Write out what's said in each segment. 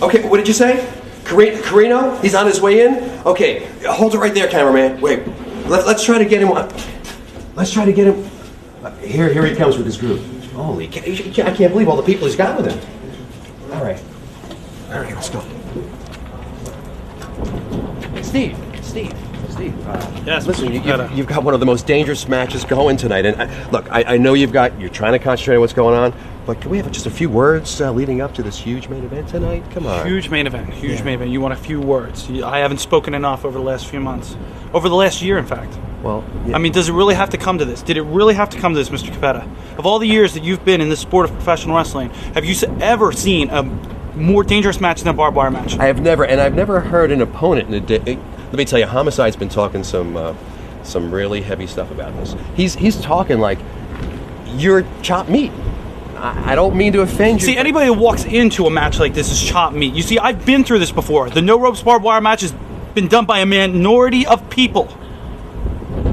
Okay, what did you say? Carino? He's on his way in? Okay, hold it right there, cameraman. Wait, let's try to get him up. Let's try to get him. Here he comes with his group. Holy cow, I can't believe all the people he's got with him. All right, let's go. Steve. Yes, listen, you've got one of the most dangerous matches going tonight. And look, I know you're trying to concentrate on what's going on, but can we have just a few words leading up to this huge main event tonight? Come on. Huge main event. You want a few words. I haven't spoken enough over the last few months. Over the last year, in fact. Well, yeah. I mean, does it really have to come to this? Did it really have to come to this, Mr. Capetta? Of all the years that you've been in this sport of professional wrestling, have you ever seen a more dangerous match than a barbed wire match? I have never, and I've never heard an opponent let me tell you, Homicide's been talking some really heavy stuff about this. He's talking like you're chopped meat. I don't mean to offend you. See, anybody who walks into a match like this is chopped meat. You see, I've been through this before. The no ropes barbed wire match has been done by a minority of people.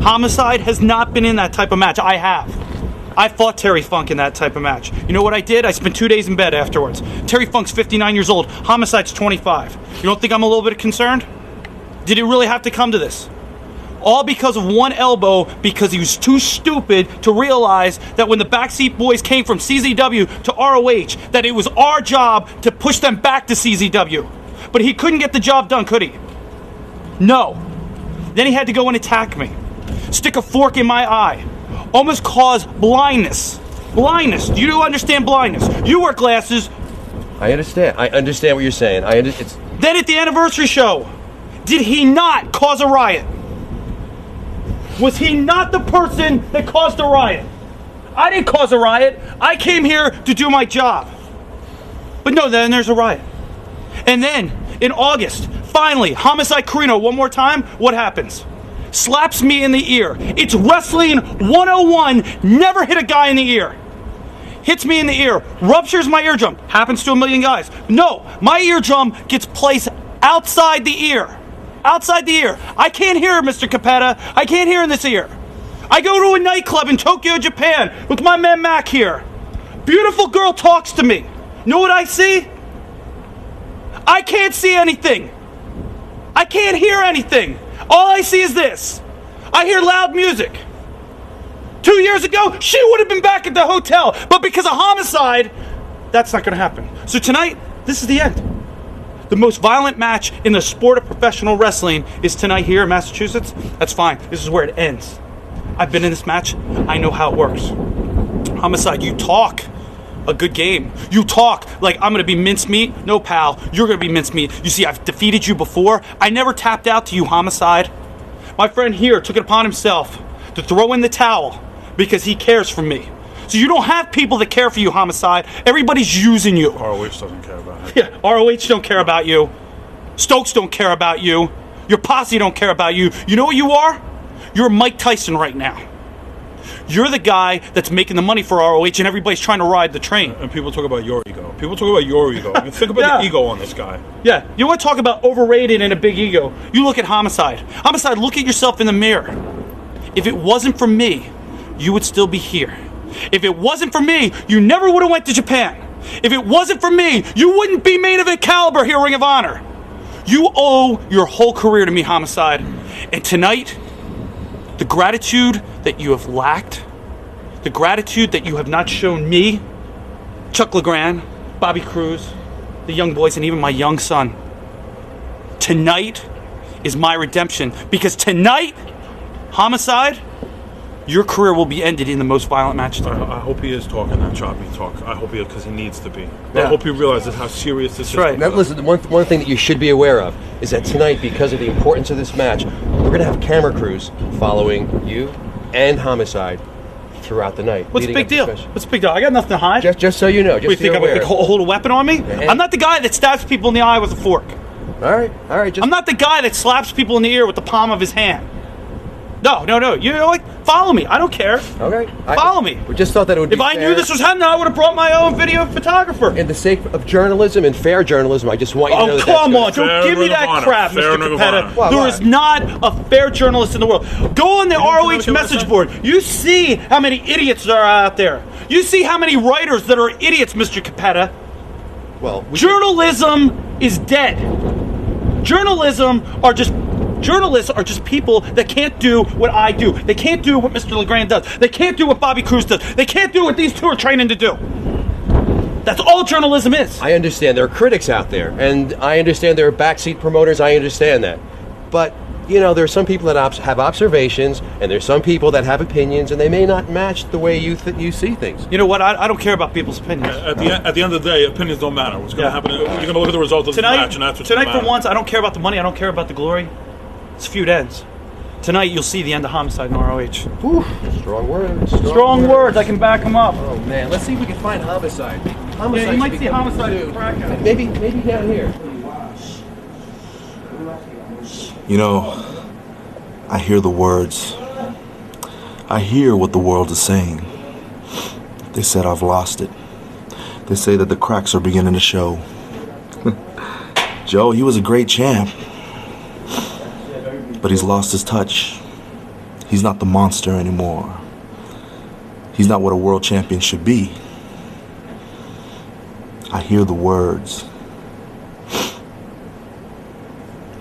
Homicide has not been in that type of match. I have. I fought Terry Funk in that type of match. You know what I did? I spent 2 days in bed afterwards. Terry Funk's 59 years old. Homicide's 25. You don't think I'm a little bit concerned? Did it really have to come to this? All because of one elbow, because he was too stupid to realize that when the Backseat Boys came from CZW to ROH, that it was our job to push them back to CZW. But he couldn't get the job done, could he? No. Then he had to go and attack me. Stick a fork in my eye. Almost cause blindness. Blindness. Do you understand blindness? You wear glasses. I understand. I understand what you're saying. Then at the anniversary show, did he not cause a riot? Was he not the person that caused a riot? I didn't cause a riot. I came here to do my job. But no, then there's a riot. And then, in August, finally, Homicide Carino, one more time, what happens? Slaps me in the ear. It's Wrestling 101, never hit a guy in the ear. Hits me in the ear, ruptures my eardrum. Happens to a million guys. No, my eardrum gets placed outside the ear. Outside the ear. I can't hear, Mr. Capetta. I can't hear in this ear. I go to a nightclub in Tokyo, Japan with my man Mac here. Beautiful girl talks to me. Know what I see? I can't see anything. I can't hear anything. All I see is this. I hear loud music. 2 years ago, she would have been back at the hotel. But because of Homicide, that's not going to happen. So tonight, this is the end. The most violent match in the sport of professional wrestling is tonight here in Massachusetts. That's fine. This is where it ends. I've been in this match. I know how it works. Homicide, you talk a good game. You talk like I'm going to be mincemeat. No, pal. You're going to be mincemeat. You see, I've defeated you before. I never tapped out to you, Homicide. My friend here took it upon himself to throw in the towel because he cares for me. So you don't have people that care for you, Homicide. Everybody's using you. ROH doesn't care about you. Yeah, ROH don't care about you. Stokes don't care about you. Your posse don't care about you. You know what you are? You're Mike Tyson right now. You're the guy that's making the money for ROH and everybody's trying to ride the train. And people talk about your ego. People talk about your ego. I mean, think about the ego on this guy. Yeah, you want to talk about overrated and a big ego. You look at Homicide. Homicide, look at yourself in the mirror. If it wasn't for me, you would still be here. If it wasn't for me, you never would have went to Japan. If it wasn't for me, you wouldn't be main event caliber here, Ring of Honor. You owe your whole career to me, Homicide. And tonight, the gratitude that you have lacked, the gratitude that you have not shown me, Chuck LeGrand, Bobby Cruz, the young boys, and even my young son, tonight is my redemption. Because tonight, Homicide, your career will be ended in the most violent match. I hope he is talking that choppy talk. I hope he is, because he needs to be. Yeah. I hope he realizes how serious this is. Right. Now, listen, one thing that you should be aware of is that tonight, because of the importance of this match, we're going to have camera crews following you and Homicide throughout the night. What's the big deal? What's the big deal? I got nothing to hide. Just so you know. Just you think I'm going to hold a weapon on me? I'm not the guy that stabs people in the eye with a fork. All right. I'm not the guy that slaps people in the ear with the palm of his hand. No. You know what? Follow me. I don't care. Okay. Follow me. We just thought that it would be fair. If I knew this was happening, I would have brought my own video photographer. In the sake of journalism and fair journalism, I just want you to know that come on. Don't give me that crap, Mr. Capetta. There is not a fair journalist in the world. Go on the ROH message board. You see how many idiots there are out there. You see how many writers that are idiots, Mr. Capetta. Well, journalism is dead. Journalists are just people that can't do what I do. They can't do what Mr. LeGrand does. They can't do what Bobby Cruz does. They can't do what these two are training to do. That's all journalism is. I understand there are critics out there, and I understand there are backseat promoters. I understand that. But, you know, there are some people that have observations, and there's some people that have opinions, and they may not match the way you see things. You know what? I don't care about people's opinions. At the end of the day, opinions don't matter. What's going to happen? You're going to look at the result of the match, and that's what's tonight, gonna for once, I don't care about the money. I don't care about the glory. This feud ends. Tonight, you'll see the end of Homicide in ROH. Whew, strong words. Strong words. I can back them up. Oh, man. Let's see if we can find Homicide. Yeah, you might see Homicide in the crack out. Maybe down here. You know, I hear the words. I hear what the world is saying. They said I've lost it. They say that the cracks are beginning to show. Joe, he was a great champ. But he's lost his touch. He's not the monster anymore. He's not what a world champion should be. I hear the words.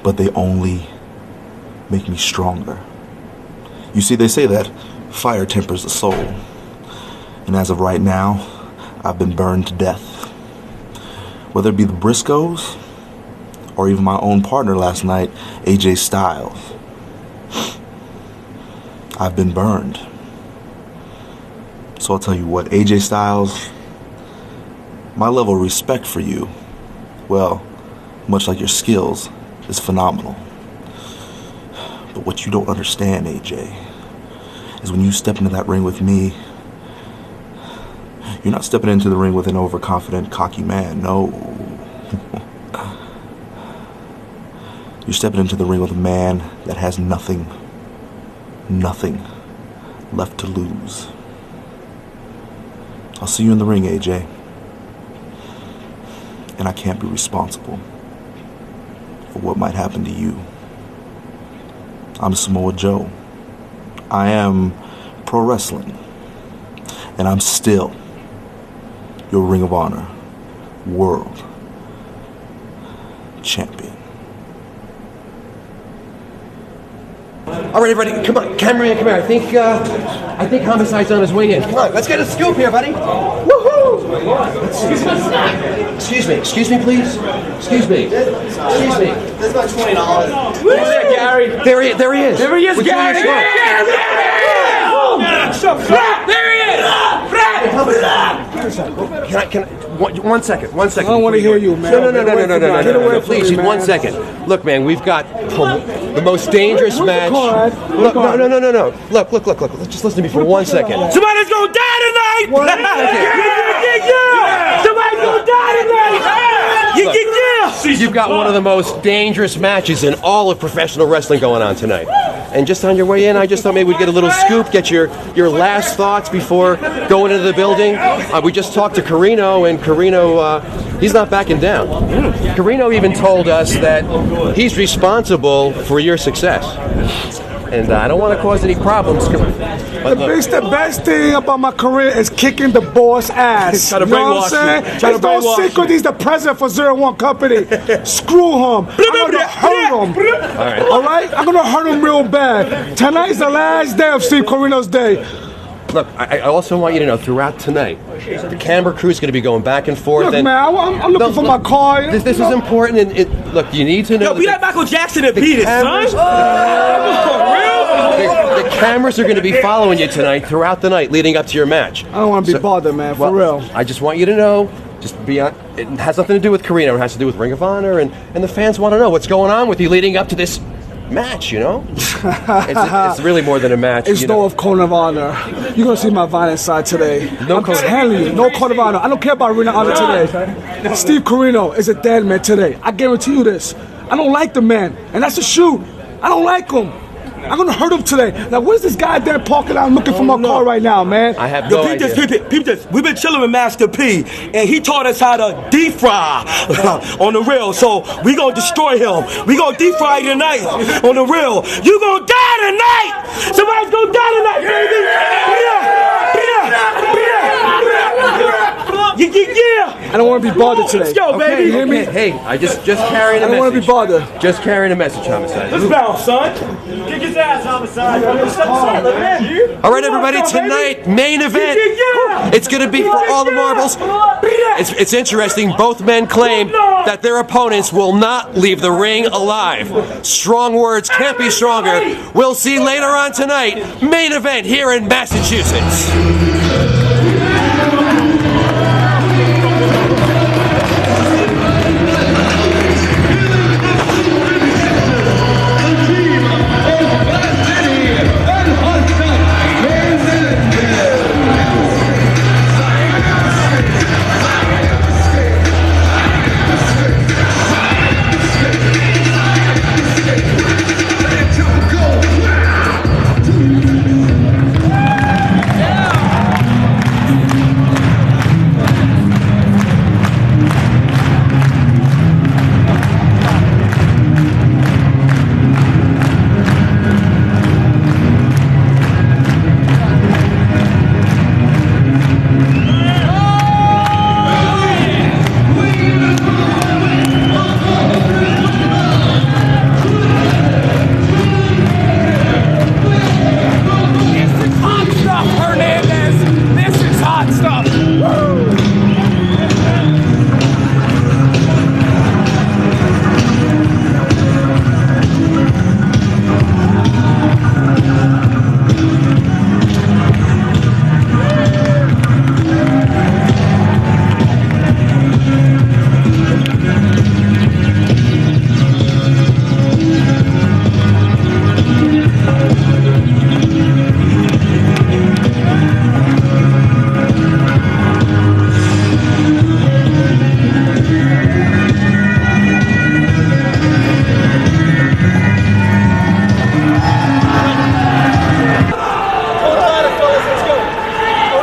But they only make me stronger. You see, they say that fire tempers the soul. And as of right now, I've been burned to death. Whether it be the Briscoes or even my own partner last night, AJ Styles. I've been burned. So I'll tell you what, AJ Styles, my level of respect for you, well, much like your skills, is phenomenal. But what you don't understand, AJ, is when you step into that ring with me, you're not stepping into the ring with an overconfident, cocky man, no. You're stepping into the ring with a man that has nothing left to lose. I'll see you in the ring, AJ. And I can't be responsible for what might happen to you. I'm Samoa Joe. I am pro wrestling. And I'm still your Ring of Honor World Champion. All right, everybody, come on, cameraman, come here. I think Homicide's on his way in. Come on, let's get a scoop here, buddy. Woohoo! Excuse me, please. Excuse me. That's about $20. Who's there, Gary? There he is. There he is, Gary. There he is. Can I, one second. I don't want to hear you, man. No, please, just 1 second. Look, man, we've got the most dangerous match. Look, no. Look. Just listen to me for 1 second. Somebody's gonna die tonight. Somebody's gonna die tonight. You've got one of the most dangerous matches in all of professional wrestling going on tonight. And just on your way in, I just thought maybe we'd get a little scoop, get your last thoughts before going into the building. We just talked to Carino, and Carino, he's not backing down. Carino even told us that he's responsible for your success. And I don't want to cause any problems. The best thing about my career is kicking the boss ass. Try to You know what brainwash I'm you. saying? Try to It's no brainwash secret he's the president for 01 Company. Screw him. I'm going to hurt him. All right? I'm going to hurt him real bad. Tonight's the last day of Steve Corino's day. Look, I also want you to know, throughout tonight, the camera crew is going to be going back and forth. Look, and man, I'm looking for my car. This is important, and look, you need to know. Yo, be like Michael Jackson and beat it, son. The cameras are going to be following you tonight throughout the night leading up to your match. I don't want to be bothered, man, for real. I just want you to know, just be on, it has nothing to do with Carino, it has to do with Ring of Honor, and the fans want to know what's going on with you leading up to this match, you know? It's really more than a match. It's no of Code of Honor. You're going to see my violent side today. I'm telling you, no Code of Honor. I don't care about Ring of Honor today. Steve Corino is a dead man today. I guarantee you this. I don't like the man, and that's a shoot. I don't like him. I'm going to hurt him today. Now, where's this goddamn parking lot? I'm looking for my car right now, man. I have no idea. Peep this. We've been chilling with Master P, and he taught us how to deep fry on the real. So we gonna destroy him. We gonna deep fry tonight on the real. You gonna die tonight. Somebody's gonna die tonight, baby. Yeah. I don't want to be bothered today. Let's go, baby. You hear me? Hey, I just carrying a I don't want to message. be bothered. Just carrying a message, Homicide. Let's bounce, son. Kick his ass, Homicide. All right, everybody, tonight, main event. It's going to be for all the marbles. It's interesting. Both men claim that their opponents will not leave the ring alive. Strong words can't be stronger. We'll see later on tonight. Main event here in Massachusetts.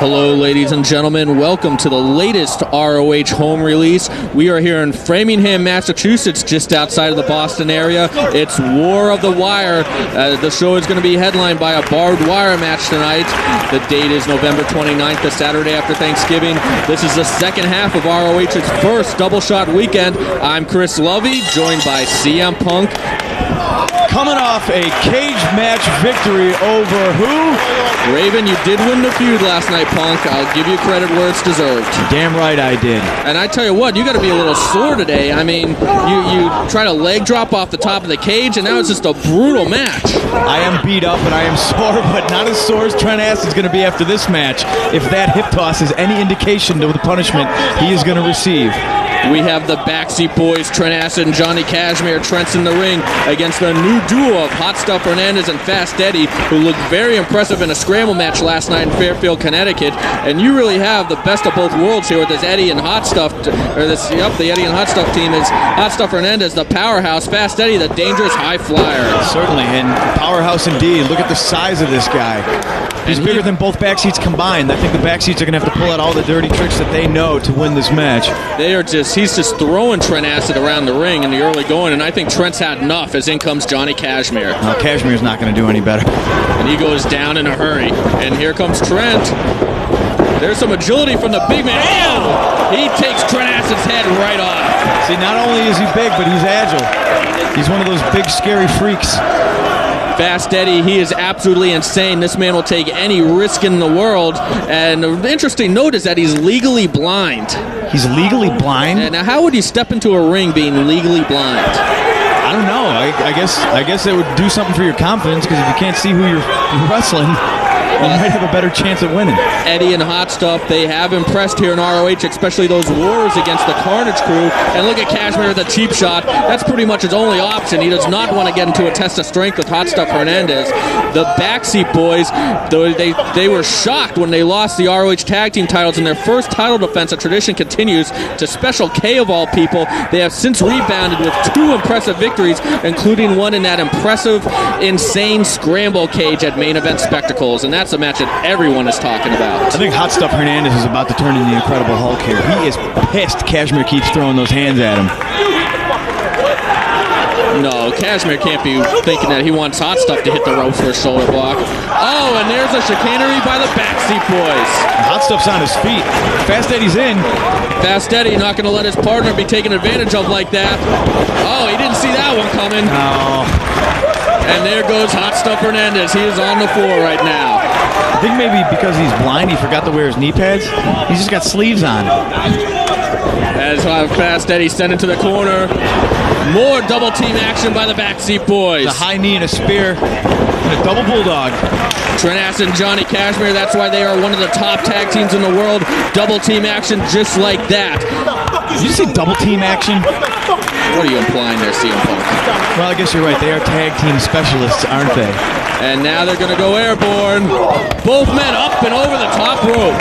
Hello, ladies and gentlemen. Welcome to the latest ROH home release. We are here in Framingham, Massachusetts, just outside of the Boston area. It's War of the Wire. The show is going to be headlined by a barbed wire match tonight. The date is November 29th, the Saturday after Thanksgiving. This is the second half of ROH's first double shot weekend. I'm Chris Lovey, joined by CM Punk. Coming off a cage match victory over who? Raven, you did win the feud last night, Punk. I'll give you credit where it's deserved. Damn right I did. And I tell you what, you got to be a little sore today. I mean, you try to leg drop off the top of the cage, and now it's just a brutal match. I am beat up and I am sore, but not as sore as Trent Ass is going to be after this match. If that hip toss is any indication of the punishment he is going to receive. We have the Backseat Boys, Trent Acid and Johnny Cashmere. Trent's in the ring against the new duo of Hot Stuff Hernandez and Fast Eddie, who looked very impressive in a scramble match last night in Fairfield, Connecticut. And you really have the best of both worlds here with this Eddie and Hot Stuff, the Eddie and Hot Stuff team is Hot Stuff Hernandez, the powerhouse, Fast Eddie, the dangerous high flyer. Certainly, and powerhouse indeed. Look at the size of this guy. He's bigger than both backseats combined. I think the backseats are going to have to pull out all the dirty tricks that they know to win this match. He's just throwing Trent Acid around the ring in the early going, and I think Trent's had enough as in comes Johnny Cashmere. No, Cashmere's not going to do any better. And he goes down in a hurry. And here comes Trent. There's some agility from the big man. Oh! He takes Trent Acid's head right off. See, not only is he big, but he's agile. He's one of those big, scary freaks. Fast Eddie, he is absolutely insane. This man will take any risk in the world. And the interesting note is that he's legally blind. He's legally blind? And now, how would you step into a ring being legally blind? I don't know. I guess it would do something for your confidence, because if you can't see who you're wrestling, you might have a better chance at winning. Eddie and Hot Stuff, they have impressed here in ROH, especially those wars against the Carnage crew. And look at Cashmere with a cheap shot. That's pretty much his only option. He does not want to get into a test of strength with Hot Stuff Hernandez. The Backseat Boys, they were shocked when they lost the ROH tag team titles in their first title defense. A tradition continues to Special K of all people. They have since rebounded with 2 impressive victories, including one in that impressive, insane scramble cage at Main Event Spectacles. And that's a match that everyone is talking about. I think Hot Stuff Hernandez is about to turn into the Incredible Hulk here. He is pissed Cashmere keeps throwing those hands at him. No, Cashmere can't be thinking that he wants Hot Stuff to hit the ropes for a shoulder block. Oh, and there's a chicanery by the Backseat Boys. Hot Stuff's on his feet. Fast Eddie's in. Fast Eddie not going to let his partner be taken advantage of like that. Oh, he didn't see that one coming. Oh. And there goes Hot Stuff Hernandez. He is on the floor right now. I think maybe because he's blind, he forgot to wear his knee pads. He's just got sleeves on. As Fast Eddie sent into the corner. More double team action by the Backseat Boys. A high knee and a spear and a double bulldog. Trent Ass and Johnny Cashmere, that's why they are one of the top tag teams in the world. Double team action just like that. Did you say double team action? What are you implying there, CM Punk? Well, I guess you're right. They are tag team specialists, aren't they? And now they're going to go airborne. Both men up and over the top rope.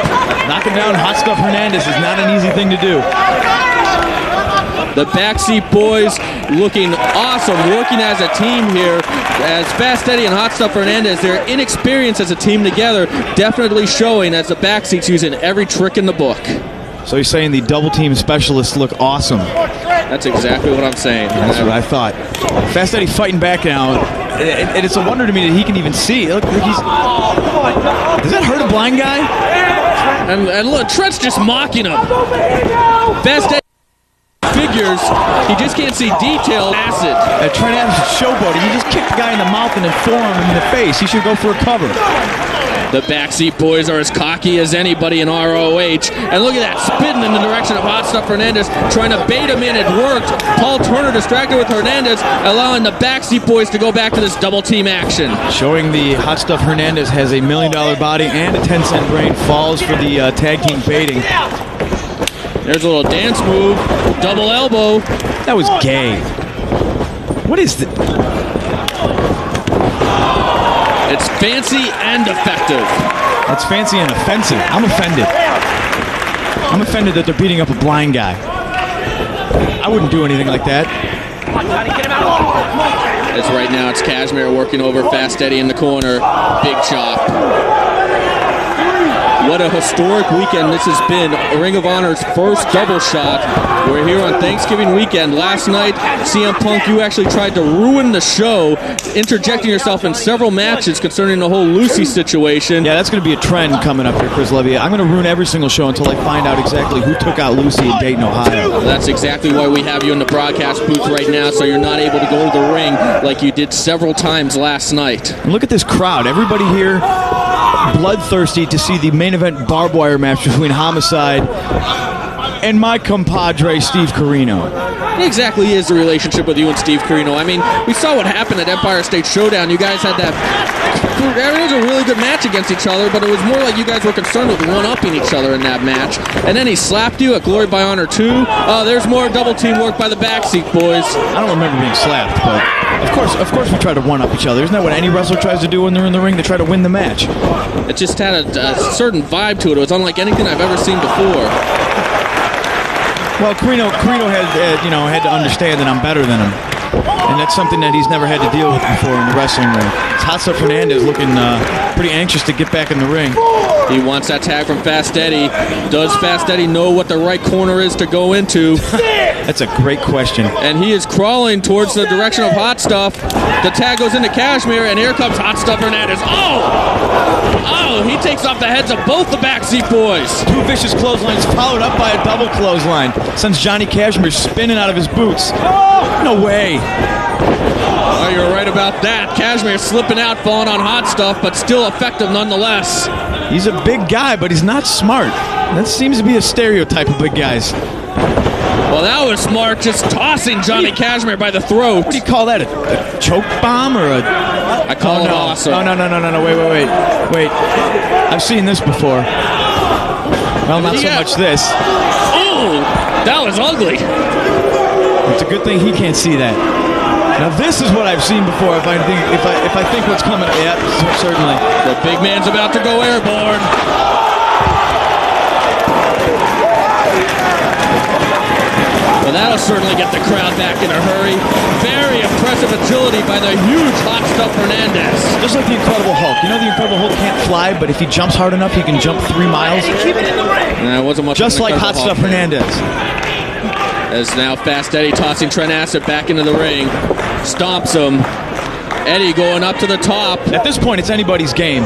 Knocking down Hot Stuff Hernandez is not an easy thing to do. The Backseat Boys looking awesome, working as a team here. As Fast Eddie and Hot Stuff Hernandez, their inexperience as a team together definitely showing as the Backseat's using every trick in the book. So you're saying the double team specialists look awesome? That's exactly what I'm saying. That's what I thought. Fast Eddie fighting back now, and it's a wonder to me that he can even see. Look, he's. Does that hurt a blind guy? And look, Trent's just mocking him. Fast Eddie figures he just can't see detail. Acid. Trent Adams is showboating. He just kicked the guy in the mouth and then forearm him in the face. He should go for a cover. The Backseat Boys are as cocky as anybody in ROH. And look at that, spitting in the direction of Hot Stuff Hernandez, trying to bait him in. It worked. Paul Turner distracted with Hernandez, allowing the Backseat Boys to go back to this double team action. Showing the Hot Stuff Hernandez has $1 million body and a 10-cent brain. Falls for the tag team baiting. There's a little dance move. Double elbow. That was gay. What is this? It's fancy and effective. That's fancy and offensive. I'm offended. I'm offended that they're beating up a blind guy. I wouldn't do anything like that. As right now it's Cashmere working over Fast Eddie in the corner. Big chop. What a historic weekend this has been. Ring of Honor's first double shot. We're here on Thanksgiving weekend. Last night, CM Punk, you actually tried to ruin the show, interjecting yourself in several matches concerning the whole Lucy situation. Yeah, that's going to be a trend coming up here, Chris Levy. I'm going to ruin every single show until I find out exactly who took out Lucy in Dayton, Ohio. That's exactly why we have you in the broadcast booth right now, so you're not able to go to the ring like you did several times last night. And look at this crowd. Everybody here bloodthirsty to see the main event barbed wire match between Homicide and my compadre Steve Corino. What exactly is the relationship with you and Steve Corino? I mean, we saw what happened at Empire State Showdown. You guys had that. It was a really good match against each other, but it was more like you guys were concerned with one-upping each other in that match. And then he slapped you at Glory by Honor 2. There's more double team work by the Backseat Boys. I don't remember being slapped, but of course we try to one-up each other. Isn't that what any wrestler tries to do when they're in the ring? They try to win the match. It just had a certain vibe to it. It was unlike anything I've ever seen before. Well, Corino had to understand that I'm better than him, and that's something that he's never had to deal with before in the wrestling ring. Hot Stuff Hernandez looking pretty anxious to get back in the ring. He wants that tag from Fast Eddie. Does Fast Eddie know what the right corner is to go into? That's a great question. And he is crawling towards the direction of Hot Stuff. The tag goes into Cashmere, and here comes Hot Stuff Hernandez. Oh, he takes off the heads of both the Backseat Boys. Two vicious clotheslines followed up by a double clothesline. Sends Johnny Cashmere spinning out of his boots. No way. Oh, you're right about that. Cashmere slipping out, falling on Hot Stuff, but still effective nonetheless. He's a big guy, but he's not smart. That seems to be a stereotype of big guys. Well, that was smart, just tossing Johnny Cashmere by the throat. What do you call that? A choke bomb or a... I call it awesome. No, wait. I've seen this before. Well, not so much this. Oh, that was ugly. It's a good thing he can't see that. Now this is what I've seen before. If I think what's coming, yeah, certainly. The big man's about to go airborne. Well, that'll certainly get the crowd back in a hurry. Very impressive agility by the huge Hot Stuff Hernandez. Just like the Incredible Hulk. You know the Incredible Hulk can't fly, but if he jumps hard enough, he can jump 3 miles. Keep it in the ring. It wasn't much. Just like Hot Stuff Hernandez. As now Fast Eddie tossing Trent Acid back into the ring. Stomps him. Eddie going up to the top. At this point, it's anybody's game.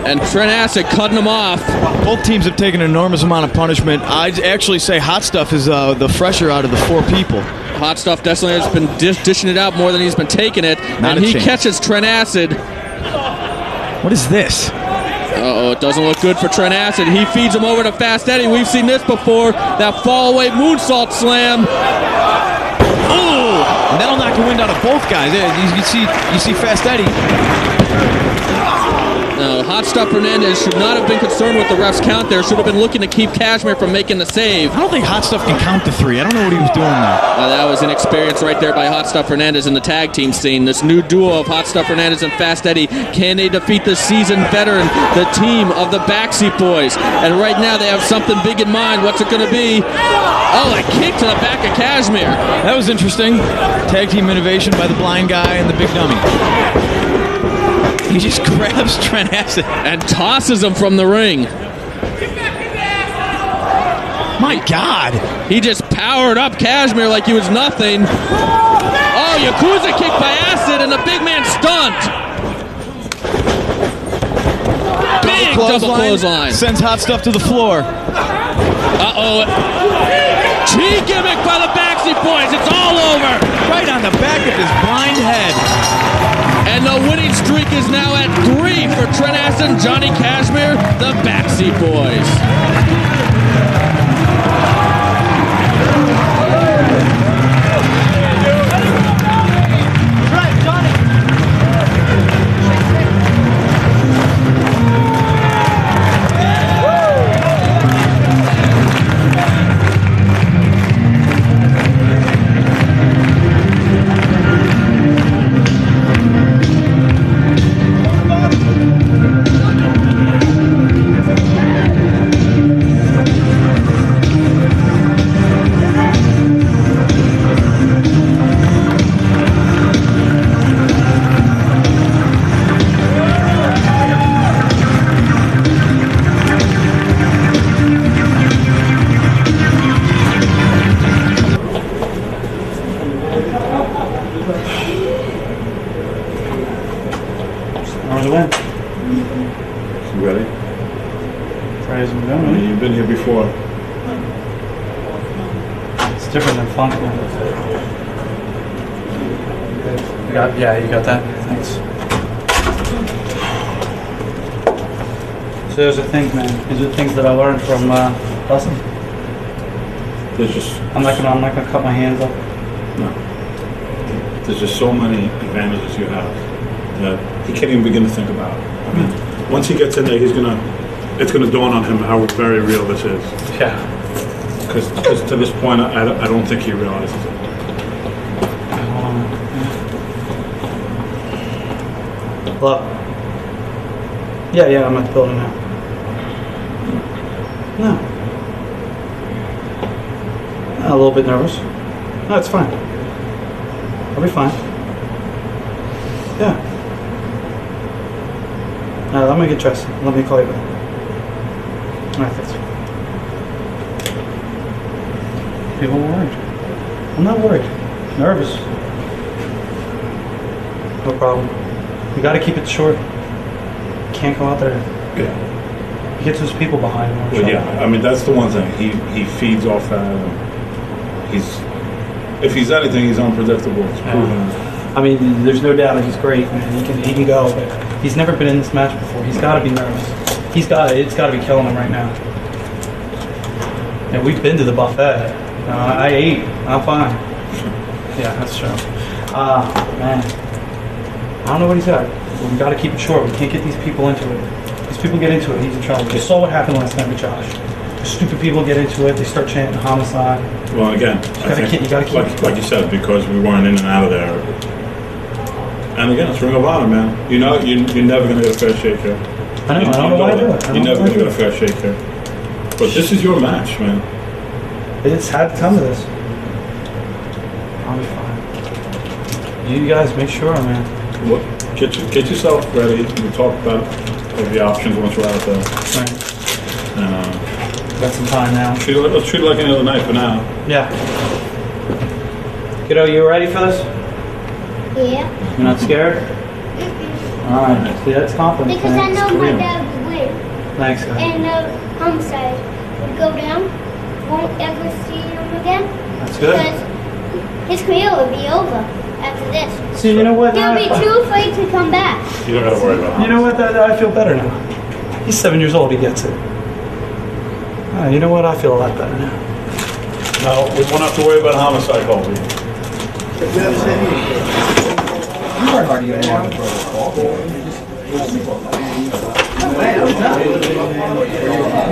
And Trent Acid cutting him off. Both teams have taken an enormous amount of punishment. I'd actually say Hot Stuff is the fresher out of the 4 people. Hot Stuff definitely has been dishing it out more than he's been taking it. Not and a he chance. catches Trent Acid. What is this? Uh-oh, it doesn't look good for Trent Acid. He feeds him over to Fast Eddie. We've seen this before. That fall-away moonsault slam. Ooh! And that'll knock the wind out of both guys. You see Fast Eddie. No, Hot Stuff Hernandez should not have been concerned with the ref's count there. Should have been looking to keep Kashmir from making the save. I don't think Hot Stuff can count to 3. I don't know what he was doing there. That was inexperience right there by Hot Stuff Hernandez in the tag team scene. This new duo of Hot Stuff Hernandez and Fast Eddie. Can they defeat the seasoned veteran, the team of the Backseat Boys? And right now they have something big in mind. What's it going to be? Oh, a kick to the back of Kashmir. That was interesting. Tag team innovation by the blind guy and the big dummy. He just grabs Trent Acid and tosses him from the ring. My God. He just powered up Kashmir like he was nothing. Oh, Yakuza kick by Acid and the big man stunned. Big double clothesline. Sends Hot Stuff to the floor. Uh-oh. Cheat gimmick by the Backseat Boys. It's all over. Right on the back of his blind head. And the winning streak is now at 3 for Trent Acid and Johnny Kashmir, the Backseat Boys. You ready? Try as I'm I going. mean, you've been here before. It's different than funk. You got that? Thanks. So those are things, man. These are things that I learned from Dustin. There's just I'm not gonna cut my hands up. no. There's just so many advantages you have that he can't even begin to think about. I mean, once he gets in there, it's gonna dawn on him how very real this is. Yeah. Because to this point, I don't think he realizes it. Hello. Yeah, I'm at the building now. No. A little bit nervous. No, it's fine. I'll be fine. Yeah. Let me get dressed. Let me call you back. Alright, thanks. People are worried. I'm not worried. Nervous. No problem. You gotta keep it short. Can't go out there. Yeah. He gets his people behind him. Well, yeah. I mean, that's the one thing. He feeds off that. If he's anything, he's unpredictable. It's proven. I mean, there's no doubt that he's great, man. He can go, but he's never been in this match before. He's got to be nervous. It's got to be killing him right now. Yeah, we've been to the buffet. I ate. I'm fine. Yeah, that's true. Man, I don't know what he's got. We got to keep it short. We can't get these people into it. These people get into it, he's in trouble. You saw what happened last night with Josh. The stupid people get into it. They start chanting homicide. Well, again, you gotta keep like you said, because we weren't in and out of there. And again, it's Ring of Honor, man. You know, you're never gonna get a fair shake here. I don't know why I do it. You're never gonna get a fair shake here. But this is your match, man. It's had to come to this. I'll be fine. You guys make sure, man. Look, get yourself ready. We'll talk about the options once we're out there. Right. Got some time now. Let's treat it like any other night for now. Yeah. Kiddo, you ready for this? Yeah. You're not scared? All right. See, that's confidence. Because I man. know my dad would win. Thanks, guys. And the homicide would go down. Won't ever see him again. That's good. Because his career would be over after this. See, you know what? He'll be too afraid to come back. You don't got to worry about it. You know what? I feel better now. He's 7 years old. He gets it. You know what? I feel a lot better now. No, we won't have to worry about homicide, Colby.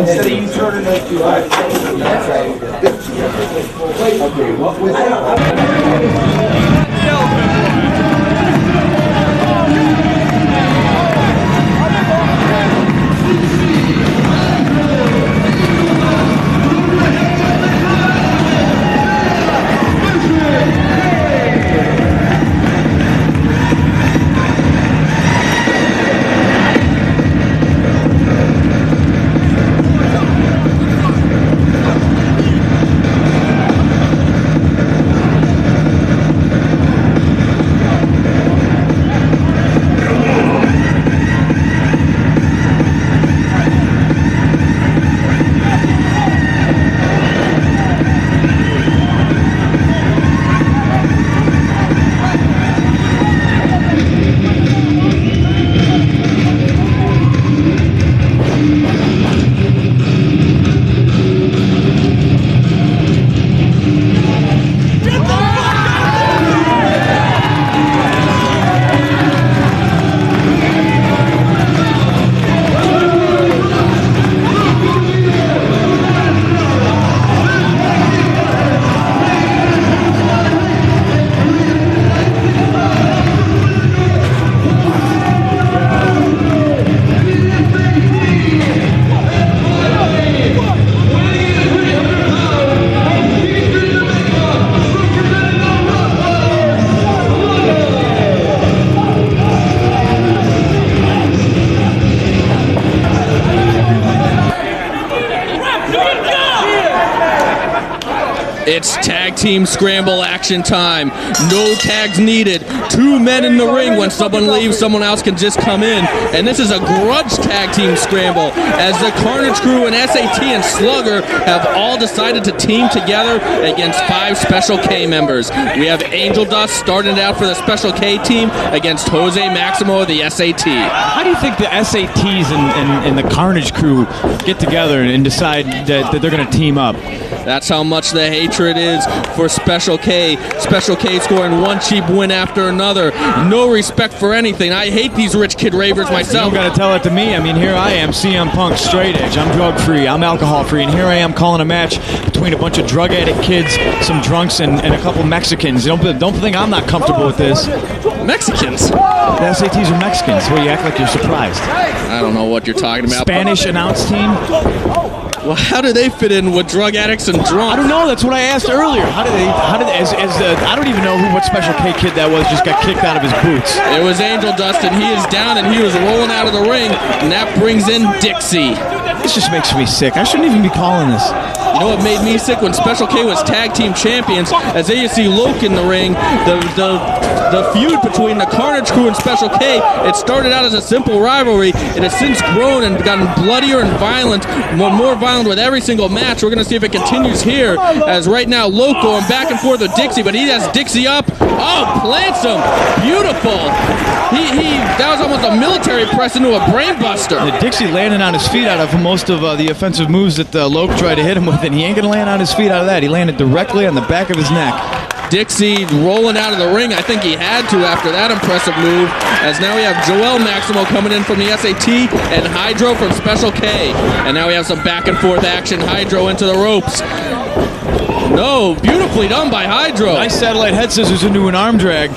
Instead of you turning like you are. That's right. Okay, what was that? It's tag team scramble action time. No tags needed. 2 men in the ring. When someone leaves, someone else can just come in. And this is a grudge tag team scramble as the Carnage Crew and SAT and Slugger have all decided to team together against 5 Special K members. We have Angel Dust starting out for the Special K team against Jose Maximo of the SAT. How do you think the SATs and the Carnage Crew get together and decide that they're going to team up? That's how much the hatred is for Special K. Special K scoring one cheap win after another. No respect for anything. I hate these rich kid ravers myself. You don't got to tell it to me. I mean, here I am, CM Punk, straight edge. I'm drug free. I'm alcohol free, and here I am calling a match between a bunch of drug addict kids, some drunks, and a couple Mexicans. Don't think I'm not comfortable with this. Mexicans? The SATs are Mexicans. Well, you act like you're surprised. I don't know what you're talking about. Spanish announce team. Well, how do they fit in with drug addicts and drunks? I don't know. That's what I asked earlier. How did I don't even know what Special K kid that was. Just got kicked out of his boots. It was Angel Dust, and he is down, and he was rolling out of the ring, and that brings in Dixie. This just makes me sick. I shouldn't even be calling this. You know what made me sick? When Special K was tag team champions, as there you see Loke in the ring, the feud between the Carnage Crew and Special K, it started out as a simple rivalry. It has since grown and gotten bloodier and violent, more violent with every single match. We're going to see if it continues here, as right now Loke going back and forth with Dixie, but he has Dixie up. Oh, plants him. Beautiful. That was almost a military press into a brain buster. Dixie landing on his feet out of most of the offensive moves that Loke tried to hit him with, and he ain't going to land on his feet out of that. He landed directly on the back of his neck. Dixie rolling out of the ring. I think he had to after that impressive move, as now we have Joel Maximo coming in from the SAT and Hydro from Special K. And now we have some back and forth action. Hydro into the ropes. No, beautifully done by Hydro. Nice satellite head scissors into an arm drag.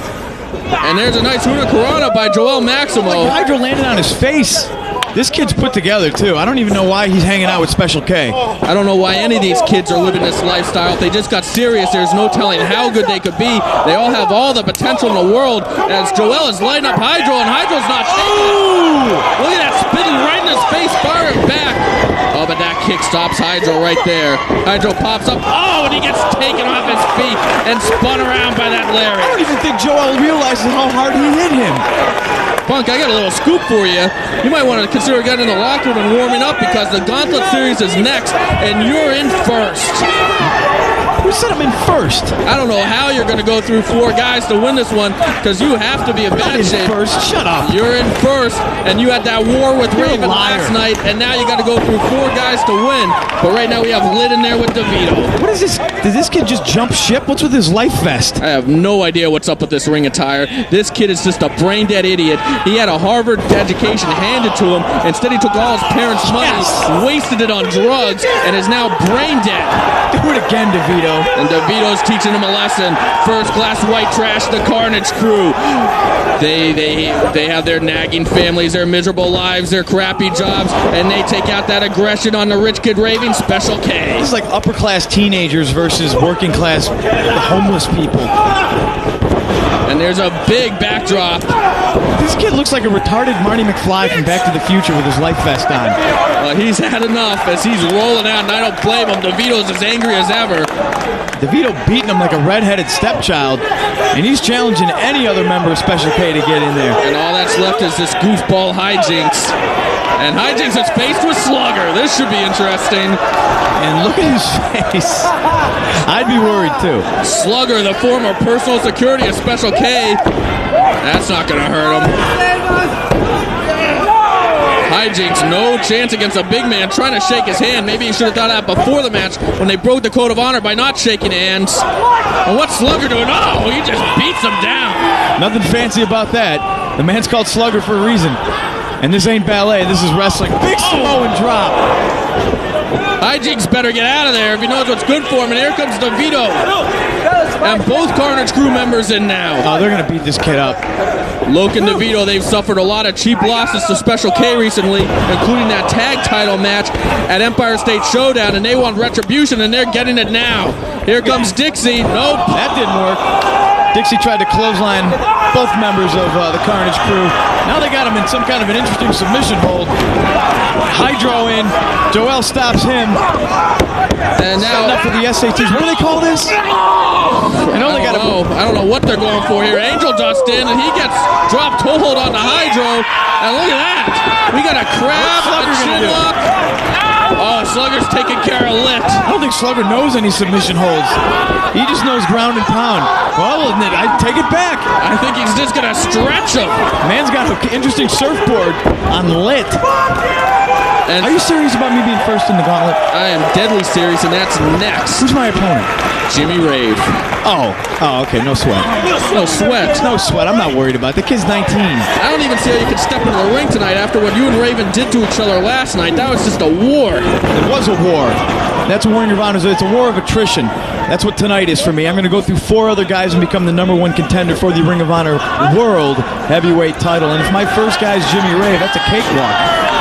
And there's a nice Huna Corona by Joel Maximo. Like Hydro landed on his face. This kid's put together, too. I don't even know why he's hanging out with Special K. I don't know why any of these kids are living this lifestyle. If they just got serious, there's no telling how good they could be. They all have all the potential in the world, as Joel is lighting up Hydro, and Hydro's not taking it. Look at that, spitting right in his face, firing back. Oh, but that kick stops Hydro right there. Hydro pops up. Oh, and he gets taken off his feet and spun around by that Larry. I don't even think Joel realizes how hard he hit him. Punk, I got a little scoop for you. You might want to consider getting in the locker room and warming up because the Gauntlet Series is next, and you're in first. Who said I'm in first? I don't know how you're going to go through 4 guys to win this one because you have to be in bad shape. First, shut up. You're in first, and you had that war with Raven last night, and now you got to go through 4 guys to win. But right now we have Lid in there with DeVito. What is this? Did this kid just jump ship? What's with his life vest? I have no idea what's up with this ring attire. This kid is just a brain dead idiot. He had a Harvard education handed to him. Instead, he took all his parents' money, wasted it on drugs, and is now brain dead. Do it again, DeVito. And DeVito's teaching him a lesson. First class white trash, the Carnage crew. They have their nagging families, their miserable lives, their crappy jobs, and they take out that aggression on the rich kid raving Special K. This is like upper class teenagers versus working class homeless people. And there's a big backdrop. This kid looks like a retarded Marty McFly from Back to the Future with his life vest on. Well, he's had enough as he's rolling out, and I don't blame him. DeVito's as angry as ever. DeVito beating him like a redheaded stepchild, and he's challenging any other member of Special K to get in there. And all that's left is this goofball Hijinks. And Hijinks is faced with Slugger. This should be interesting. And look at his face. I'd be worried too. Slugger, the former personal security of Special K. That's not going to hurt him. Hijinks, no chance against a big man trying to shake his hand. Maybe he should have done that before the match when they broke the code of honor by not shaking hands. And what's Slugger doing? Oh, he just beats him down. Nothing fancy about that. The man's called Slugger for a reason. And this ain't ballet, this is wrestling. Big Samoan drop. Hijinks better get out of there if he knows what's good for him. And here comes DeVito. And both Carnage crew members in now. Oh, they're going to beat this kid up. Loke and DeVito, they've suffered a lot of cheap losses to Special K recently, including that tag title match at Empire State Showdown, and they want retribution, and they're getting it now. Here comes Dixie. Nope. That didn't work. Dixie tried to clothesline both members of the Carnage crew. Now they got him in some kind of an interesting submission hold. Hydro in. Joel stops him. And now enough for the SATs. What do they call this? I don't know what they're going for here. Angel dusts in, and he gets dropped hold on the Hydro. And look at that. We got a crab, a chin lock. Oh, Slugger's taking care of Lit. I don't think Slugger knows any submission holds. He just knows ground and pound. Well, I take it back. I think he's just going to stretch him. Man's got an interesting surfboard on Lit. And are you serious about me being first in the gauntlet? I am deadly serious, and that's next. Who's my opponent? Jimmy Rave. Oh, okay, no sweat. No sweat. No sweat, I'm not worried about it. The kid's 19. I don't even see how you can step into the ring tonight after what you and Raven did to each other last night. That was just a war. It was a war. That's what Ring of Honor is. It's a war of attrition. That's what tonight is for me. I'm going to go through 4 other guys and become the #1 contender for the Ring of Honor World Heavyweight title. And if my first guy is Jimmy Rave, that's a cakewalk.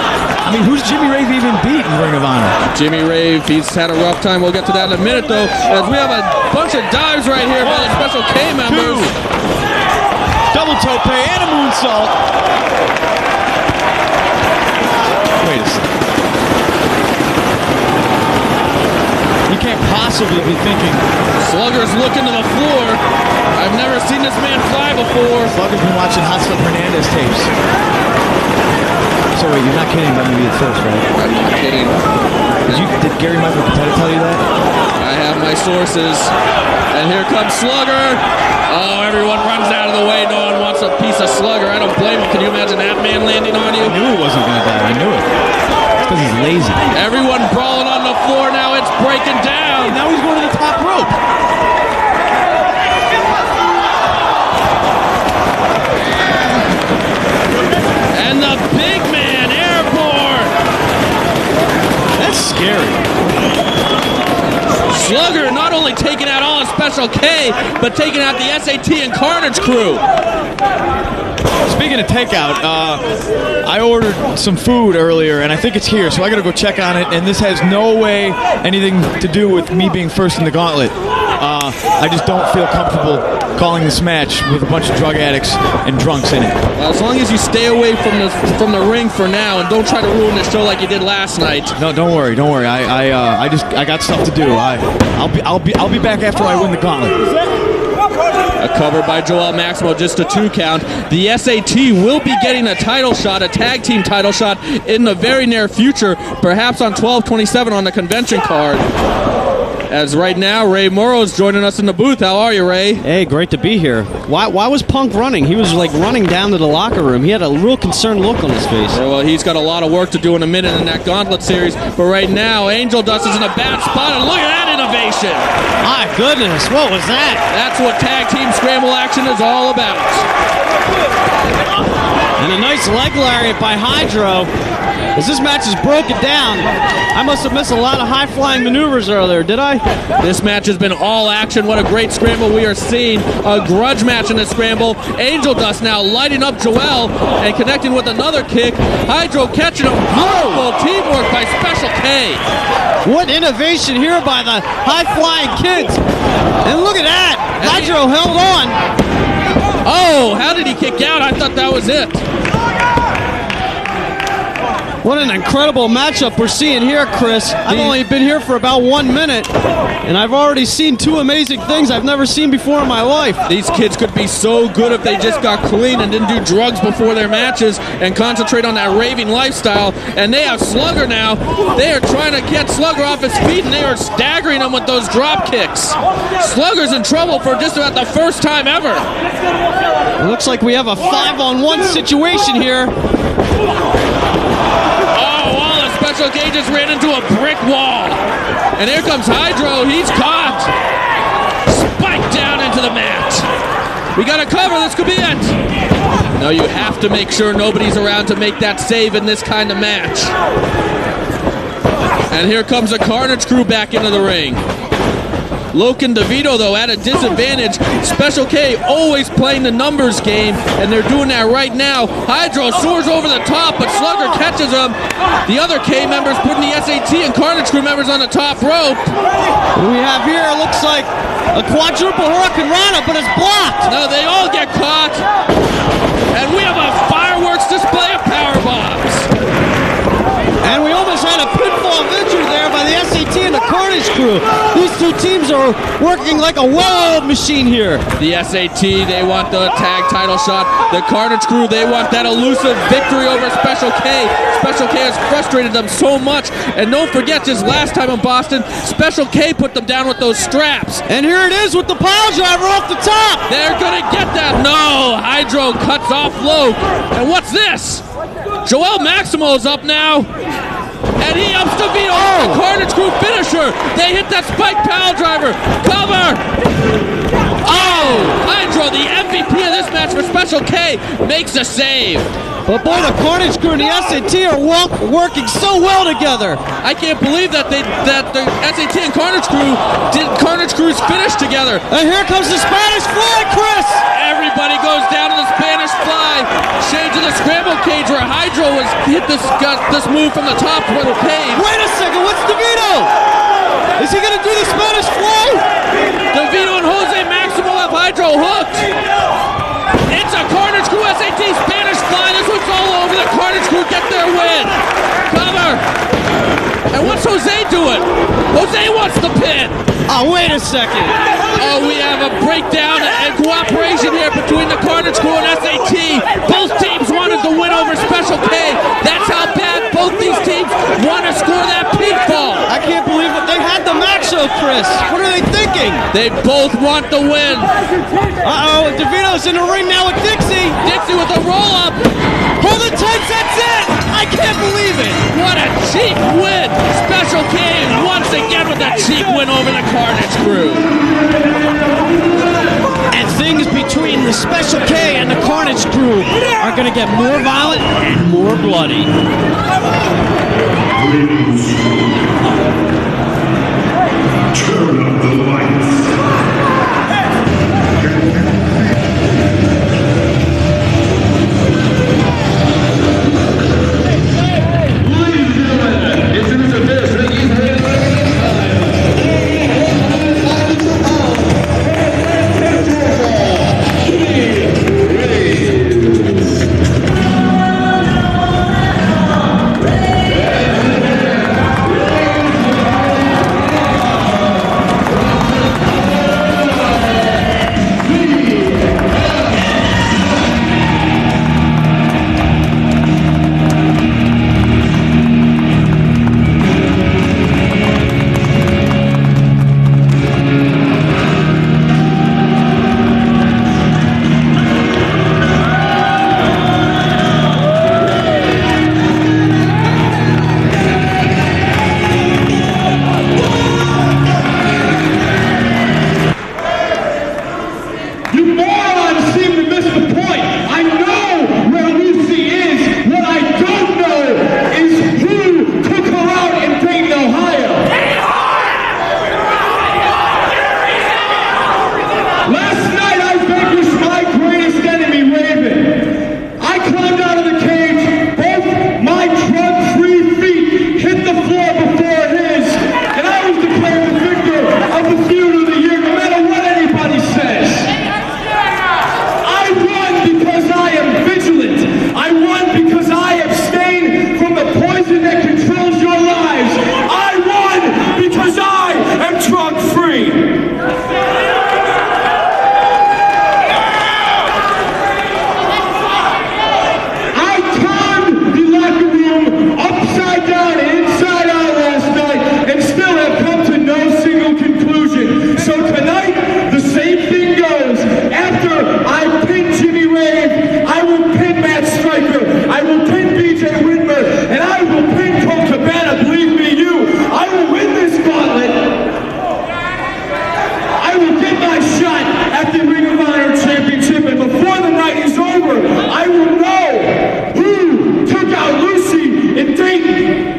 I mean, who's Jimmy Rave even beat in Ring of Honor? Jimmy Rave, he's had a rough time. We'll get to that in a minute, though, as we have a bunch of dives right here by the Special K members. 2. Double tope and a moonsault. Wait a second. You can't possibly be thinking. Slugger's looking to the floor. I've never seen this man fly before. Slugger's been watching Hot Stuff Hernandez tapes. So wait, you're not kidding about me being first, right? I'm not kidding. Did Gary Michael Patetta tell you that? I have my sources. And here comes Slugger. Oh, everyone runs out of the way. No one wants a piece of Slugger. I don't blame him. Can you imagine that man landing on you? I knew he wasn't going to die. I knew it. It's because he's lazy. Everyone brawling on the floor now. It's breaking down. Now he's going to the top rope. And the big man airborne. That's scary. Slugger not only taking out all of Special K, but taking out the SAT and Carnage crew. Speaking of takeout, I ordered some food earlier, and I think it's here, so I got to go check on it. And this has no way anything to do with me being first in the gauntlet. I just don't feel comfortable calling this match with a bunch of drug addicts and drunks in it. Well, as long as you stay away from the ring for now and don't try to ruin the show like you did last night. No, don't worry. I got stuff to do. I'll be back after I win the gauntlet. A cover by Joel Maximo, just a 2 count. The SAT will be getting a title shot, a tag team title shot in the very near future, perhaps on 12/27 on the convention card. As right now, Ray Morrow's joining us in the booth. How are you, Ray? Hey, great to be here. Why was Punk running? He was like running down to the locker room. He had a real concerned look on his face. Yeah, well, he's got a lot of work to do in a minute in that Gauntlet series. But right now, Angel Dust is in a bad spot, and look at that innovation. My goodness, what was that? That's what tag team scramble action is all about. And a nice leg lariat by Hydro. As this match is broken down, I must have missed a lot of high-flying maneuvers earlier, did I? This match has been all action. What a great scramble we are seeing. A grudge match in the scramble. Angel Dust now lighting up Joel and connecting with another kick. Hydro catching him. Beautiful teamwork by Special K. What innovation here by the high-flying kids. And look at that. Hydro held on. Oh, how did he kick out? I thought that was it. What an incredible matchup we're seeing here, Chris. I've only been here for about 1 minute, and I've already seen 2 amazing things I've never seen before in my life. These kids could be so good if they just got clean and didn't do drugs before their matches and concentrate on that raving lifestyle. And they have Slugger now. They are trying to get Slugger off his feet, and they are staggering him with those drop kicks. Slugger's in trouble for just about the first time ever. It looks like we have a 5-on-1 situation here. Special K just ran into a brick wall. And here comes Hydro. He's caught. Spiked down into the mat. We got a cover. This could be it. No, you have to make sure nobody's around to make that save in this kind of match. And here comes the Carnage Crew back into the ring. Loken DeVito, though, at a disadvantage. Special K always playing the numbers game, and they're doing that right now. Hydro soars over the top, but Slugger catches him. The other K members putting the SAT and Carnage Crew members on the top rope. What we have here looks like a quadruple Hurricane Rana, but it's blocked. No, they all get caught. And we have a fireworks display of power bombs. And we almost had a pinfall victory there by the SAT and the Carnage Crew. These 2 teams are working like a well-oiled machine here. The SAT, they want the tag title shot. The Carnage Crew, they want that elusive victory over Special K. Special K has frustrated them so much. And don't forget, just last time in Boston, Special K put them down with those straps. And here it is with the pile driver off the top. They're going to get that. No, Hydro cuts off low. And what's this? Joel Maximo is up now. And he ups DeVito. Oh, Carnage Crew finisher. They hit that spike pile driver. Cover. Oh, Hydro, the MVP of this match for Special K, makes a save. But boy, the Carnage Crew and the SAT are working so well together. I can't believe that the SAT and Carnage Crew did Carnage Crew's finish together. And here comes the Spanish Fly, Chris. Everybody goes down to the Spanish Fly. Shade to the scramble cage where Hydro has hit this move from the top of the cage. Wait a second, what's DeVito? Is he going to do the Spanish Fly? DeVito and Jose Maximo have Hydro hooked. It's a Carnage Crew SAT Spanish Fly. This one's all over. The Carnage Crew get their win. Cover. And what's Jose doing? Jose wants the pin. Oh, wait a second. Oh, we have a breakdown and cooperation here between the Carnage Crew and SAT. Both teams wanted the win over Special K. That's how bad both these teams want to score that pinfall. I can't believe it. They had the matchup, Chris. What are they thinking? They both want the win. Uh-oh, DeVito's in the ring now with Dixie. Dixie with a roll-up. Hold it tight, that's it. I can't believe it. What a cheap win. Special K once again with a cheap win over the Carnage Crew. And things between the Special K and the Carnage Crew are going to get more violent and more bloody. Turn up the lights. Last night I vanquished my greatest enemy, Raven. I climbed out of the cage, both my drug-free feet hit the floor before his, and I was declared the victor of the feud of the year, no matter what anybody says. I won because I am vigilant. I won because I abstain from the poison that controls your lives. I won because I am drug-free. Upside down and inside out last night, and still have come to no single conclusion. So tonight, the same thing goes. After I pin Jimmy Rave, I will pin Matt Striker, I will pin BJ Whitmer, and I will pin Colt Cabana. Believe me, I will win this gauntlet. I will get my shot at the Ring of Honor Championship, and before the night is over, I will know who took out Lucy in Dayton.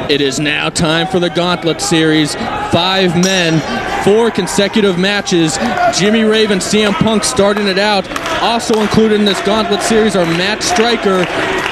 It is now time for the Gauntlet Series. 5 men, 4 consecutive matches. Jimmy Rave and CM Punk starting it out. Also included in this Gauntlet Series are Matt Striker,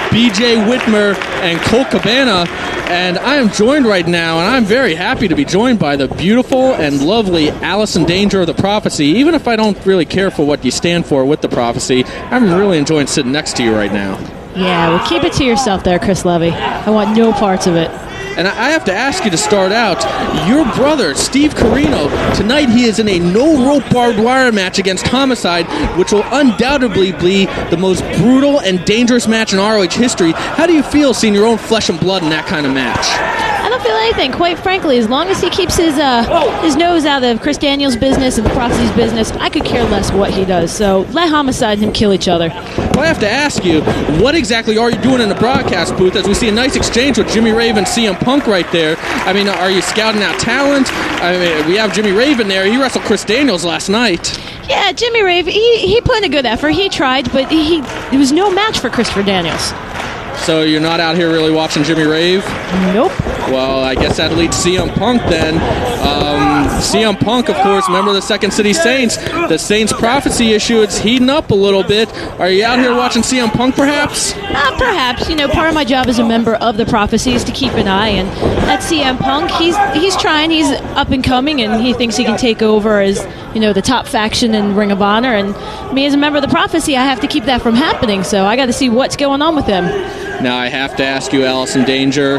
BJ Whitmer, and Colt Cabana. And I am joined right now, and I'm very happy to be joined by the beautiful and lovely Allison Danger of the Prophecy. Even if I don't really care for what you stand for with the Prophecy, I'm really enjoying sitting next to you right now. Yeah, well, keep it to yourself there, Chris Levy. I want no parts of it. And I have to ask you to start out, your brother, Steve Carino, tonight he is in a no-rope barbed wire match against Homicide, which will undoubtedly be the most brutal and dangerous match in ROH history. How do you feel seeing your own flesh and blood in that kind of match? I don't feel anything, quite frankly. As long as he keeps his nose out of Chris Daniels' business and the Prophecy's business, I could care less what he does. So let Homicide and him kill each other. Well, I have to ask you, what exactly are you doing in the broadcast booth as we see a nice exchange with Jimmy Rave and CM Punk right there? I mean, are you scouting out talent? I mean, we have Jimmy Rave in there. He wrestled Chris Daniels last night. Yeah, Jimmy Rave, he put in a good effort. He tried, but it was no match for Christopher Daniels. So you're not out here really watching Jimmy Rave? Nope. Well, I guess that leads CM Punk then. CM Punk, of course, member of the Second City Saints. The Saints Prophecy issue, it's heating up a little bit. Are you out here watching CM Punk, perhaps? Perhaps. You know, part of my job as a member of the Prophecy is to keep an eye. And at CM Punk, he's trying. He's up and coming, and he thinks he can take over as, you know, the top faction in Ring of Honor. And me as a member of the Prophecy, I have to keep that from happening. So I got to see what's going on with him. Now I have to ask you, Allison Danger,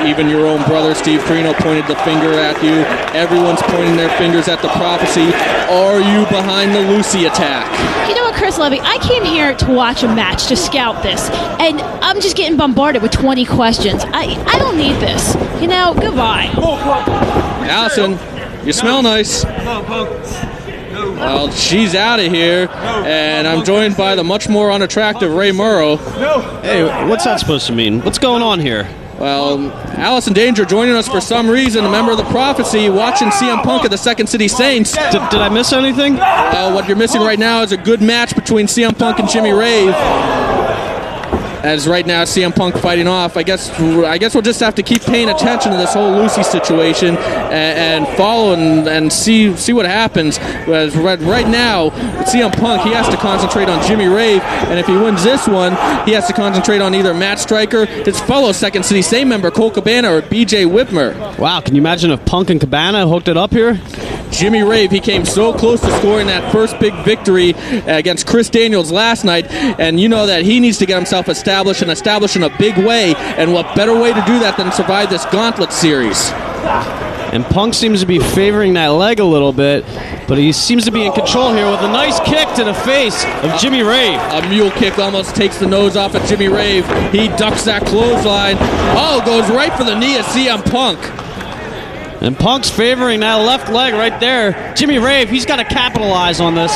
even your own brother Steve Carino pointed the finger at you. Everyone's pointing their fingers at the Prophecy. Are you behind the Lucy attack? You know what, Chris Levy? I came here to watch a match, to scout this, and I'm just getting bombarded with 20 questions. I don't need this. You know, goodbye. Allison, you smell nice. Well, she's out of here, and I'm joined by the much more unattractive Ray Murrow. Hey, what's that supposed to mean? What's going on here? Well, Allison Danger joining us for some reason, a member of the Prophecy, watching CM Punk at the Second City Saints. Did I miss anything? What you're missing right now is a good match between CM Punk and Jimmy Rave. As right now, CM Punk fighting off. I guess we'll just have to keep paying attention to this whole Lucy situation and follow and see what happens. Whereas right now, with CM Punk, he has to concentrate on Jimmy Rave, and if he wins this one, he has to concentrate on either Matt Striker, his fellow Second City Saint member Colt Cabana, or BJ Whitmer. Wow, can you imagine if Punk and Cabana hooked it up here? Jimmy Rave, he came so close to scoring that first big victory against Chris Daniels last night, and you know that he needs to get himself established in a big way, and what better way to do that than survive this Gauntlet Series? And Punk seems to be favoring that leg a little bit, but he seems to be in control here with a nice kick to the face of Jimmy Rave. A mule kick almost takes the nose off of Jimmy Rave. He ducks that clothesline. Oh, goes right for the knee of CM Punk. And Punk's favoring that left leg right there. Jimmy Rave, he's got to capitalize on this.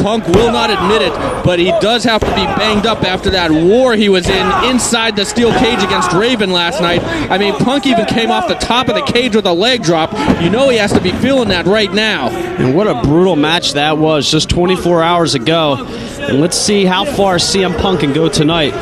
Punk will not admit it, but he does have to be banged up after that war he was in inside the steel cage against Raven last night. I mean, Punk even came off the top of the cage with a leg drop. You know he has to be feeling that right now. And what a brutal match that was just 24 hours ago. And let's see how far CM Punk can go tonight.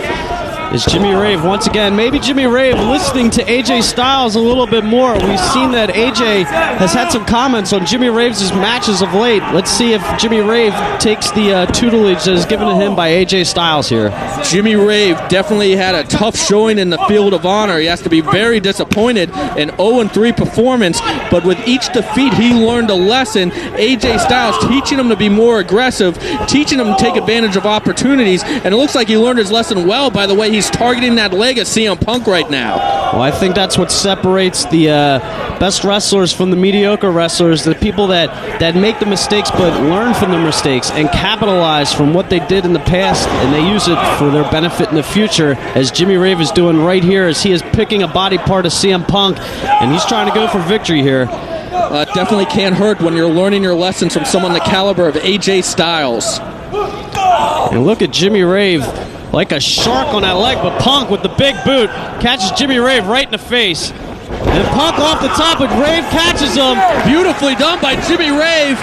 Is Jimmy Rave once again, maybe Jimmy Rave listening to AJ Styles a little bit more. We've seen that AJ has had some comments on Jimmy Rave's matches of late. Let's see if Jimmy Rave takes the tutelage that is given to him by AJ Styles here. Jimmy Rave definitely had a tough showing in the Field of Honor. He has to be very disappointed in 0-3 performance, but with each defeat he learned a lesson. AJ Styles teaching him to be more aggressive, teaching him to take advantage of opportunities, and it looks like he learned his lesson well by the way he's targeting that leg of CM Punk right now. Well, I think that's what separates the best wrestlers from the mediocre wrestlers, the people that make the mistakes but learn from the mistakes and capitalize from what they did in the past, and they use it for their benefit in the future, as Jimmy Rave is doing right here as he is picking a body part of CM Punk, and he's trying to go for victory here. It definitely can't hurt when you're learning your lessons from someone the caliber of AJ Styles. And look at Jimmy Rave like a shark on that leg, but Punk with the big boot catches Jimmy Rave right in the face. And Punk off the top, but Rave catches him. Beautifully done by Jimmy Rave.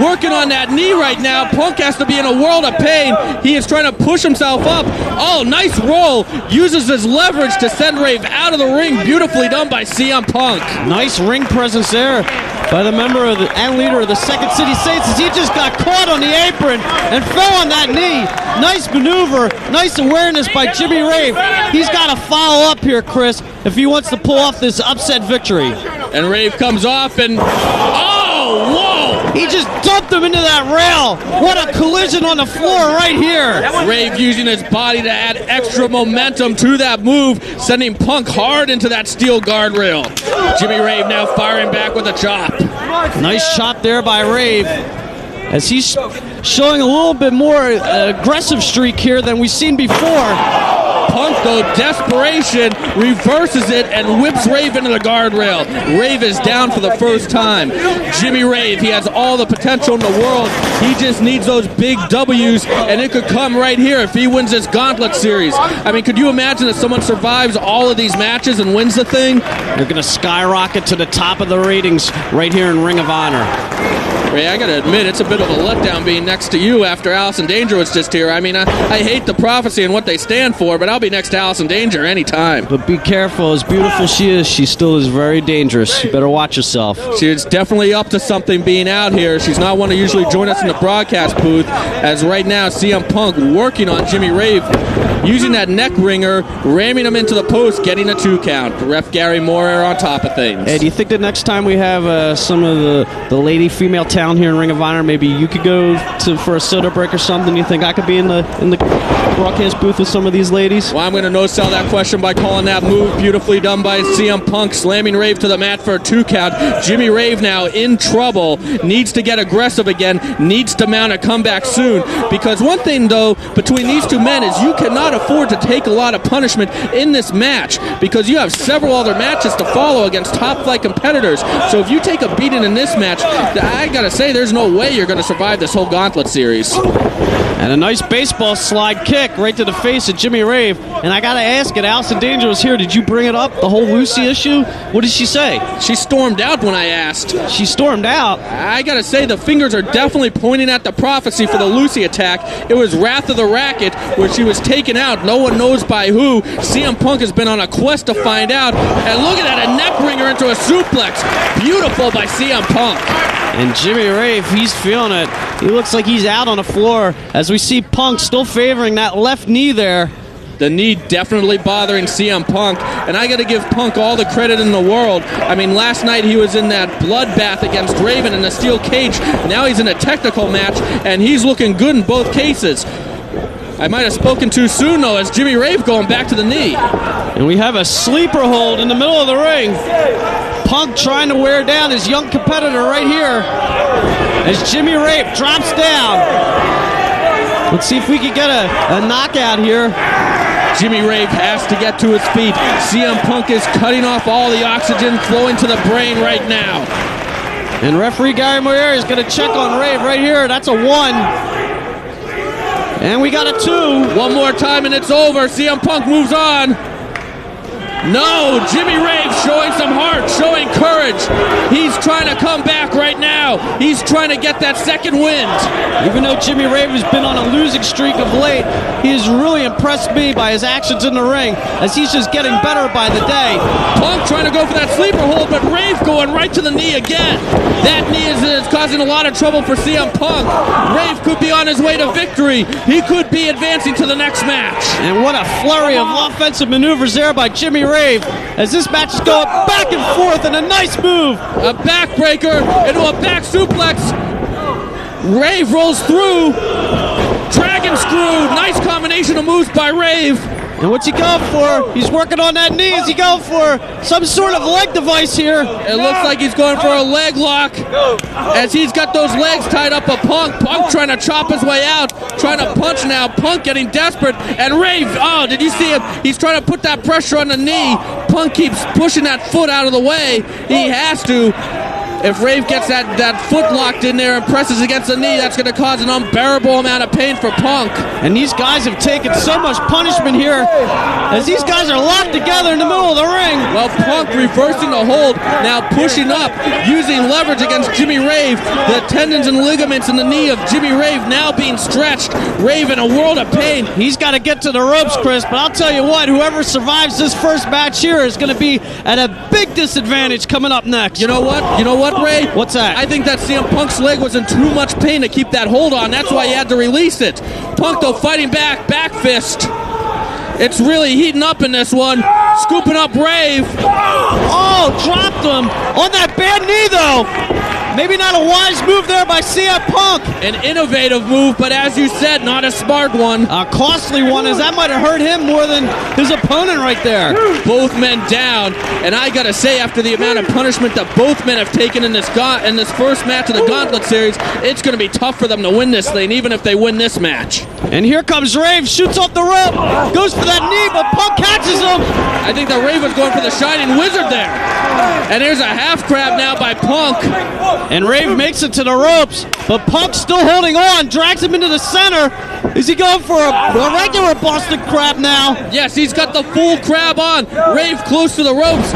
Working on that knee right now. Punk has to be in a world of pain. He is trying to push himself up. Oh, nice roll. Uses his leverage to send Rave out of the ring. Beautifully done by CM Punk. Nice ring presence there by the member of and leader of the Second City Saints, as he just got caught on the apron and fell on that knee. Nice maneuver, nice awareness by Jimmy Rave. He's got to follow up here, Chris, if he wants to pull off this upset victory. And Rave comes off and... oh, whoa! He just dumped him into that rail. What a collision on the floor right here. Rave using his body to add extra momentum to that move, sending Punk hard into that steel guardrail. Jimmy Rave now firing back with a chop. Nice shot there by Rave, as he's showing a little bit more aggressive streak here than we've seen before. Punk, though, desperation, reverses it and whips Rave into the guardrail. Rave is down for the first time. Jimmy Rave, he has all the potential in the world. He just needs those big W's, and it could come right here if he wins this Gauntlet Series. I mean, could you imagine if someone survives all of these matches and wins the thing? They're going to skyrocket to the top of the ratings right here in Ring of Honor. Ray, I gotta admit, it's a bit of a letdown being next to you after Allison Danger was just here. I mean, I hate the Prophecy and what they stand for, but I'll be next to Allison Danger anytime. But be careful, as beautiful she is, she still is very dangerous. You better watch yourself. She's definitely up to something being out here. She's not one to usually join us in the broadcast booth, as right now CM Punk working on Jimmy Rave, using that neck ringer, ramming him into the post, getting a 2 count. Ref Gary Moore on top of things. Hey, do you think that next time we have some of the lady female talent here in Ring of Honor, maybe you could go for a soda break or something? You think I could be in the broadcast booth with some of these ladies? Well, I'm going to no-sell that question by calling that move beautifully done by CM Punk, slamming Rave to the mat for a 2 count. Jimmy Rave now in trouble, needs to get aggressive again, needs to mount a comeback soon, because one thing, though, between these two men is you cannot afford to take a lot of punishment in this match, because you have several other matches to follow against top-flight competitors. So if you take a beating in this match, I got to say, there's no way you're going to survive this whole Gauntlet Series. And a nice baseball slide kick right to the face of Jimmy Rave. And I got to ask it, Allison Danger was here. Did you bring it up, the whole Lucy issue? What did she say? She stormed out when I asked. She stormed out? I got to say, the fingers are definitely pointing at the Prophecy for the Lucy attack. It was Wrath of the Racket, where she was taken out. No one knows by who. CM Punk has been on a quest to find out. And look at that, a neck ringer into a suplex. Beautiful by CM Punk. And Jimmy Rave, he's feeling it. He looks like he's out on the floor as we see Punk still favoring that left knee there. The knee definitely bothering CM Punk, and I got to give Punk all the credit in the world. I mean, last night he was in that bloodbath against Raven in a steel cage. Now he's in a technical match, and he's looking good in both cases. I might have spoken too soon, though, as Jimmy Rave going back to the knee. And we have a sleeper hold in the middle of the ring. Punk trying to wear down his young competitor right here as Jimmy Rave drops down. Let's see if we can get a knockout here. Jimmy Rave has to get to his feet. CM Punk is cutting off all the oxygen flowing to the brain right now. And referee Gary Moyer is going to check on Rave right here. That's a 1. And we got a 2. One more time and it's over. CM Punk moves on. No, Jimmy Rave showing some heart, showing courage. He's trying to come back right now. He's trying to get that second wind. Even though Jimmy Rave has been on a losing streak of late, he has really impressed me by his actions in the ring, as he's just getting better by the day. Punk trying to go for that sleeper hold, but Rave going right to the knee again. That knee is causing a lot of trouble for CM Punk. Rave could be on his way to victory. He could be advancing to the next match. And what a flurry of offensive maneuvers there by Jimmy Rave, as this match is going back and forth, and a nice move. A backbreaker into a back suplex. Rave rolls through. Dragon screw. Nice combination of moves by Rave. And what's he going for? He's working on that knee. Is he going for some sort of leg device here? It looks like he's going for a leg lock, as he's got those legs tied up a Punk. Punk trying to chop his way out, trying to punch now. Punk getting desperate, and Rave, oh, did you see him? He's trying to put that pressure on the knee. Punk keeps pushing that foot out of the way. He has to. If Rave gets that foot locked in there and presses against the knee, that's going to cause an unbearable amount of pain for Punk. And these guys have taken so much punishment here, as these guys are locked together in the middle of the ring. Well, Punk reversing the hold, now pushing up, using leverage against Jimmy Rave. The tendons and ligaments in the knee of Jimmy Rave now being stretched. Rave in a world of pain. He's got to get to the ropes, Chris, but I'll tell you what, whoever survives this first match here is going to be at a big disadvantage coming up next. You know what, Ray? What's that? I think that CM Punk's leg was in too much pain to keep that hold on. That's why he had to release it. Punk, though, fighting back fist. It's really heating up in this one. Scooping up Rave. Oh, dropped him on that bad knee, though. Maybe not a wise move there by CM Punk. An innovative move, but as you said, not a smart one. A costly one, as that might have hurt him more than his opponent right there. Both men down, and I gotta say, after the amount of punishment that both men have taken in this first match of the Gauntlet Series, it's gonna be tough for them to win this thing, even if they win this match. And here comes Rave, shoots off the rope, goes for that knee, but Punk catches him. I think that Rave was going for the Shining Wizard there. And there's a half crab now by Punk. And Rave makes it to the ropes, but Punk's still holding on, drags him into the center. Is he going for a regular Boston Crab now? Yes, he's got the full crab on. Rave close to the ropes.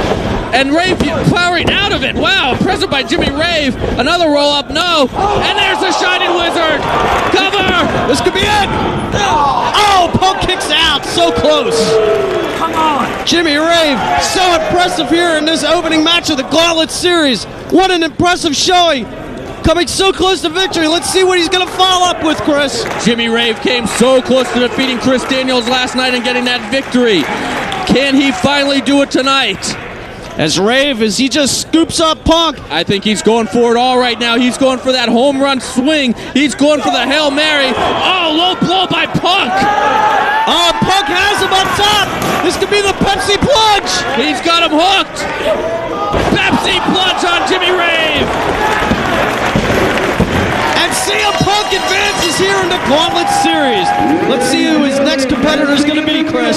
And Rave powering out of it. Wow, impressive by Jimmy Rave. Another roll up, no. And there's the Shining Wizard. Cover. This could be it. Oh, Punk kicks out. So close. Come on. Jimmy Rave, so impressive here in this opening match of the Gauntlet Series. What an impressive showing. Coming so close to victory. Let's see what he's going to follow up with, Chris. Jimmy Rave came so close to defeating Chris Daniels last night and getting that victory. Can he finally do it tonight? As Rave, as he just scoops up Punk. I think he's going for it all right now. He's going for that home run swing. He's going for the Hail Mary. Oh, low blow by Punk. Oh, Punk has him up top. This could be the Pepsi plunge. He's got him hooked. Pepsi plunge on Jimmy Rave. And CM Punk advances here in the Gauntlet Series. Let's see who his next competitor is going to be, Chris.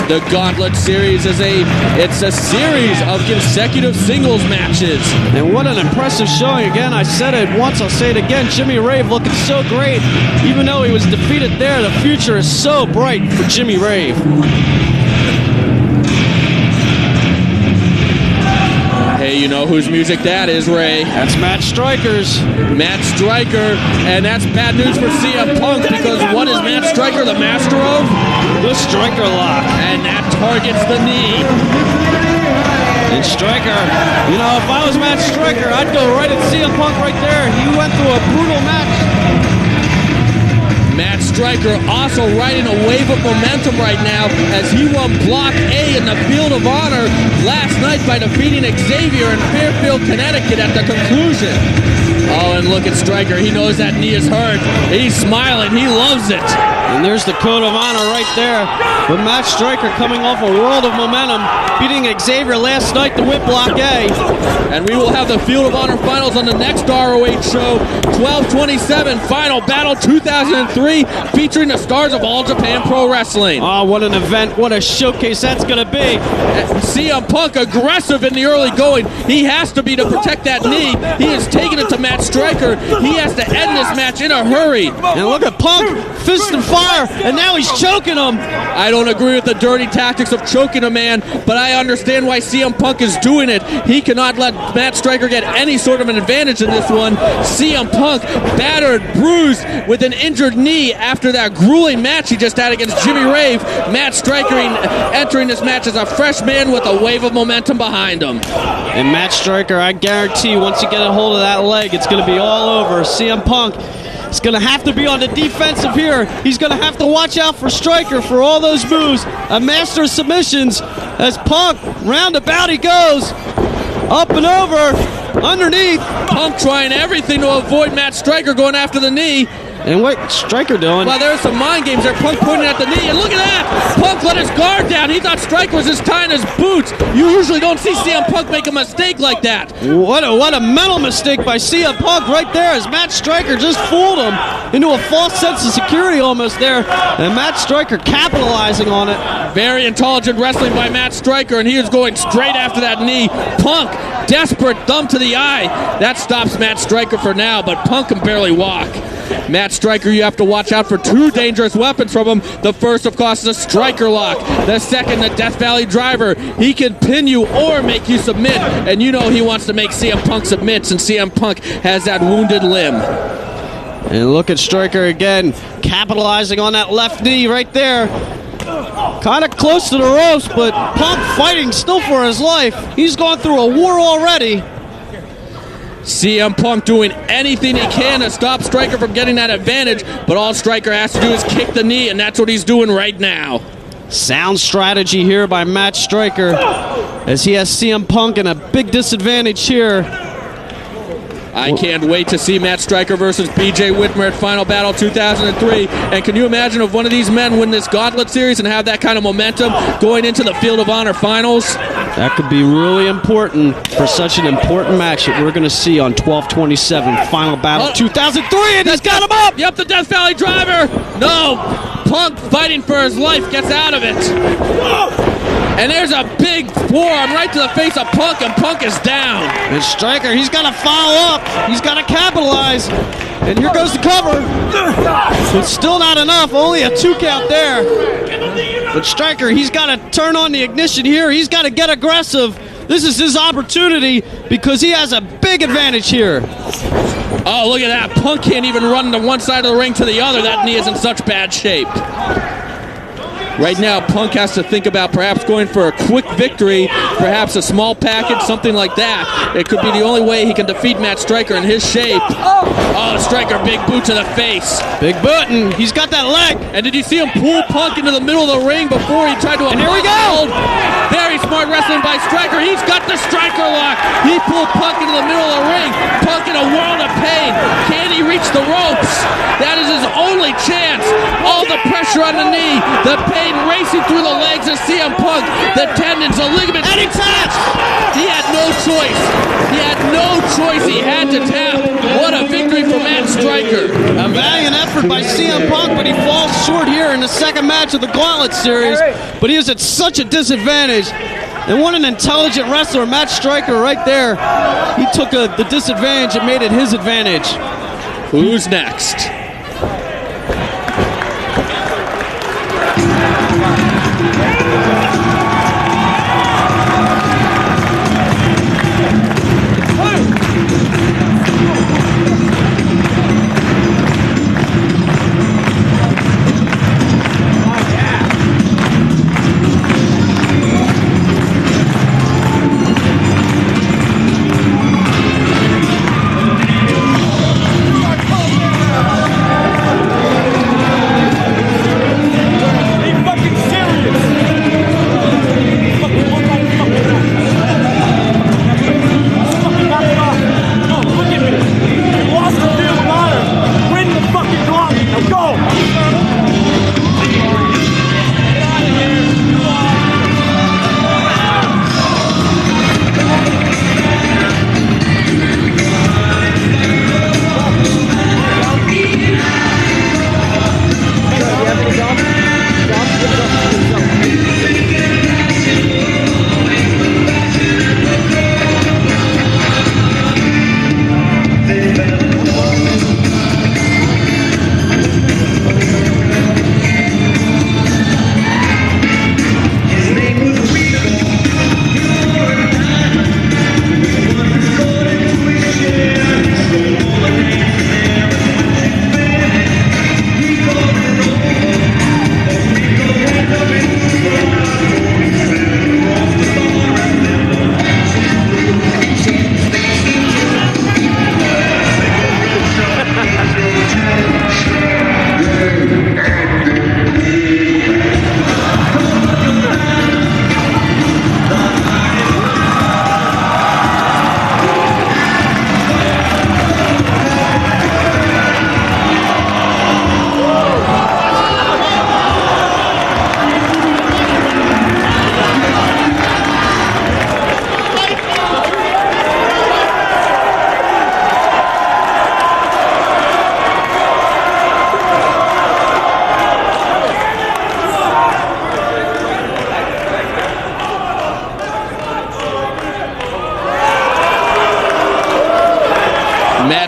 The Gauntlet Series is a series of consecutive singles matches. And what an impressive showing. Again, I said it once, I'll say it again. Jimmy Rave looking so great. Even though he was defeated there, the future is so bright for Jimmy Rave. Hey, you know whose music that is, Ray? That's Matt Striker's. Matt Striker, and that's bad news for CM Punk, because what is Matt Striker the master of? The Striker Lock. And that targets the knee. And Striker, you know, if I was Matt Striker, I'd go right at CM Punk right there. He went through a brutal match. Matt Striker also riding a wave of momentum right now, as he won Block A in the Field of Honor last night by defeating Xavier in Fairfield, Connecticut at the conclusion. Oh, and look at Striker. He knows that knee is hurt. He's smiling. He loves it. And there's the Code of Honor right there. But Matt Striker coming off a world of momentum, beating Xavier last night to win Block A. And we will have the Field of Honor finals on the next ROH show, 12/27, Final Battle 2003, featuring the stars of All Japan Pro Wrestling. Oh, what an event. What a showcase that's going to be. CM Punk aggressive in the early going. He has to be to protect that knee. He is taking it to Matt Matt Striker, he has to end this match in a hurry. And look at Punk, fist and fire, and now he's choking him. I don't agree with the dirty tactics of choking a man, but I understand why CM Punk is doing it. He cannot let Matt Striker get any sort of an advantage in this one. CM Punk battered, bruised, with an injured knee after that grueling match he just had against Jimmy Rave. Matt Striker entering this match as a fresh man with a wave of momentum behind him. And Matt Striker, I guarantee once you get a hold of that leg, it's going to be all over. CM Punk is going to have to be on the defensive here. He's going to have to watch out for Striker for all those moves. A master of submissions as Punk, roundabout he goes. Up and over, underneath. Punk trying everything to avoid Matt Striker going after the knee. And what Striker doing? Well, there's some mind games there. Punk pointing at the knee, and look at that! Punk let his guard down. He thought Striker was just tying his boots. You usually don't see CM Punk make a mistake like that. What a mental mistake by CM Punk right there as Matt Striker just fooled him into a false sense of security almost there. And Matt Striker capitalizing on it. Very intelligent wrestling by Matt Striker, and he is going straight after that knee. Punk, desperate thumb to the eye. That stops Matt Striker for now, but Punk can barely walk. Matt Striker, you have to watch out for two dangerous weapons from him. The first, of course, is a Striker lock. The second, the Death Valley driver. He can pin you or make you submit, and you know he wants to make CM Punk submit since CM Punk has that wounded limb. And look at Striker again, capitalizing on that left knee right there. Kind of close to the ropes, but Punk fighting still for his life. He's gone through a war already. CM Punk doing anything he can to stop Striker from getting that advantage, but all Striker has to do is kick the knee, and that's what he's doing right now. Sound strategy here by Matt Striker as he has CM Punk in a big disadvantage here. I can't wait to see Matt Striker versus BJ Whitmer at Final Battle 2003. And can you imagine if one of these men win this Gauntlet Series and have that kind of momentum going into the Field of Honor Finals? That could be really important for such an important match that we're going to see on 12/27 Final Battle 2003. And he's got him up! Yep, the Death Valley driver! No! Punk fighting for his life gets out of it. And there's a big forearm right to the face of Punk, and Punk is down. And Striker, he's got to follow up. He's got to capitalize. And here goes the cover. It's still not enough. Only a 2 count there. But Striker, he's got to turn on the ignition here. He's got to get aggressive. This is his opportunity because he has a big advantage here. Oh, look at that. Punk can't even run to one side of the ring to the other. That knee is in such bad shape. Right now, Punk has to think about perhaps going for a quick victory, perhaps a small package, something like that. It could be the only way he can defeat Matt Striker in his shape. Oh, Striker, big boot to the face. Big boot, and he's got that leg. And did you see him pull Punk into the middle of the ring before he tried to... And here we go! Very smart wrestling by Striker. He's got the Striker lock. He pulled Punk into the middle of the ring. Punk in a world of pain. Can he reach the ropes? That is his only chance. All the pressure on the knee, the pain racing through the legs of CM Punk, the tendons, the ligaments. And he taps! He had no choice. He had no choice. He had to tap. What a victory for Matt Striker. A valiant effort by CM Punk, but he falls short here in the second match of the Gauntlet Series. But he is at such a disadvantage. And what an intelligent wrestler, Matt Striker right there. He took the disadvantage and made it his advantage. Who's next?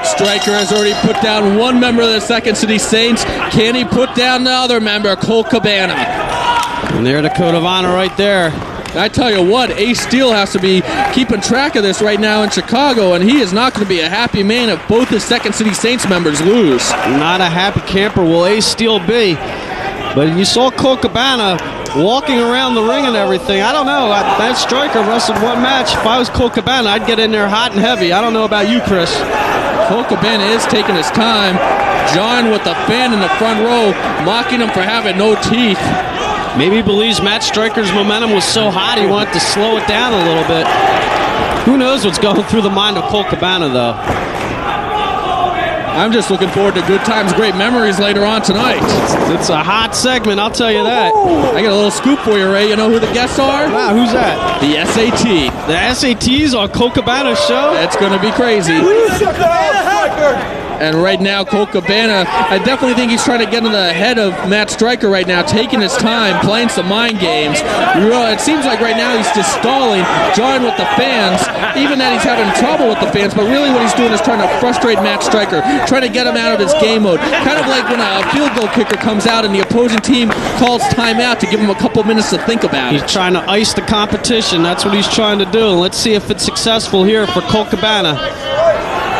Matt Striker has already put down one member of the Second City Saints. Can he put down the other member, Colt Cabana? And there, the code of honor right there. I tell you what, Ace Steel has to be keeping track of this right now in Chicago, and he is not going to be a happy man if both his Second City Saints members lose. Not a happy camper will Ace Steel be. But you saw Colt Cabana walking around the ring and everything. I don't know. Matt Striker wrestled one match. If I was Colt Cabana, I'd get in there hot and heavy. I don't know about you, Chris. Colt Cabana is taking his time. John with the fan in the front row, mocking him for having no teeth. Maybe he believes Matt Striker's momentum was so hot he wanted to slow it down a little bit. Who knows what's going through the mind of Colt Cabana, though. I'm just looking forward to good times, great memories later on tonight. It's a hot segment, I'll tell you that. I got a little scoop for you, Ray. You know who the guests are? Wow, who's that? The SAT. The SATs on Colt Cabana's show? It's going to be crazy. And right now, Colt Cabana, I definitely think he's trying to get in the head of Matt Striker right now, taking his time, playing some mind games. It seems like right now he's just stalling, jawing with the fans, even that he's having trouble with the fans, but really what he's doing is trying to frustrate Matt Striker, trying to get him out of his game mode. Kind of like when a field goal kicker comes out and the opposing team calls timeout to give him a couple minutes to think about it. He's trying to ice the competition. That's what he's trying to do. Let's see if it's successful here for Colt Cabana.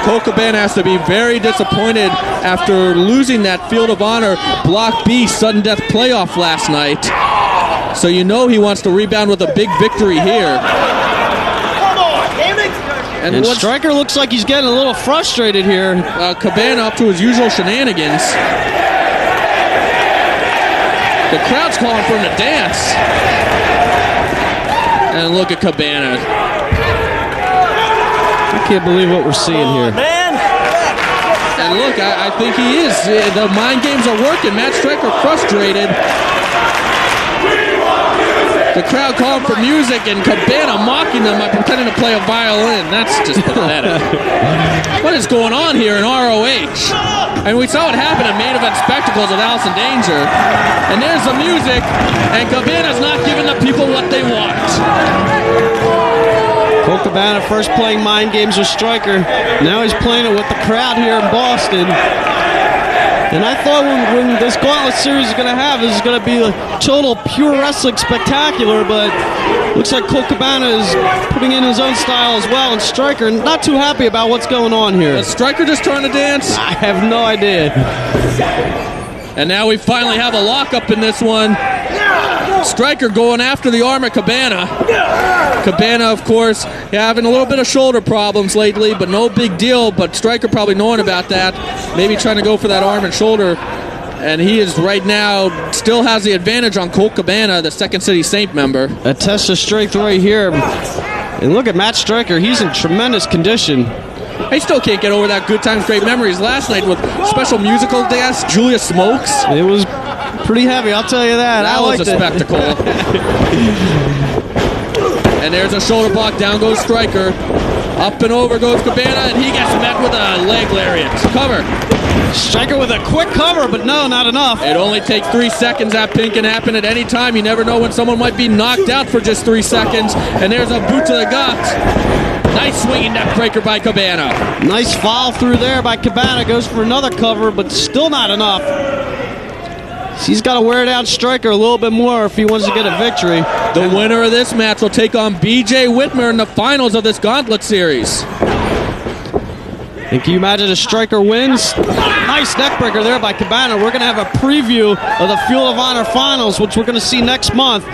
Colt Cabana has to be very disappointed after losing that Field of Honor Block B sudden death playoff last night. So you know he wants to rebound with a big victory here. And Striker looks like he's getting a little frustrated here. Cabana up to his usual shenanigans. The crowd's calling for him to dance. And look at Cabana. I can't believe what we're seeing here. Man. And look, I think he is. The mind games are working. Matt Striker frustrated. The crowd calling for music and Cabana mocking them by pretending to play a violin. That's just pathetic. What is going on here in ROH? And we saw what happened in Main Event Spectacles with Alice in Danger. And there's the music, and Cabana's not giving the people what they want. Colt Cabana first playing mind games with Striker. Now he's playing it with the crowd here in Boston. And I thought when this Gauntlet series is going to have, this is going to be a total pure wrestling spectacular, but looks like Colt Cabana is putting in his own style as well, and Striker not too happy about what's going on here. Is Striker just trying to dance? I have no idea. And now we finally have a lockup in this one. Striker going after the arm of Cabana. Cabana, of course, having a little bit of shoulder problems lately, but no big deal. But Striker probably knowing about that, maybe trying to go for that arm and shoulder. And he is right now, still has the advantage on Colt Cabana, the Second City Saint member. A test of strength right here. And look at Matt Striker, he's in tremendous condition. I still can't get over that Good Times, Great Memories last night with special musical guest Julia Smokes. It was pretty heavy, I'll tell you that. That was a spectacle. And there's a shoulder block. Down goes Striker. Up and over goes Cabana, and he gets met with a leg lariat. Cover. Striker with a quick cover, but no, not enough. It only takes 3 seconds. That pin can happen at any time. You never know when someone might be knocked out for just 3 seconds. And there's a boot to the gut. Nice swinging neck breaker by Cabana. Nice follow through there by Cabana. Goes for another cover, but still not enough. He's got to wear down Striker a little bit more if he wants to get a victory. The winner of this match will take on B.J. Whitmer in the finals of this Gauntlet Series. And can you imagine if Striker wins? Nice neckbreaker there by Cabana. We're going to have a preview of the Field of Honor finals, which we're going to see next month.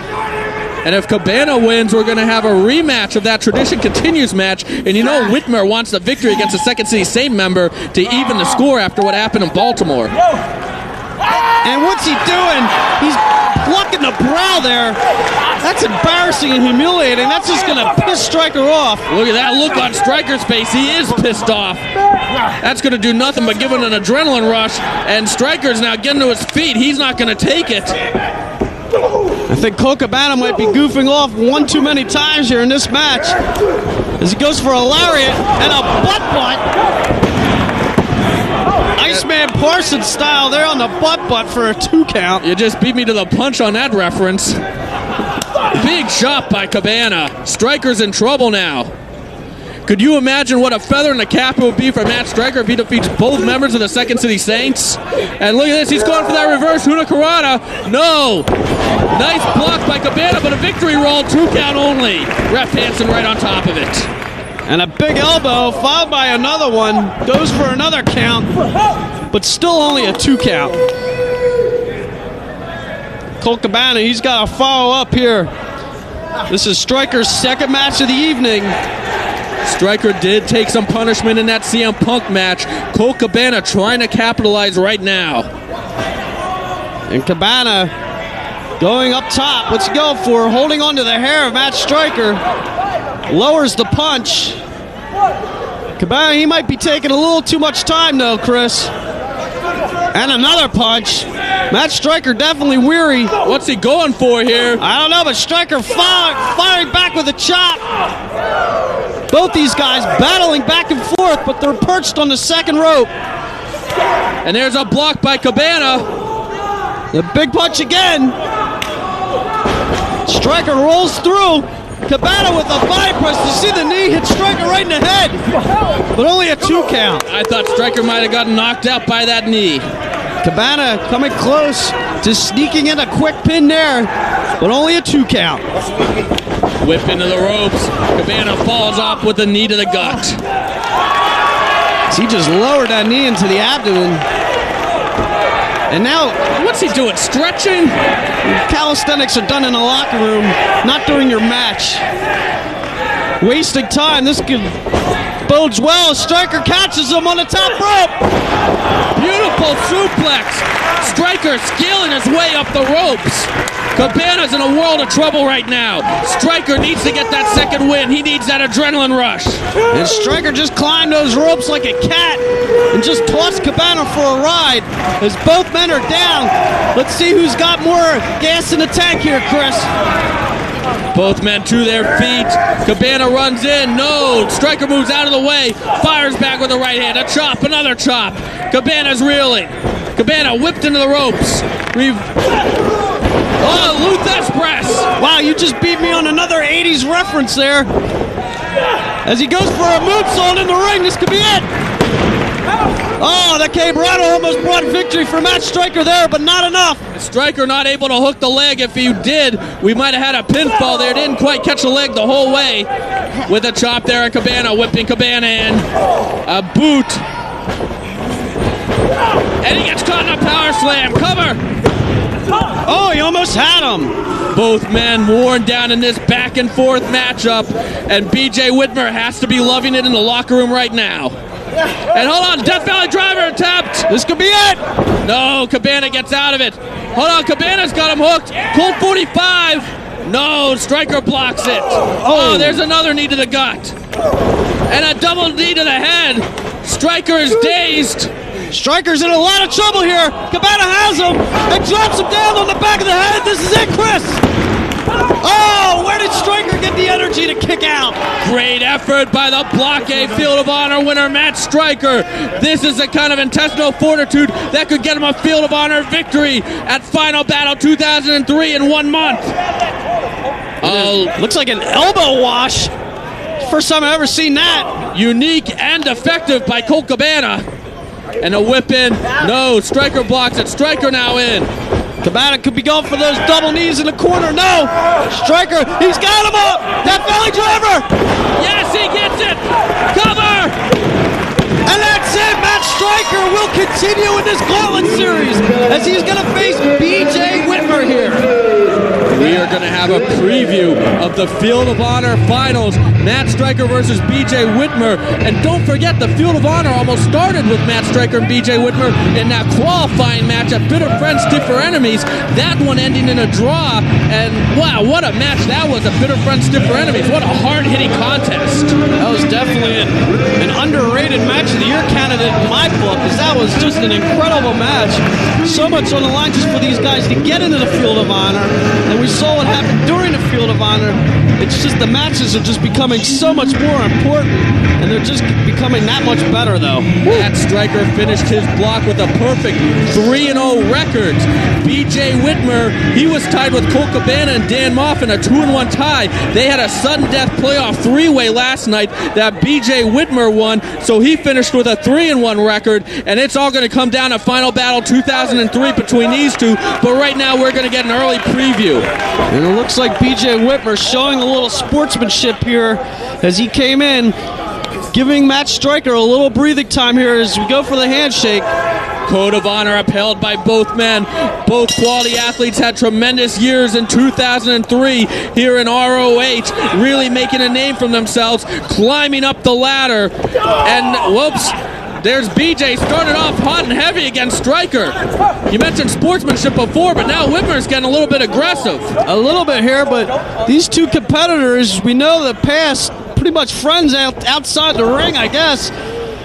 And if Cabana wins, we're going to have a rematch of that Tradition Continues match. And you know Whitmer wants the victory against the Second City Saint member to even the score after what happened in Baltimore. And what's he doing? He's plucking the brow there. That's embarrassing and humiliating. That's just going to piss Striker off. Look at that look on Striker's face. He is pissed off. That's going to do nothing but give him an adrenaline rush. And Striker's now getting to his feet. He's not going to take it. I think Colt Cabana might be goofing off one too many times here in this match as he goes for a lariat and a butt. Iceman Parsons style there on the butt for a 2 count. You just beat me to the punch on that reference. Big shot by Cabana. Striker's in trouble now. Could you imagine what a feather in the cap it would be for Matt Striker if he defeats both members of the Second City Saints? And look at this, he's going for that reverse Hurricanrana. No! Nice block by Cabana, but a victory roll, 2 count only. Ref Hansen right on top of it. And a big elbow, followed by another one. Goes for another count, but still only a 2 count. Colt Cabana, he's got to follow up here. This is Striker's second match of the evening. Striker did take some punishment in that CM Punk match. Colt Cabana trying to capitalize right now. And Cabana going up top. What's he go for? Holding onto the hair of Matt Striker. Lowers the punch. Cabana, he might be taking a little too much time though, Chris. And another punch. Matt Striker definitely weary. What's he going for here? I don't know, but Striker firing back with a chop. Both these guys battling back and forth, but they're perched on the second rope. And there's a block by Cabana. The big punch again. Striker rolls through. Cabana with a body press. You see the knee hit Striker right in the head. But only a 2 count. I thought Striker might have gotten knocked out by that knee. Cabana coming close to sneaking in a quick pin there, but only a 2 count. Whip into the ropes. Cabana falls off with a knee to the gut. He just lowered that knee into the abdomen. And now, what's he doing? Stretching? Calisthenics are done in a locker room, not during your match. Wasting time. This could bodes well. Striker catches him on the top rope. Beautiful suplex. Striker scaling his way up the ropes. Cabana's in a world of trouble right now. Striker needs to get that second win. He needs that adrenaline rush. And Striker just climbed those ropes like a cat and just tossed Cabana for a ride as both men are down. Let's see who's got more gas in the tank here, Chris. Both men to their feet. Cabana runs in. No. Striker moves out of the way. Fires back with a right hand. A chop. Another chop. Cabana's reeling. Cabana whipped into the ropes. Oh, Luthes press. Wow, you just beat me on another 80s reference there. As he goes for a moonsault in the ring. This could be it. Oh, the Cabrera almost brought victory for Matt Striker there, but not enough. Striker not able to hook the leg. If he did, we might have had a pinfall there. Didn't quite catch the leg the whole way. With a chop there at Cabana, whipping Cabana in. A boot. And he gets caught in a power slam. Cover. Oh, he almost had him. Both men worn down in this back and forth matchup. And BJ Whitmer has to be loving it in the locker room right now. And hold on, Death Valley Driver attempt. This could be it. No, Cabana gets out of it. Hold on, Cabana's got him hooked. Colt 45. No, Striker blocks it. Oh, there's another knee to the gut. And a double knee to the head. Striker is dazed. Striker's in a lot of trouble here. Cabana has him and drops him down on the back of the head. This is it, Chris. Oh, where did Striker get the energy to kick out? Great effort by the Blockade Field of Honor winner, Matt Striker. This is the kind of intestinal fortitude that could get him a Field of Honor victory at Final Battle 2003 in 1 month. Looks like an elbow wash. First time I've ever seen that. Unique and effective by Colt Cabana. And a whip in. No, Striker blocks it. Striker now in. Cabana could be going for those double knees in the corner. No! Striker, he's got him up! That belly driver! Yes, he gets it! Cover! And that's it! Matt Striker will continue in this Gauntlet Series as he's going to face BJ Whitmer here. We are going to have a preview of the Field of Honor Finals. Matt Striker versus BJ Whitmer. And don't forget, the Field of Honor almost started with Matt Striker and BJ Whitmer in that qualifying match at Bitter Friends, Stiffer Enemies. That one ending in a draw. And wow, what a match that was at Bitter Friends, Stiffer Enemies. What a hard-hitting contest. That was definitely an underrated match of the year candidate in my book, because that was just an incredible match. So much on the line just for these guys to get into the Field of Honor. And we saw what happened during the Field Field of Honor. It's just the matches are just becoming so much more important, and they're just becoming that much better, though. Matt Stryker finished his block with a perfect 3-0 record. B.J. Whitmer, he was tied with Colt Cabana and Dan Moff in a 2-1 tie. They had a sudden death playoff three-way last night that B.J. Whitmer won, so he finished with a 3-1 record, and it's all going to come down to Final Battle 2003 between these two, but right now we're going to get an early preview. And it looks like B.J. Whitmer showing a little sportsmanship here as he came in, giving Matt Stryker a little breathing time here as we go for the handshake. Code of honor upheld by both men. Both quality athletes had tremendous years in 2003 here in ROH, really making a name for themselves, climbing up the ladder. And whoops, there's BJ, started off hot and heavy against Stryker. You mentioned sportsmanship before, but now Whitmer's getting a little bit aggressive. A little bit here, but these two competitors, we know the past, pretty much friends outside the ring, I guess.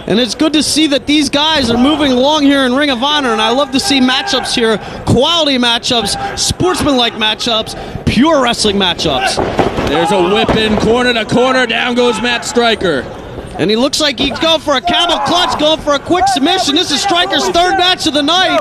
And it's good to see that these guys are moving along here in Ring of Honor, and I love to see matchups here, quality matchups, sportsmanlike matchups, pure wrestling matchups. There's a whip in corner to corner, down goes Matt Stryker. And he looks like he's going for a camel clutch, going for a quick submission. This is Stryker's third match of the night.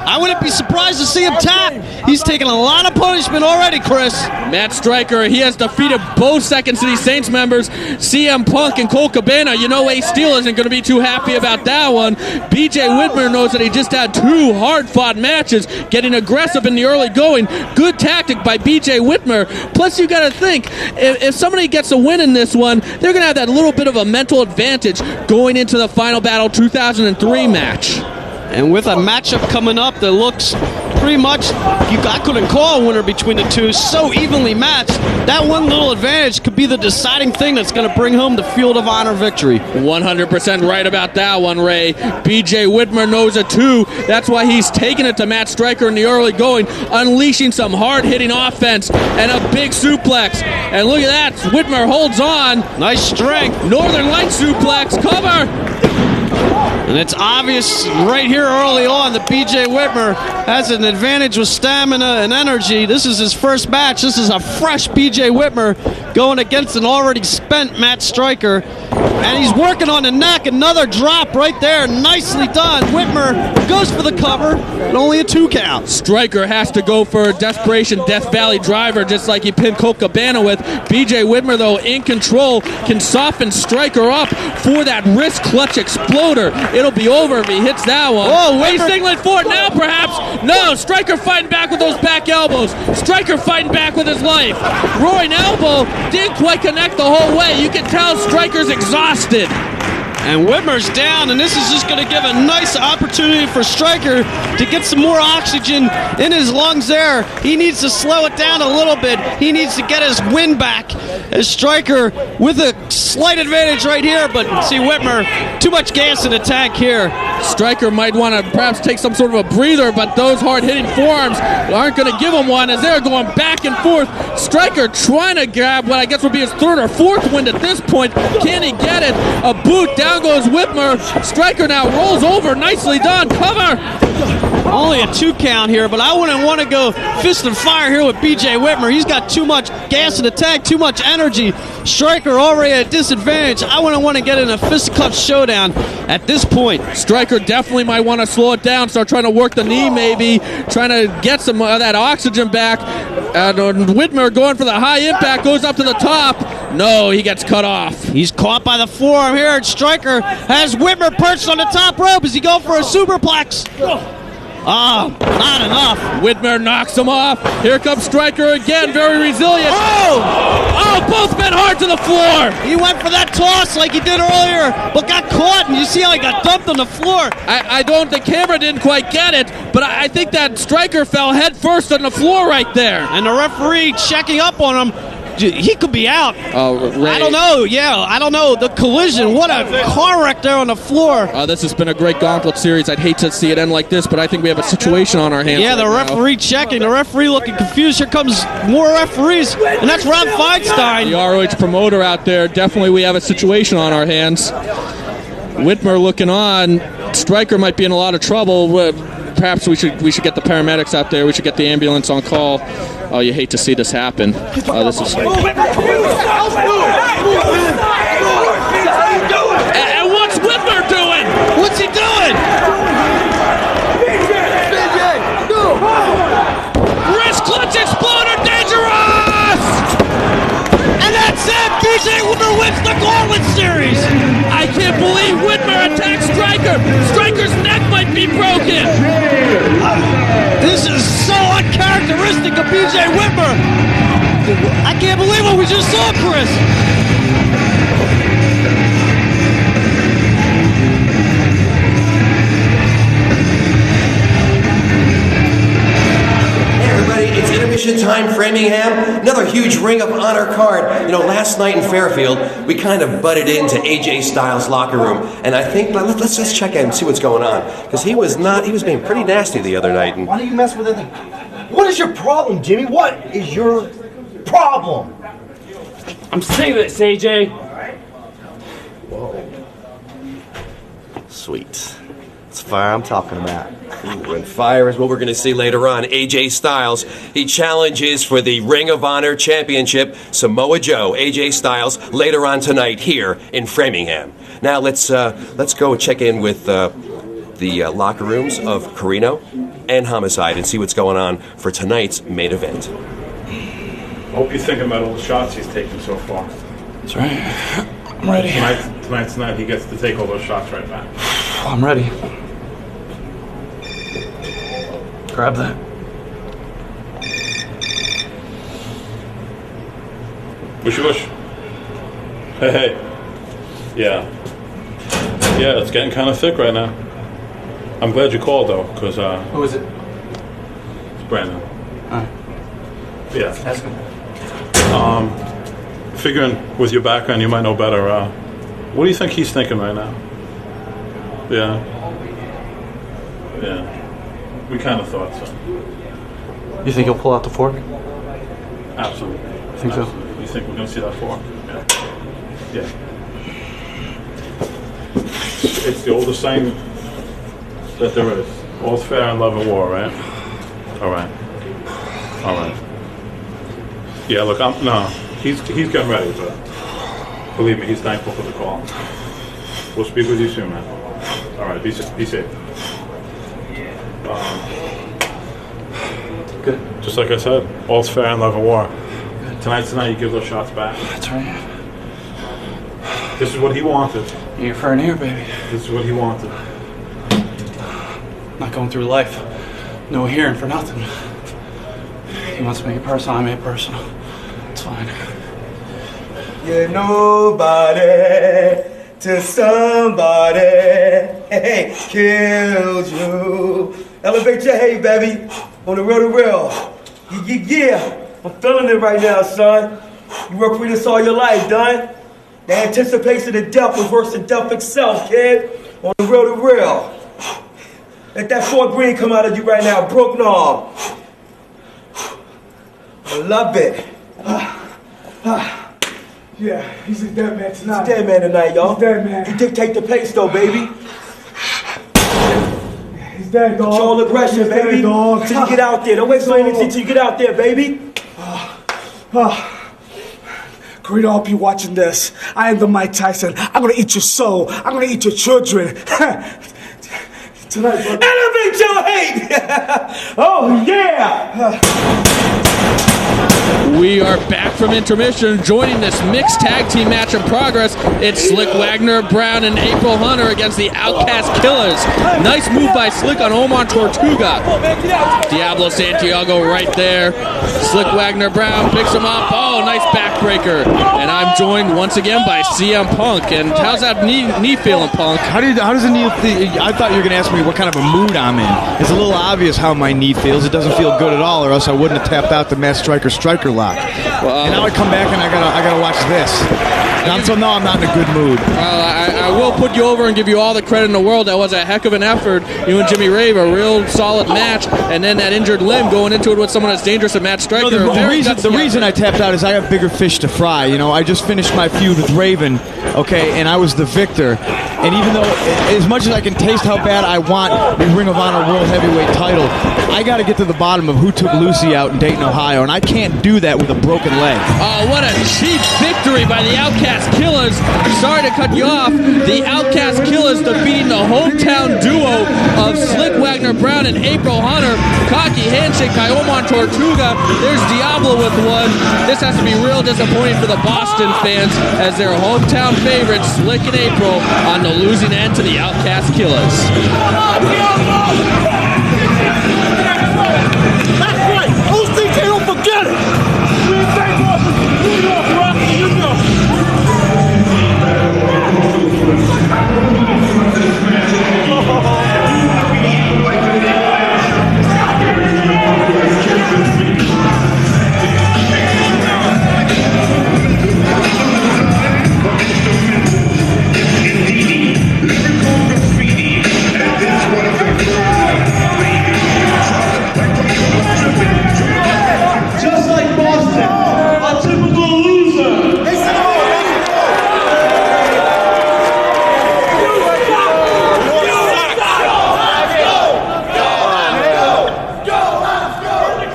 I wouldn't be surprised to see him tap. He's taken a lot of punishment already, Chris. Matt Stryker, he has defeated both Second City Saints members, CM Punk and Colt Cabana. You know Ace Steel isn't going to be too happy about that one. BJ Whitmer knows that he just had two hard-fought matches, getting aggressive in the early going. Good tactic by BJ Whitmer. Plus, you got to think, if somebody gets a win in this one, they're going to have that little bit of a mental advantage going into the Final Battle 2003 match. And with a matchup coming up that looks pretty much, I couldn't call a winner between the two, so evenly matched, that one little advantage could be the deciding thing that's going to bring home the Field of Honor victory. 100% right about that one, Ray. BJ Whitmer knows it too. That's why he's taking it to Matt Stryker in the early going, unleashing some hard-hitting offense and a big suplex. And look at that, Whitmer holds on. Nice strength. Northern Light suplex, cover. And it's obvious right here early on that B.J. Whitmer has an advantage with stamina and energy. This is his first match. This is a fresh B.J. Whitmer going against an already spent Matt Stryker. And he's working on the neck. Another drop right there. Nicely done. Whitmer goes for the cover, and only a 2 count. Stryker has to go for a desperation Death Valley driver, just like he pinned Colt Cabana with. B.J. Whitmer, though, in control, can soften Stryker up for that wrist clutch exploder. It'll be over if he hits that one. Whoa, he's signaling for it now, perhaps. No, Stryker fighting back with those back elbows. Stryker fighting back with his life. Roaring elbow didn't quite connect the whole way. You can tell Stryker's exhausted. And Whitmer's down, and this is just going to give a nice opportunity for Stryker to get some more oxygen in his lungs there. He needs to slow it down a little bit. He needs to get his wind back. As Stryker with a slight advantage right here, but see Whitmer, too much gas in the tank here. Stryker might want to perhaps take some sort of a breather, but those hard-hitting forearms aren't going to give him one as they're going back and forth. Stryker trying to grab what I guess would be his third or fourth win at this point. Can he get it? A boot, down goes Whitmer. Stryker now rolls over. Nicely done. Cover. Only a 2 count here, but I wouldn't want to go fist and fire here with B.J. Whitmer. He's got too much gas in the tank, too much energy. Stryker already at a disadvantage. I wouldn't want to get in a fisticuff showdown at this point. Stryker definitely might want to slow it down, start trying to work the knee maybe, trying to get some of that oxygen back. And Whitmer going for the high impact, goes up to the top. No, he gets cut off. He's caught by the forearm here, and Stryker has Whitmer perched on the top rope as he goes for a superplex. Ah, not enough. Whitmer knocks him off. Here comes Stryker again, very resilient. Oh, both men hard to the floor. He went for that toss like he did earlier, but got caught, and you see how he got dumped on the floor. The camera didn't quite get it, but I think that Stryker fell head first on the floor right there. And the referee checking up on him. He could be out. Ray. I don't know. Yeah, I don't know. The collision. What a car wreck there on the floor. This has been a great gauntlet series. I'd hate to see it end like this, but I think we have a situation on our hands. Yeah, the referee checking. The referee looking confused. Here comes more referees, and that's Rob Feinstein. The ROH promoter out there. Definitely we have a situation on our hands. Whitmer looking on. Stryker might be in a lot of trouble. perhaps we should get the paramedics out there. We should get the ambulance on call. Oh, you hate to see this happen. This is. And what's Whitmer doing? What's he doing? Wrist clutch exploder, dangerous! And that's it! BJ Whitmer wins the Gauntlet Series! I can't believe Whitmer attacked Stryker! Stryker's neck might be broken! This is so uncharacteristic of BJ Whitmer! I can't believe what we just saw, Chris! It's intermission time, Framingham. Another huge Ring of Honor card. You know, last night in Fairfield, we kind of butted into AJ Styles' locker room, and I think let's just check in and see what's going on, because he was being pretty nasty the other night. And why do you mess with it? What is your problem, Jimmy? What is your problem? I'm sick of this, AJ. Whoa. Sweet. It's fire I'm talking about. Ooh, and fire is what we're going to see later on. AJ Styles, he challenges for the Ring of Honor Championship. Samoa Joe, AJ Styles, later on tonight here in Framingham. Now let's go check in with the locker rooms of Carino and Homicide and see what's going on for tonight's main event. I hope you're thinking about all the shots he's taken so far. That's right. I'm ready. Tonight he gets to take all those shots right back. I'm ready. Grab that. Wish. Hey. Yeah, it's getting kind of thick right now. I'm glad you called, though, because... Who is it? It's Brandon. Alright. Yeah. That's good. Figuring with your background, you might know better. What do you think he's thinking right now? Yeah. We kind of thought so. You think he'll pull out the fork? Absolutely. Think so? You think we're going to see that fork? Yeah. It's the oldest saying that there is. All's fair in love and war, right? All right. Yeah, look, he's getting ready, but believe me, he's thankful for the call. We'll speak with you soon, man. All right, be safe. Good. Just like I said, all's fair in love and war. Tonight's the night you give those shots back. That's right. This is what he wanted. Ear for an ear, baby. This is what he wanted. Not going through life. No hearing for nothing. He wants to make it personal, I make it personal. It's fine. You're nobody to somebody. Hey, killed you. Elevate your hay, baby. On the road to real. Yeah. I'm feeling it right now, son. You worked for this all your life, done. The anticipation of death was worse than death itself, kid. On the road to real. Let that Fort Green come out of you right now, broken arm. I love it. Yeah, he's a dead man tonight. He's a dead man tonight, y'all. He's dead, man. You dictate the pace, though, baby. He's dead, dog. Control aggression, He's baby. Dead, dog. Till you get out there. Don't waste no energy till you get out there, baby. Carino, I hope you're watching this. I am the Mike Tyson. I'm gonna eat your soul. I'm gonna eat your children. Tonight, brother. Elevate your hate! Oh, yeah! We are back from intermission. Joining this mixed tag team match in progress, it's Slick Wagner Brown and April Hunter against the Outcast Killers. Nice move by Slick on Omar Tortuga. Diablo Santiago right there. Slick Wagner Brown picks him up. Oh, nice backbreaker. And I'm joined once again by CM Punk. And how's that knee feeling, Punk? How does the knee feel? I thought you were going to ask me what kind of a mood I'm in. It's a little obvious how my knee feels. It doesn't feel good at all, or else I wouldn't have tapped out the Matt Striker lock. And now I come back and I gotta watch this. So now I'm not in a good mood. I will put you over and give you all the credit in the world. That was a heck of an effort. You and Jimmy Rave, a real solid match, and then that injured limb going into it with someone as dangerous as Matt Striker. The reason I tapped out is I have bigger fish to fry. You know, I just finished my feud with Raven, okay, and I was the victor. And even though, as much as I can taste how bad I want the Ring of Honor World Heavyweight title, I got to get to the bottom of who took Lucy out in Dayton, Ohio, and I can't do that with a broken leg. Oh, what a cheap victory by the Outcast Killers. Sorry to cut you off. The Outcast Killers defeating the hometown duo of Slick Wagner Brown and April Hunter. Cocky handshake by Omar Tortuga. There's Diablo with one. This has to be real disappointing for the Boston fans as their hometown favorites, Slick and April, on the losing end to the Outcast Killers. That's right. OCK, don't forget it. We ain't take off New York, Rocky. You know. Just like Boston, a typical loser.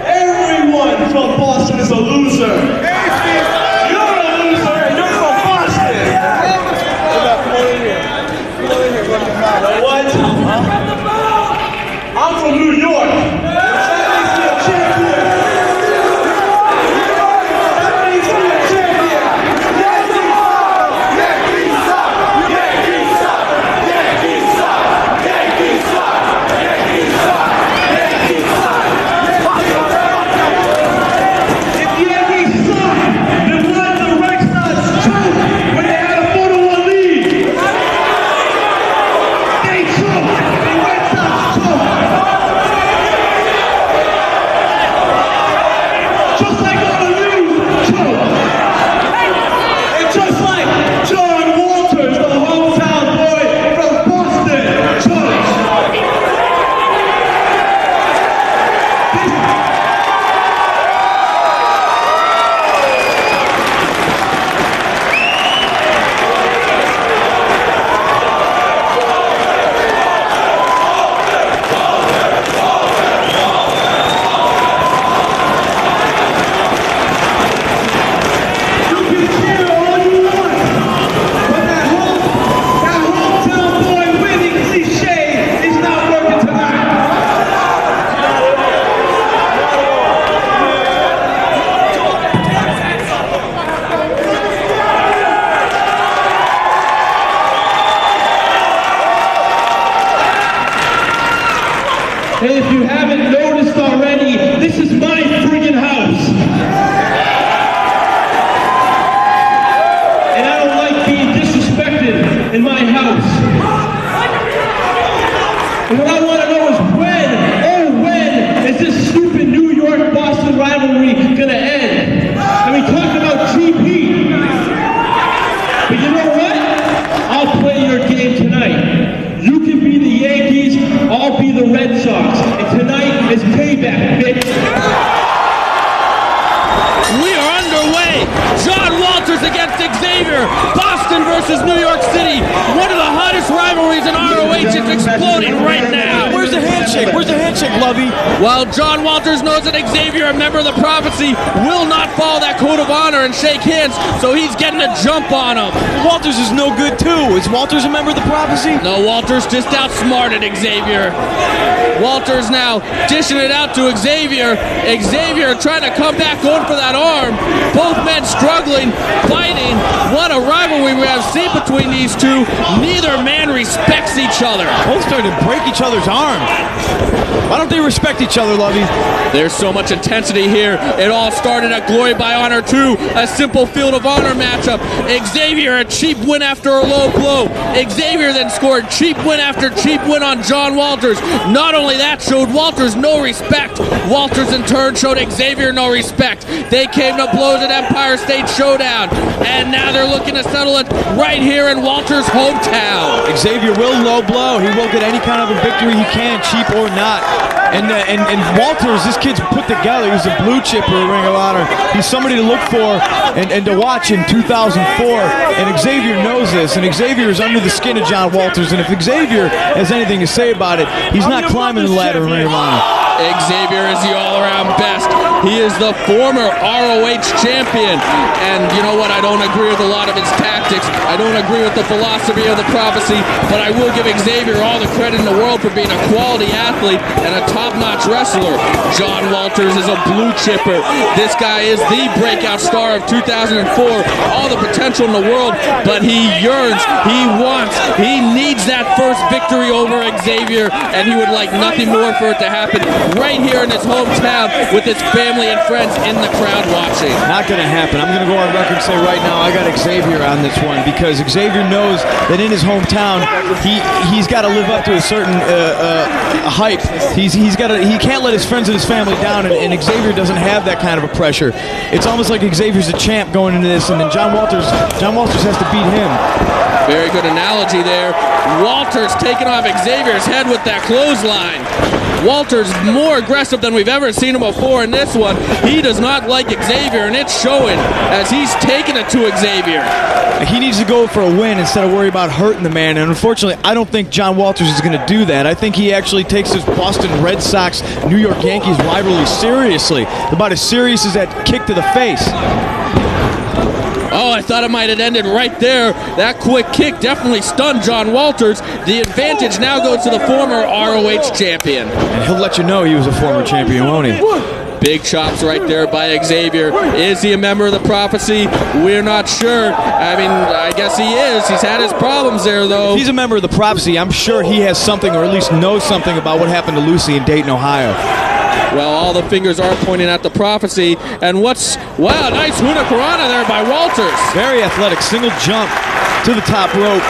Everyone from Boston is a loser. You're a loser and you're from Boston. What? I'm from New York. Just like all of you, and just like John Walters, the hometown boy from Boston, And if you haven't noticed already, this is my friggin' house. And I don't like being disrespected in my house. And what I want to know is when is this stupid New York-Boston rivalry gonna end? I mean, talk about GP. But you know what? I'll play your game tonight. You can be the Yankees, I'll be the Red Sox. And tonight is payback, bitch. We are underway. John Walters against Xavier. Boston versus New York City. One of the hottest rivalries in ROH is exploding right now. Where's the handshake? Where's the handshake, Lovey? Well, John Walters knows that Xavier, a member of the Prophecy, will not follow that code of honor and shake hands, so he's getting a jump on him. Walters is no good, too. Is Walters a member of the Prophecy? No, Walters just outsmarted Xavier. Walters now dishing it out to Xavier. Xavier trying to come back, going for that arm. Both men struggling, fighting. What a rivalry we have seen between these two. Neither man respects each other. Both starting to break each other's arms. Why don't they respect each other, Lovey? There's so much intensity here. It all started at Glory by Honor 2, a simple Field of Honor matchup. Xavier, a cheap win after a low blow. Xavier then scored cheap win after cheap win on John Walters. Not only that, showed Walters no respect. Walters in turn showed Xavier no respect. They came to blows at Empire State Showdown, and now they're looking to settle it right here in Walters' hometown. Xavier will low blow. He will get any kind of a victory he can, cheap or not. And Walters, this kid's put together. He's a blue chipper in Ring of Honor. He's somebody to look for and to watch in 2004. And Xavier knows this. And Xavier is under the skin of John Walters. And if Xavier has anything to say about it, he's not climbing the ladder in Ring of Honor. Xavier is the all-around best. He is the former ROH champion. And you know what? I don't agree with a lot of his tactics. I don't agree with the philosophy of the prophecy. But I will give Xavier all the credit in the world for being a quality athlete and a top-notch wrestler. John Walters is a blue chipper. This guy is the breakout star of 2004. All the potential in the world. But he yearns. He wants. He needs that first victory over Xavier. And he would like nothing more for it to happen right here in his hometown with his family and friends in the crowd watching. Not going to happen. I'm going to go on record and say right now I got Xavier on this one because Xavier knows that in his hometown he's got to live up to a certain hype. He can't let his friends and his family down, and Xavier doesn't have that kind of a pressure. It's almost like Xavier's a champ going into this, and then John Walters has to beat him. Very good analogy there. Walters taking off Xavier's head with that clothesline. Walters more aggressive than we've ever seen him before in this one. He does not like Xavier, and it's showing as he's taking it to Xavier. He needs to go for a win instead of worry about hurting the man, and unfortunately, I don't think John Walters is going to do that. I think he actually takes his Boston Red Sox, New York Yankees rivalry seriously, about as serious as that kick to the face. Oh, I thought it might have ended right there. That quick kick definitely stunned John Walters. The advantage now goes to the former ROH champion. And he'll let you know he was a former champion, won't he? Big chops right there by Xavier. Is he a member of the prophecy? We're not sure. I mean, I guess he is. He's had his problems there, though. If he's a member of the prophecy, I'm sure he has something, or at least knows something about what happened to Lucy in Dayton, Ohio. Well, all the fingers are pointing at the prophecy. And wow, nice Hurricanrana there by Walters. Very athletic. Single jump to the top rope.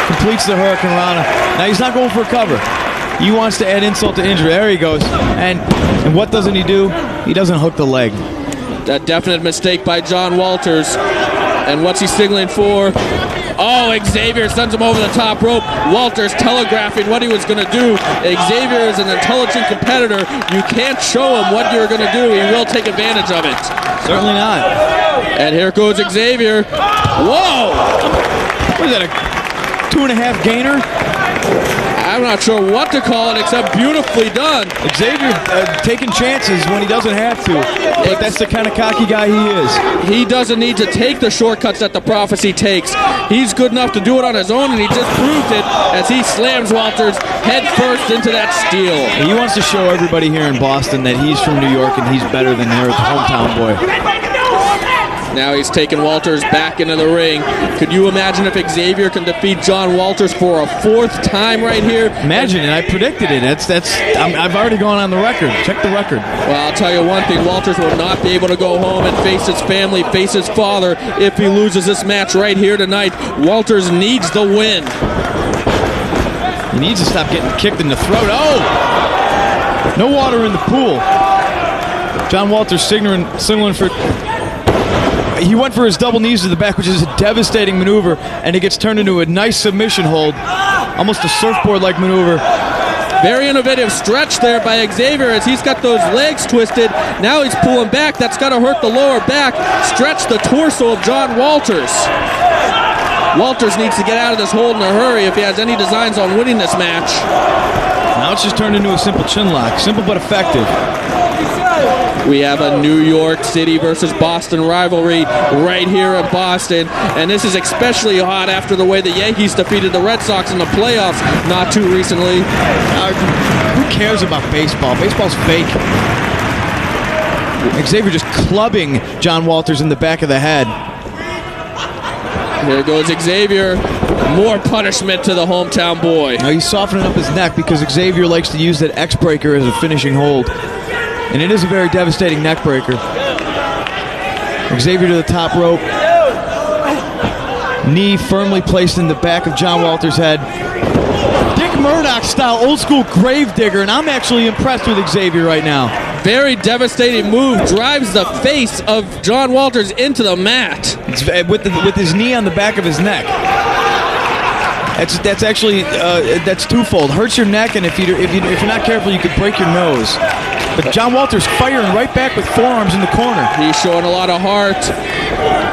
Completes the Hurricanrana. Now he's not going for a cover. He wants to add insult to injury. There he goes. And what doesn't he do? He doesn't hook the leg. A definite mistake by John Walters. And what's he signaling for? Oh, Xavier sends him over the top rope. Walters telegraphing what he was going to do. Xavier is an intelligent competitor. You can't show him what you're going to do. He will take advantage of it. Certainly not. And here goes Xavier. Whoa! What is that, a 2.5 gainer? I'm not sure what to call it except beautifully done. Xavier taking chances when he doesn't have to. But that's the kind of cocky guy he is. He doesn't need to take the shortcuts that the prophecy takes. He's good enough to do it on his own, and he just proved it as he slams Walters head first into that steel. He wants to show everybody here in Boston that he's from New York and he's better than their hometown boy. Now he's taking Walters back into the ring. Could you imagine if Xavier can defeat John Walters for a 4th time right here? Imagine it. I predicted it. I've already gone on the record. Check the record. Well, I'll tell you one thing. Walters will not be able to go home and face his family, face his father if he loses this match right here tonight. Walters needs the win. He needs to stop getting kicked in the throat. Oh! No water in the pool. John Walters signaling for... He went for his double knees to the back, which is a devastating maneuver, and it gets turned into a nice submission hold. Almost a surfboard-like maneuver. Very innovative stretch there by Xavier as he's got those legs twisted. Now he's pulling back. That's got to hurt the lower back. Stretch the torso of John Walters. Walters needs to get out of this hold in a hurry if he has any designs on winning this match. Now it's just turned into a simple chin lock. Simple but effective. We have a New York City versus Boston rivalry right here in Boston. And this is especially hot after the way the Yankees defeated the Red Sox in the playoffs not too recently. Who cares about baseball? Baseball's fake. Xavier just clubbing John Walters in the back of the head. Here goes Xavier. More punishment to the hometown boy. Now he's softening up his neck because Xavier likes to use that X-breaker as a finishing hold. And it is a very devastating neck breaker. Xavier to the top rope. Knee firmly placed in the back of John Walters' head. Dick Murdoch style, old school grave digger, and I'm actually impressed with Xavier right now. Very devastating move. Drives the face of John Walters into the mat. It's with his knee on the back of his neck. That's actually that's twofold. Hurts your neck, and if you're not careful, you could break your nose. But John Walters firing right back with forearms in the corner. He's showing a lot of heart,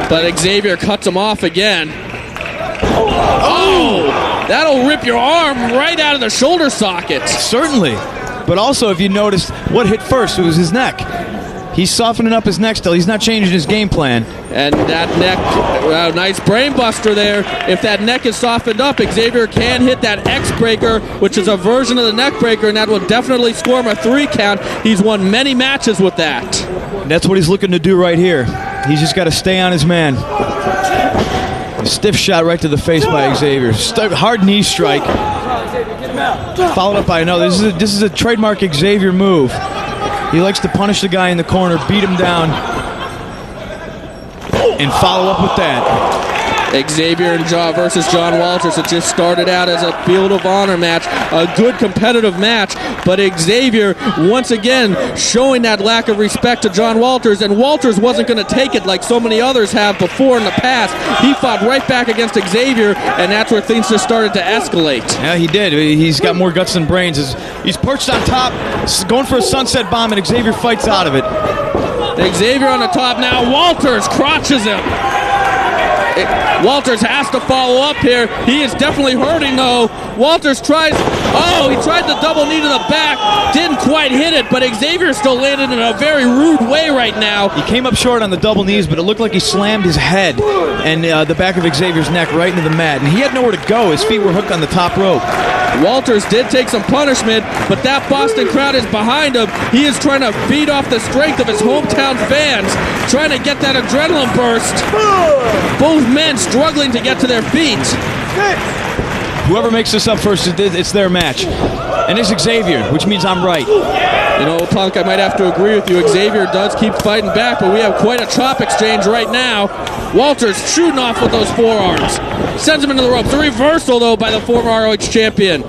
but Xavier cuts him off again. Oh! That'll rip your arm right out of the shoulder socket. Certainly. But also, if you noticed, what hit first? It was his neck. He's softening up his neck still. He's not changing his game plan. And that neck, nice brain buster there. If that neck is softened up, Xavier can hit that X-breaker, which is a version of the neck breaker, and that will definitely score him a 3 count. He's won many matches with that. That's what he's looking to do right here. He's just got to stay on his man. A stiff shot right to the face by Xavier. Hard knee strike. Followed up by another. This is a trademark Xavier move. He likes to punish the guy in the corner, beat him down, and follow up with that. Xavier and versus John Walters. It just started out as a Field of Honor match, a good competitive match, but Xavier once again showing that lack of respect to John Walters, and Walters wasn't going to take it like so many others have before in the past. He fought right back against Xavier, and that's where things just started to escalate. Yeah, he did. He's got more guts than brains. He's perched on top, going for a sunset bomb, and Xavier fights out of it. Xavier on the top now. Walters crotches him. Walters has to follow up here. He is definitely hurting, though. Walters tries... Oh, he tried the double knee to the back. Didn't quite hit it, but Xavier still landed in a very rude way right now. He came up short on the double knees, but it looked like he slammed his head and the back of Xavier's neck right into the mat. And he had nowhere to go. His feet were hooked on the top rope. Walters did take some punishment, but that Boston crowd is behind him. He is trying to feed off the strength of his hometown fans, trying to get that adrenaline burst. Both men struggling to get to their feet. Whoever makes this up first, it's their match. And it's Xavier, which means I'm right. You know, Punk, I might have to agree with you. Xavier does keep fighting back, but we have quite a chop exchange right now. Walters shooting off with those forearms. Sends him into the ropes. A reversal, though, by the former ROH champion.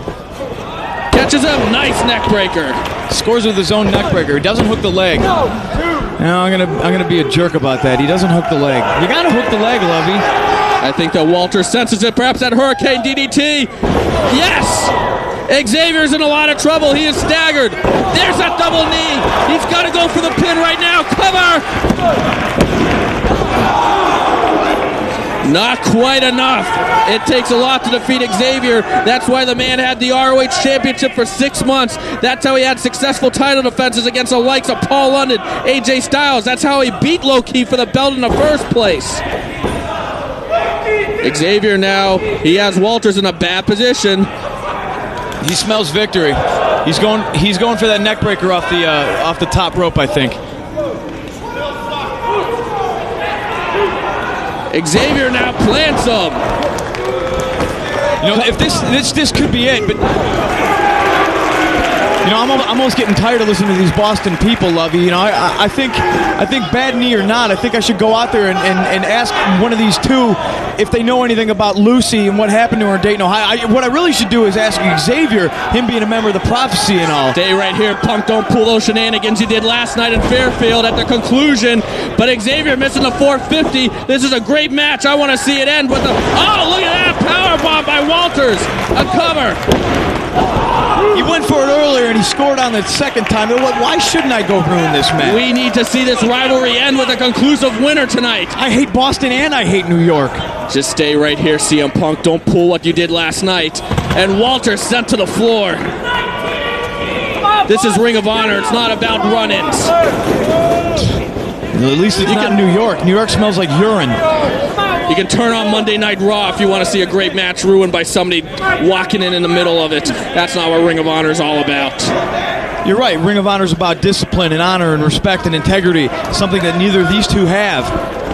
Catches him. Nice neck breaker. Scores with his own neck breaker. He doesn't hook the leg. No, I'm gonna be a jerk about that. He doesn't hook the leg. You gotta hook the leg, Lovey. I think that Walters senses it. Perhaps that Hurricane DDT. Yes! Xavier's in a lot of trouble. He is staggered. There's that double knee. He's got to go for the pin right now. Cover! Not quite enough. It takes a lot to defeat Xavier. That's why the man had the ROH Championship for 6 months. That's how he had successful title defenses against the likes of Paul London, AJ Styles. That's how he beat Low-Key for the belt in the first place. Xavier now, he has Walters in a bad position. He smells victory. He's going for that neck breaker off the top rope, I think. Xavier now plants him. You know, if this could be it, but you know, I'm almost getting tired of listening to these Boston people, Lovey. You know, I think bad knee or not, I think I should go out there and ask one of these two if they know anything about Lucy and what happened to her in Dayton, Ohio. What I really should do is ask Xavier, him being a member of the Prophecy and all. Stay right here, Punk. Don't pull those shenanigans you did last night in Fairfield at the conclusion. But Xavier missing the 450. This is a great match. I want to see it end with the... Oh, look at that powerbomb by Walters. A cover. He went for it earlier and he scored on the second time. Why shouldn't I go ruin this match? We need to see this rivalry end with a conclusive winner tonight. I hate Boston and I hate New York. Just stay right here, CM Punk. Don't pull what you did last night. And Walter sent to the floor. This is Ring of Honor. It's not about run-ins. At least it's not New York. New York smells like urine. You can turn on Monday Night Raw if you want to see a great match ruined by somebody walking in the middle of it. That's not what Ring of Honor is all about. You're right. Ring of Honor is about discipline and honor and respect and integrity, something that neither of these two have.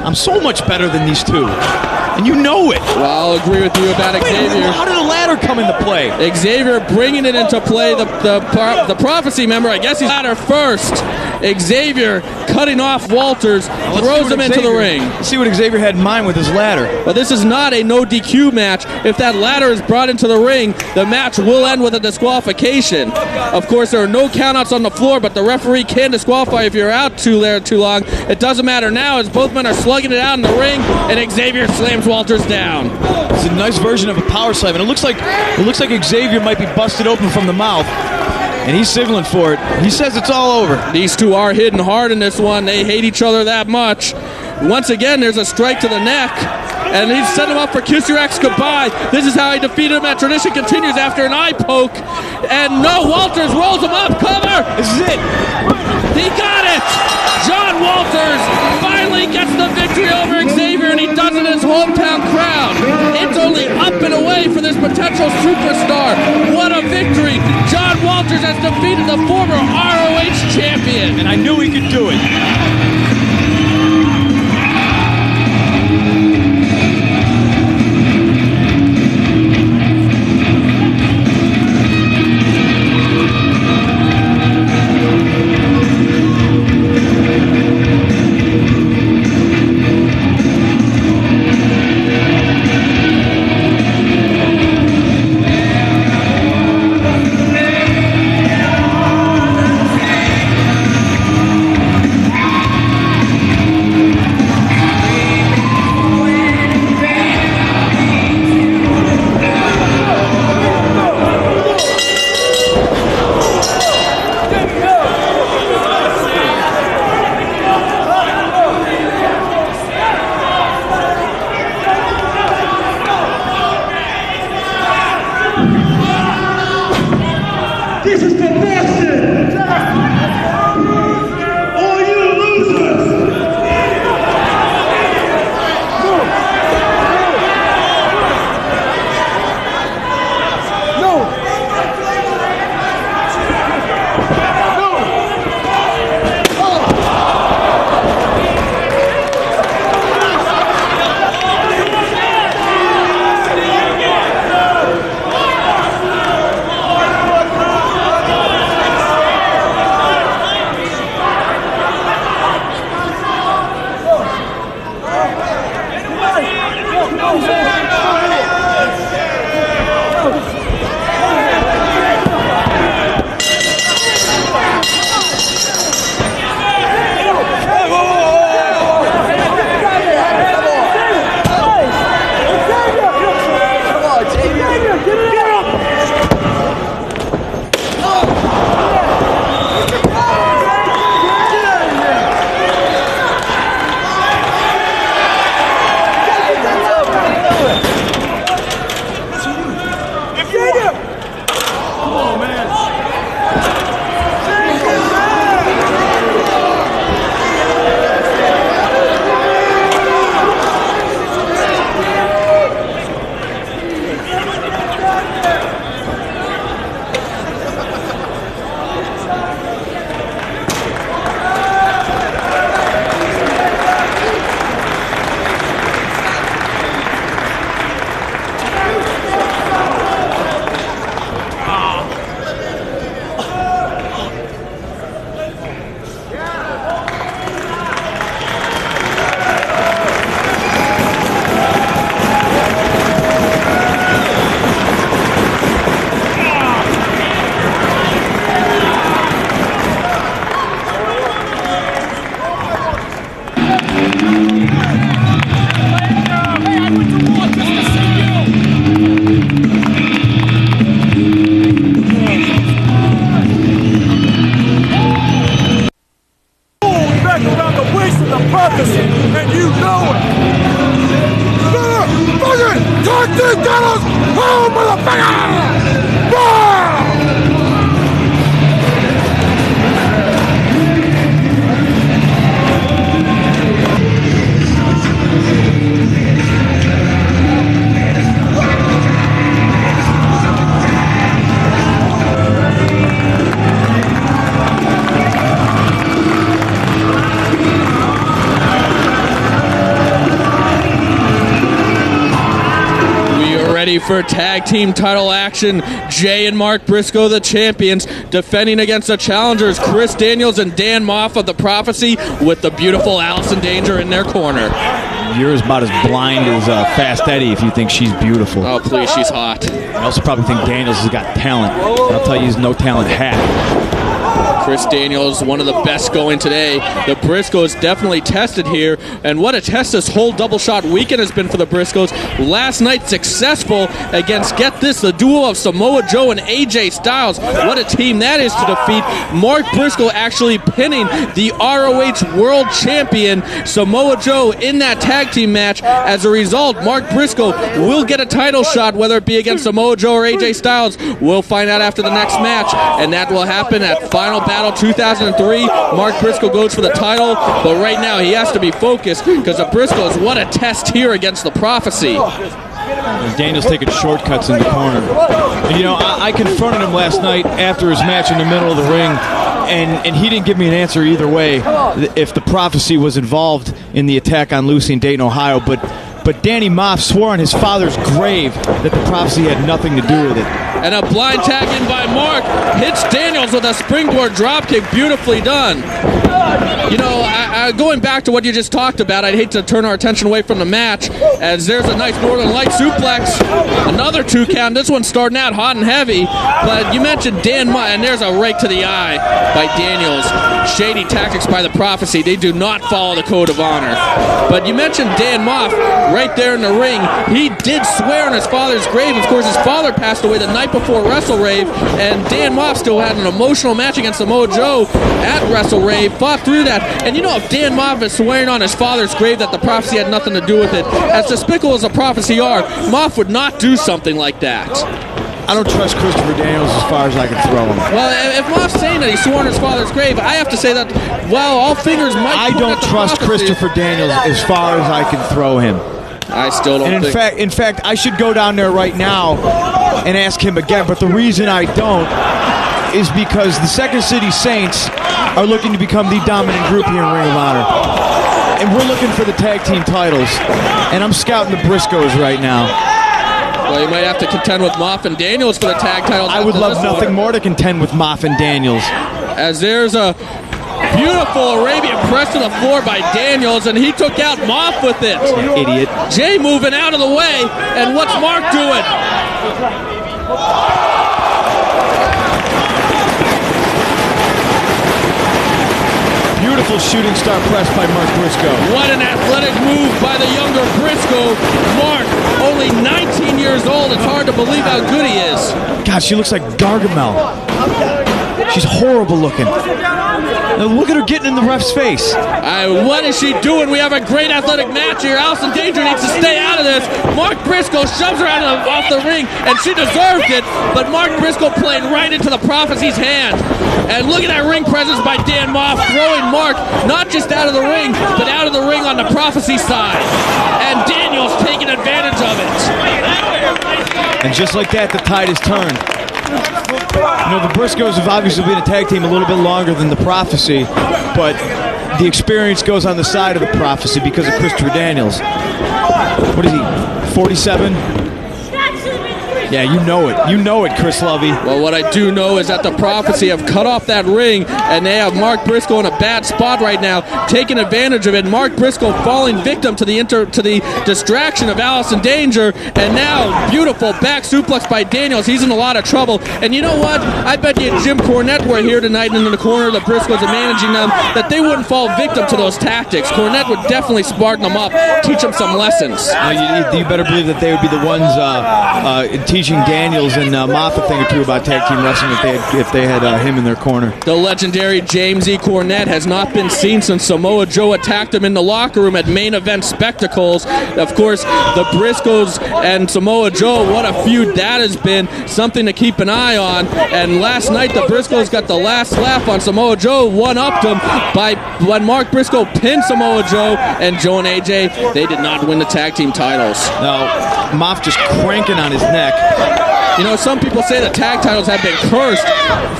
I'm so much better than these two. And you know it. Well, I'll agree with you about Xavier. How did the ladder come into play? Xavier bringing it into play. The prophecy member, I guess he's ladder first. Xavier cutting off Walters, throws him into the ring. Let's see what Xavier had in mind with his ladder. But this is not a no DQ match. If that ladder is brought into the ring, the match will end with a disqualification. Of course, there are no countouts on the floor, but the referee can disqualify if you're out too long. It doesn't matter now as both men are slugging it out in the ring, and Xavier slams Walters down. It's a nice version of a power slam, and it looks like Xavier might be busted open from the mouth. And he's signaling for it. He says it's all over. These two are hitting hard in this one. They hate each other that much. Once again, there's a strike to the neck. And he's set him up for Kiss Your Ex Goodbye. This is how he defeated him. That tradition continues after an eye poke. And no, Walters rolls him up. Cover! This is it. He got it! John Walters finally gets the victory over Xavier, and he does it in his hometown crowd. It's only up and away for this potential superstar. What a victory! John Walters has defeated the former ROH champion. And I knew he could do it. This is for Boston! All you losers! for tag team title action. Jay and Mark Briscoe, the champions, defending against the challengers, Chris Daniels and Dan Moff of the Prophecy, with the beautiful Allison Danger in their corner. You're about as blind as Fast Eddie if you think she's beautiful. Oh, please, she's hot. I also probably think Daniels has got talent. I'll tell you, he's no talent hat. Chris Daniels, one of the best going today. The Briscoes definitely tested here, and what a test this whole double shot weekend has been for the Briscoes. Last night successful against, get this, the duo of Samoa Joe and AJ Styles. What a team that is to defeat. Mark Briscoe actually pinning the ROH World Champion Samoa Joe in that tag team match. As a result, Mark Briscoe will get a title shot, whether it be against Samoa Joe or AJ Styles. We'll find out after the next match, and that will happen at Final Battle 2003. Mark Briscoe goes for the title, but right now he has to be focused because the Briscoes, what a test here against the Prophecy. Daniel's taking shortcuts in the corner. And, you know, I confronted him last night after his match in the middle of the ring, and he didn't give me an answer either way if the Prophecy was involved in the attack on Lucy in Dayton, Ohio, but Danny Moff swore on his father's grave that the Prophecy had nothing to do with it. And a blind tag in by Mark hits Daniels with a springboard dropkick, beautifully done. You know, going back to what you just talked about, I'd hate to turn our attention away from the match, as there's a nice Northern Light suplex, another 2 count. This one's starting out hot and heavy, but you mentioned Dan Moff, and there's a rake to the eye by Daniels. Shady tactics by the Prophecy. They do not follow the code of honor. But you mentioned Dan Moff right there in the ring. He did swear on his father's grave. Of course, his father passed away the night before Wrestle Rave, and Dan Moff still had an emotional match against Samoa Joe at Wrestle Rave, fought through that. And you know, if Dan Moff is swearing on his father's grave that the Prophecy had nothing to do with it, as despicable as the Prophecy are, Moff would not do something like that. I don't trust Christopher Daniels as far as I can throw him. Well, if Moff's saying that he swore on his father's grave, I have to say that, well, all fingers might I don't trust Christopher Daniels as far as I can throw him. I still don't think. In fact, I should go down there right now and ask him again. But the reason I don't is because the Second City Saints are looking to become the dominant group here in Ring of Honor. And we're looking for the tag team titles. And I'm scouting the Briscoes right now. Well, you might have to contend with Moff and Daniels for the tag titles. I would love nothing more to contend with Moff and Daniels. As there's a beautiful Arabian press to the floor by Daniels, and he took out Moff with it. Idiot. Jay moving out of the way, and what's Mark doing? Beautiful shooting star press by Mark Briscoe. What an athletic move by the younger Briscoe. Mark, only 19 years old. It's hard to believe how good he is. God, she looks like Gargamel. She's horrible looking. Now look at her getting in the ref's face. What is she doing? We have a great athletic match here. Allison Danger needs to stay out of this. Mark Briscoe shoves her off the ring, and she deserved it. But Mark Briscoe played right into the Prophecy's hand. And look at that ring presence by Dan Moff, throwing Mark not just out of the ring, but out of the ring on the Prophecy side. And Daniels taking advantage of it. And just like that, the tide has turned. You know, the Briscoes have obviously been a tag team a little bit longer than the Prophecy, but the experience goes on the side of the Prophecy because of Christopher Daniels. What is he, 47? Yeah, you know it. You know it, Chris Lovey. Well, what I do know is that the Prophecy have cut off that ring, and they have Mark Briscoe in a bad spot right now, taking advantage of it. Mark Briscoe falling victim to the distraction of Allison Danger, and now beautiful back suplex by Daniels. He's in a lot of trouble. And you know what? I bet you Jim Cornette were here tonight in the corner, the Briscoes are managing them, that they wouldn't fall victim to those tactics. Cornette would definitely smarten them up, teach them some lessons. You better believe that they would be the ones teaching Daniels and Moff a thing or two about tag team wrestling if they had him in their corner. The legendary James E. Cornette has not been seen since Samoa Joe attacked him in the locker room at Main Event Spectacles. Of course, the Briscoes and Samoa Joe, what a feud that has been. Something to keep an eye on. And last night, the Briscoes got the last laugh on Samoa Joe, one-upped him by when Mark Briscoe pinned Samoa Joe, and Joe and AJ, they did not win the tag team titles. No, Moff just cranking on his neck. You know, some people say the tag titles have been cursed.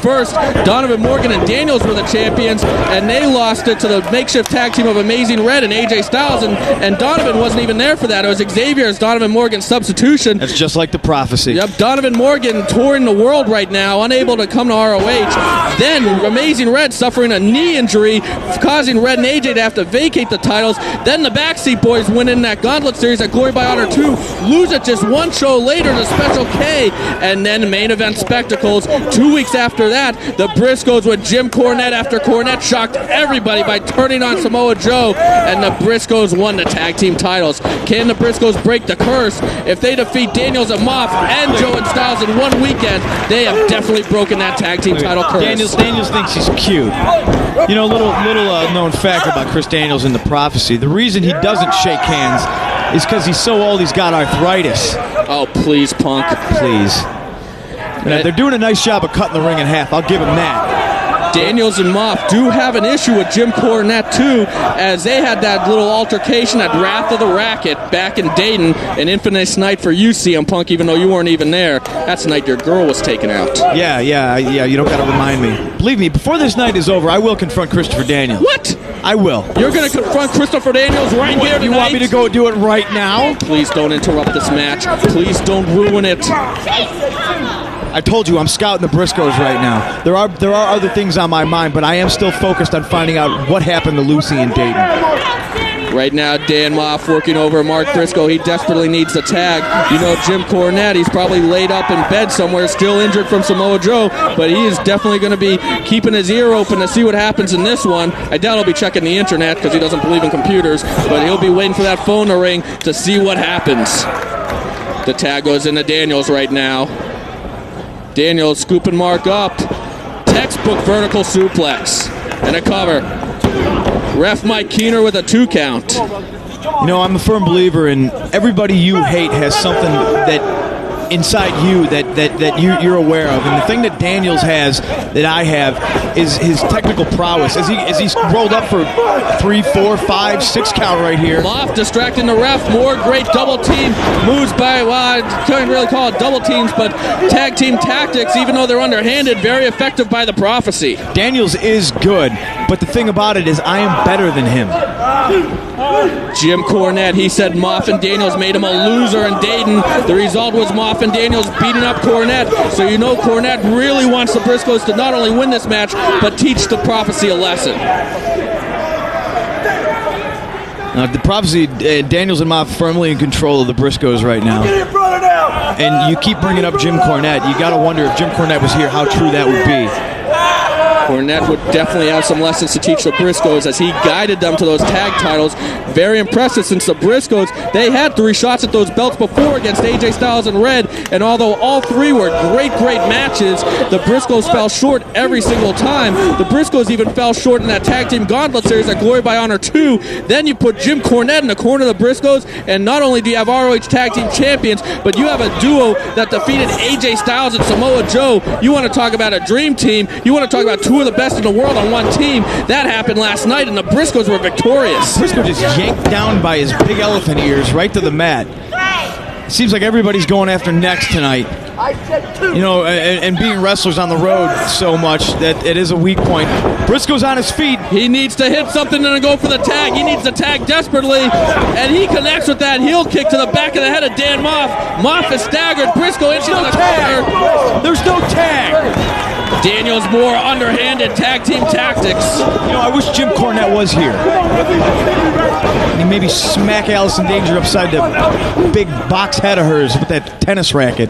First, Donovan Morgan and Daniels were the champions, and they lost it to the makeshift tag team of Amazing Red and AJ Styles, and Donovan wasn't even there for that. It was Xavier as Donovan Morgan's substitution. That's just like the prophecy. Yep, Donovan Morgan touring the world right now, unable to come to ROH. Then Amazing Red suffering a knee injury, causing Red and AJ to have to vacate the titles. Then the Backseat Boys win in that Gauntlet Series at Glory by Honor 2, lose it just one show later to Special K, and then Main Event Spectacles. 2 weeks after that, the Briscoes with Jim Cornette after Cornette shocked everybody by turning on Samoa Joe, and the Briscoes won the tag team titles. Can the Briscoes break the curse? If they defeat Daniels and Moff and Joe and Styles in one weekend, they have definitely broken that tag team title curse. Daniels thinks he's cute. You know, little known fact about Chris Daniels in the prophecy. The reason he doesn't shake hands is because he's so old he's got arthritis. Oh, please, Punk. Please. They're doing a nice job of cutting the ring in half. I'll give him that. Daniels and Moff do have an issue with Jim Cornette, too, as they had that little altercation at Wrath of the Racket back in Dayton, an infamous night for you, CM Punk, even though you weren't even there. That's the night your girl was taken out. Yeah, you don't got to remind me. Believe me, before this night is over, I will confront Christopher Daniels. What? I will. You're going to confront Christopher Daniels right here tonight? You want me to go do it right now? Please don't interrupt this match. Please don't ruin it. I told you I'm scouting the Briscoes right now. There are other things on my mind, but I am still focused on finding out what happened to Lucy and Dayton. Right now, Dan Moff working over Mark Briscoe. He desperately needs the tag. You know, Jim Cornette, he's probably laid up in bed somewhere, still injured from Samoa Joe, but he is definitely going to be keeping his ear open to see what happens in this one. I doubt he'll be checking the internet because he doesn't believe in computers, but he'll be waiting for that phone to ring to see what happens. The tag goes into Daniels right now. Daniels scooping Mark up. Textbook vertical suplex. And a cover. Ref Mike Keener with a 2 count. You know, I'm a firm believer in everybody you hate has something that inside you that you're aware of. And the thing that Daniels has that I have is his technical prowess. As he's rolled up for 3, 4, 5, 6 count right here. Moff distracting the ref. More great double team moves by, well, I can't really call it double teams, but tag team tactics, even though they're underhanded, very effective by the prophecy. Daniels is good, but the thing about it is I am better than him. Jim Cornette, he said Moff and Daniels made him a loser in Dayton. The result was Moff and Daniels beating up Cornette. So you know Cornette really wants the Briscoes to not only win this match, but teach the prophecy a lesson. The prophecy, Daniels and Moff firmly in control of the Briscoes right now. And you keep bringing up Jim Cornette. You got to wonder if Jim Cornette was here, how true that would be. Cornette would definitely have some lessons to teach the Briscoes as he guided them to those tag titles. Very impressive since the Briscoes, they had 3 shots at those belts before against AJ Styles and Red, and although all 3 were great matches, the Briscoes fell short every single time. The Briscoes even fell short in that tag team gauntlet series at Glory by Honor 2. Then you put Jim Cornette in the corner of the Briscoes, and not only do you have ROH Tag Team Champions, but you have a duo that defeated AJ Styles and Samoa Joe. You want to talk about a dream team, you want to talk about 2 of the best in the world on one team. That happened last night, and the Briscoes were victorious. Briscoe just yanked down by his big elephant ears right to the mat. Seems like everybody's going after next tonight. You know, and being wrestlers on the road so much that it is a weak point. Briscoe's on his feet. He needs to hit something and go for the tag. He needs the tag desperately, and he connects with that heel kick to the back of the head of Dan Moff. Moff is staggered. Briscoe into the corner. There's no tag. Daniels more underhanded tag team tactics. You know, I wish Jim Cornette was here. He maybe smack Allison Danger upside the big box head of hers with that tennis racket.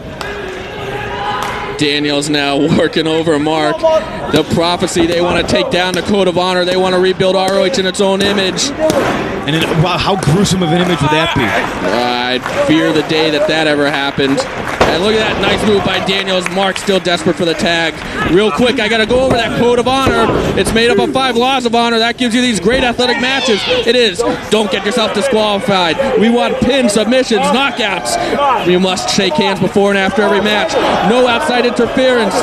Daniels now working over Mark. The prophecy, they want to take down the Code of Honor. They want to rebuild ROH in its own image. And wow, how gruesome of an image would that be? I'd fear the day that ever happened. And look at that nice move by Daniels. Mark still desperate for the tag. Real quick, I got to go over that Code of Honor. It's made up of 5 laws of honor. That gives you these great athletic matches. It is. Don't get yourself disqualified. We want pins, submissions, knockouts. You must shake hands before and after every match. No outside interference.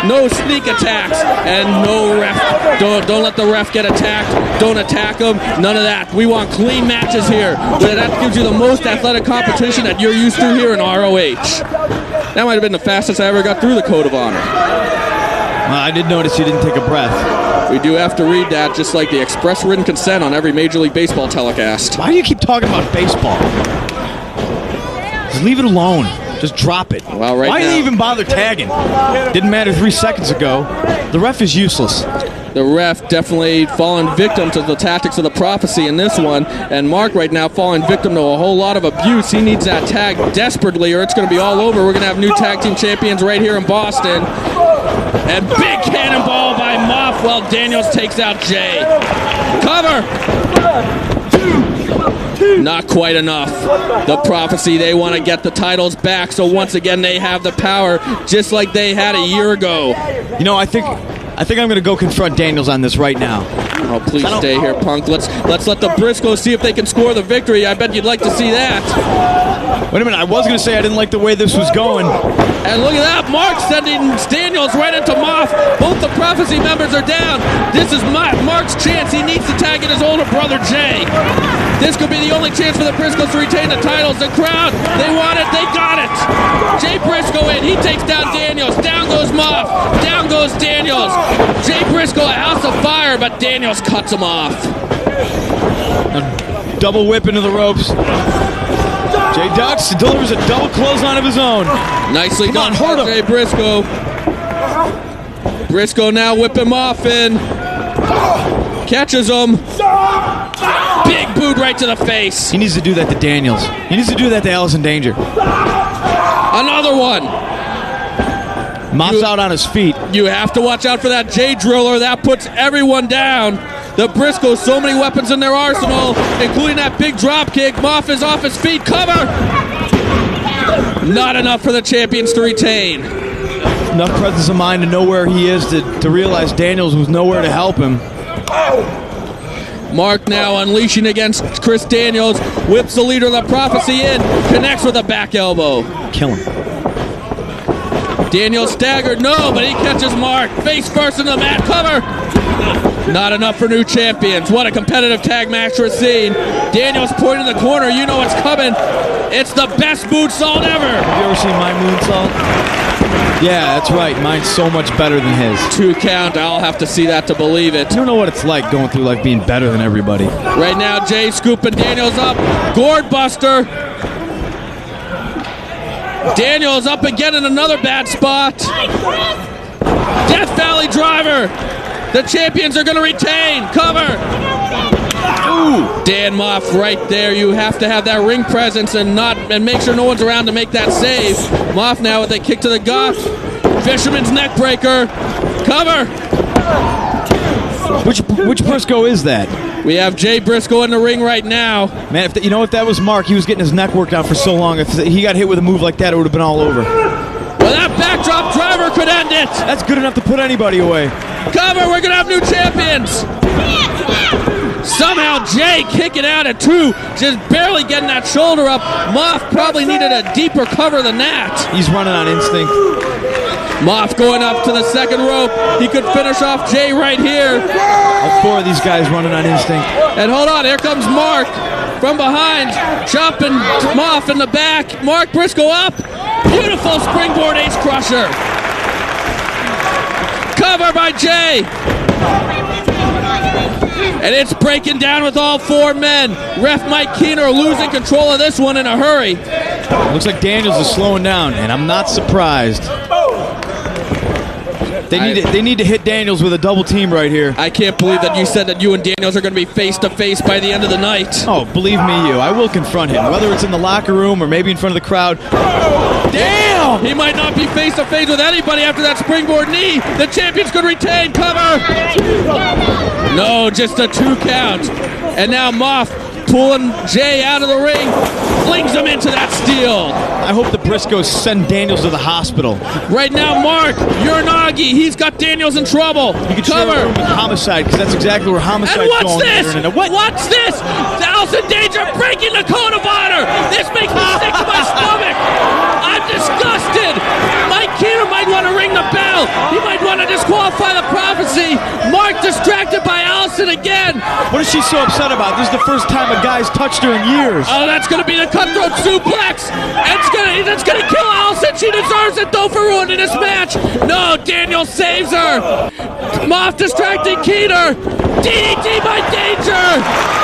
No sneak attacks. And no ref. Don't let the ref get attacked. Don't attack him. None of that. We want clean matches here. That gives you the most athletic competition that you're used to here in ROH. That might have been the fastest I ever got through the Code of Honor. I did notice you didn't take a breath. We do have to read that, just like the express written consent on every Major League Baseball telecast. Why do you keep talking about baseball? Just leave it alone. Just drop it. Well, right Why now, did you even bother tagging? Didn't matter 3 seconds ago. The ref is useless. The ref definitely fallen victim to the tactics of the prophecy in this one, and Mark right now falling victim to a whole lot of abuse. He needs that tag desperately, or it's going to be all over. We're going to have new tag team champions right here in Boston. And big cannonball by Moff while Daniels takes out Jay. Cover! Not quite enough. The prophecy, they want to get the titles back, so once again they have the power, just like they had a year ago. You know, I think I'm going to go confront Daniels on this right now. Oh, please stay here, Punk. Let's let the Briscoes see if they can score the victory. I bet you'd like to see that. Wait a minute, I was going to say I didn't like the way this was going. And look at that, Mark sending Daniels right into Moff. Both the prophecy members are down. This is Mark's chance. He needs to tag in his older brother, Jay. This could be the only chance for the Briscoes to retain the titles. The crowd, they want it, they got it. Jay Briscoe in, he takes down Daniels. Down goes Moff, down goes Daniels. Jay Briscoe, a house of fire, but Daniels cuts him off. A double whip into the ropes. Jay ducks, delivers a double clothesline of his own. Nicely done by Jay Briscoe. Briscoe now whip him off and catches him. Big boot right to the face. He needs to do that to Daniels. He needs to do that to Allison Danger. Another one. Moff's out on his feet. You have to watch out for that Jay Driller. That puts everyone down. The Briscoes, so many weapons in their arsenal, including that big drop kick. Moff is off his feet. Cover! Not enough for the champions to retain. Enough presence of mind to know where he is to realize Daniels was nowhere to help him. Mark now unleashing against Chris Daniels. Whips the leader of the prophecy in. Connects with a back elbow. Kill him. Daniels staggered. No, but he catches Mark. Face first in the mat. Cover! Not enough for new champions. What a competitive tag match we're seeing. Daniels pointing in the corner. You know what's coming. It's the best moonsault ever. Have you ever seen my moonsault? Yeah, that's right. Mine's so much better than his. 2 count. I'll have to see that to believe it. You don't know what it's like going through life being better than everybody. Right now, Jay scooping Daniels up. Gourd buster. Daniels up again in another bad spot. Death Valley driver. The champions are going to retain. Cover. Ooh, Dan Moff right there. You have to have that ring presence and make sure no one's around to make that save. Moff now with a kick to the gut. Fisherman's neck breaker. Cover. Which Briscoe is that? We have Jay Briscoe in the ring right now. Man, if you know if that was Mark, he was getting his neck worked out for so long. If he got hit with a move like that, it would have been all over. Well, that backdrop driver could end it. That's good enough to put anybody away. Cover, we're going to have new champions. Somehow Jay kicking out at 2, just barely getting that shoulder up. Moff probably needed a deeper cover than that. He's running on instinct. Moff going up to the second rope. He could finish off Jay right here. All 4 of these guys running on instinct. And hold on, here comes Mark from behind, chopping Moff in the back. Mark Briscoe up. Beautiful springboard ace crusher. Cover by Jay. And it's breaking down with all 4 men. Ref Mike Keener losing control of this one in a hurry. Looks like Daniels is slowing down, and I'm not surprised. They need to hit Daniels with a double team right here. I can't believe that you said that you and Daniels are going to be face to face by the end of the night. Oh, believe me, I will confront him, whether it's in the locker room or maybe in front of the crowd. Damn! He might not be face to face with anybody after that springboard knee. The champions could retain. Cover! No, just a 2 count. And now Moff pulling Jay out of the ring, flings him into that steel. I hope the Briscoes send Daniels to the hospital. Right now, Mark Uranagi, he's got Daniels in trouble. You can cover Homicide, because that's exactly where Homicide's going. And what's this? Allison Danger breaking the Code of Honor. This makes me sick to my stomach. I'm disgusted. Mike Keener might want to ring the bell. He might want to disqualify the Prophecy. Mark distracted by Allison again. What is she so upset about? This is the first time a guy's touched her in years. Oh, that's going to be the cutthroat suplex. That's going to kill Allison. She deserves it, though, for ruining this match. No, Daniel saves her. Moff distracting Keener. DDT by Danger.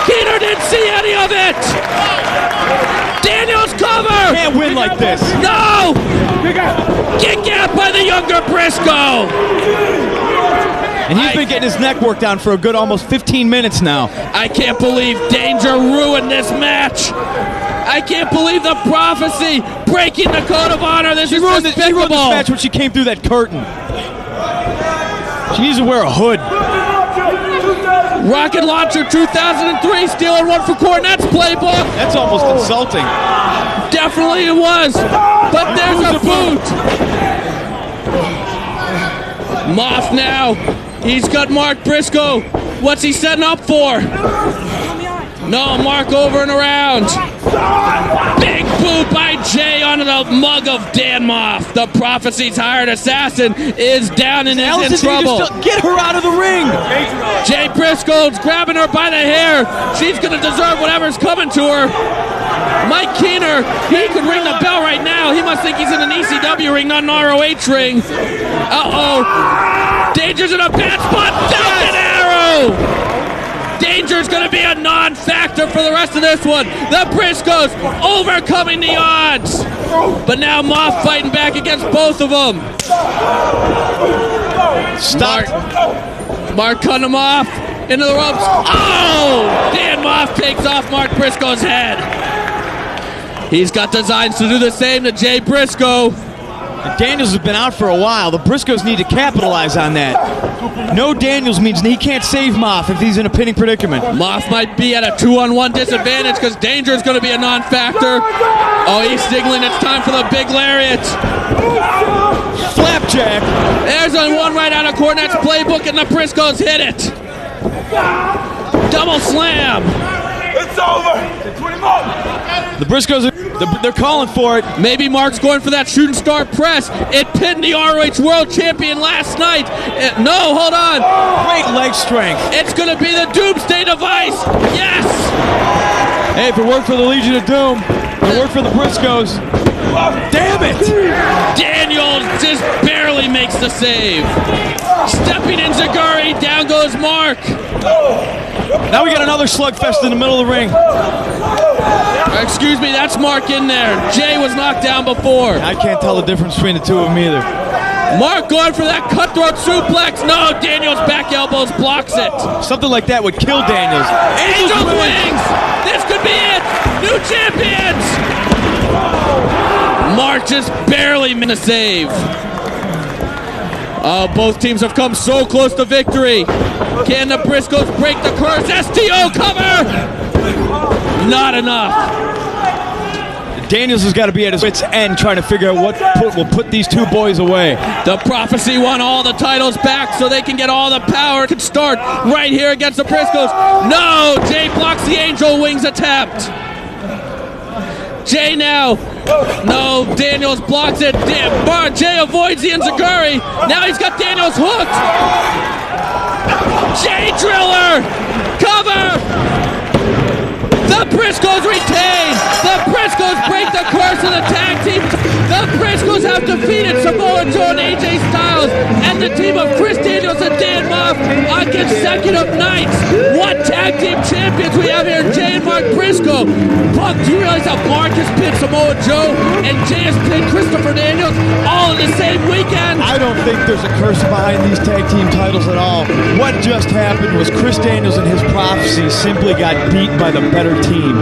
Keener didn't see any of it. Daniel's cover. Can't win like this. No. Kick out by the younger Briscoe. And he's been getting his neck worked down for a good almost 15 minutes now. I can't believe Danger ruined this match. I can't believe the Prophecy breaking the code of honor. This is despicable. She ruined this match when she came through that curtain. She needs to wear a hood. Rocket Launcher 2003 stealing one for Cornette's playbook. That's almost insulting. Definitely it was. But there's a boot. Moff now. He's got Mark Briscoe. What's he setting up for? No, Mark over and around. Big boot by Jay onto the mug of Dan Moff. The Prophecy's hired assassin is down and is in trouble. Get her out of the ring. Jay Briscoe's grabbing her by the hair. She's going to deserve whatever's coming to her. Mike Keener, he could ring the bell right now. He must think he's in an ECW ring, not an ROH ring. Uh-oh. Danger's in a bad spot. Falcon Arrow. Danger's going to be a non-factor for the rest of this one. The Briscoes overcoming the odds. But now Moff fighting back against both of them. Stop. Mark cutting him off into the ropes. Oh! Dan Moff takes off Mark Briscoe's head. He's got designs to do the same to Jay Briscoe. Daniels has been out for a while. The Briscoes need to capitalize on that. No Daniels means he can't save Moff if he's in a pinning predicament. Moff might be at a 2-on-1 disadvantage because Danger is going to be a non-factor. Oh, he's signaling it's time for the big lariat. Flapjack. There's one right out of Cornette's playbook, and the Briscoes hit it. Double slam. It's over. 20 more. The Briscoes, they're calling for it. Maybe Mark's going for that shooting star press. It pinned the ROH World Champion last night. No, hold on. Great leg strength. It's going to be the Doomsday device. Yes. Hey, if it worked for the Legion of Doom, it worked for the Briscoes. Damn it! Daniels just barely makes the save. Stepping in Zaguri, down goes Mark. Now we got another slugfest in the middle of the ring. Excuse me, that's Mark in there. Jay was knocked down before. I can't tell the difference between the two of them either. Mark going for that cutthroat suplex. No, Daniels back elbows blocks it. Something like that would kill Daniels. Angels wings. This could be it. New champions. Mark just barely made a save. Oh, both teams have come so close to victory. Can the Briscoes break the curse? STO cover. Not enough. Daniels has got to be at his wit's end trying to figure out what will put these two boys away. The Prophecy won all the titles back so they can get all the power. Could start right here against the Briscoes. No, Jay blocks the Angel Wings attempt. Jay now. No, Daniels blocks it. Jay avoids the Enziguri. Now he's got Daniels hooked. Jay Driller. Cover. The Briscoes retain. The Briscoes break the curse of the tag team. The Briscoes have defeated Samoa Joe and AJ Styles and the team of Chris Daniels and Dan Moff on consecutive nights. What tag team champions we have here, Jay and Mark Briscoe. Punk, do you realize how Mark has pinned Samoa Joe and Jay has pinned Christopher Daniels all in the same weekend? I don't think there's a curse behind these tag team titles at all. What just happened was Chris Daniels and his Prophecy simply got beat by the better team.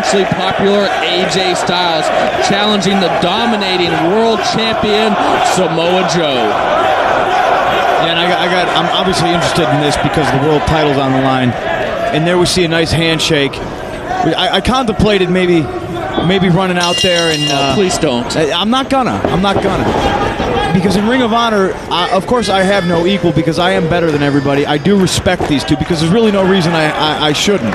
immensely popular AJ Styles challenging the dominating world champion Samoa Joe. Yeah, and I'm obviously interested in this because the world title's on the line. And there we see a nice handshake. I contemplated maybe running out there and... please don't. I'm not gonna. Because in Ring of Honor, of course I have no equal because I am better than everybody. I do respect these two because there's really no reason I shouldn't.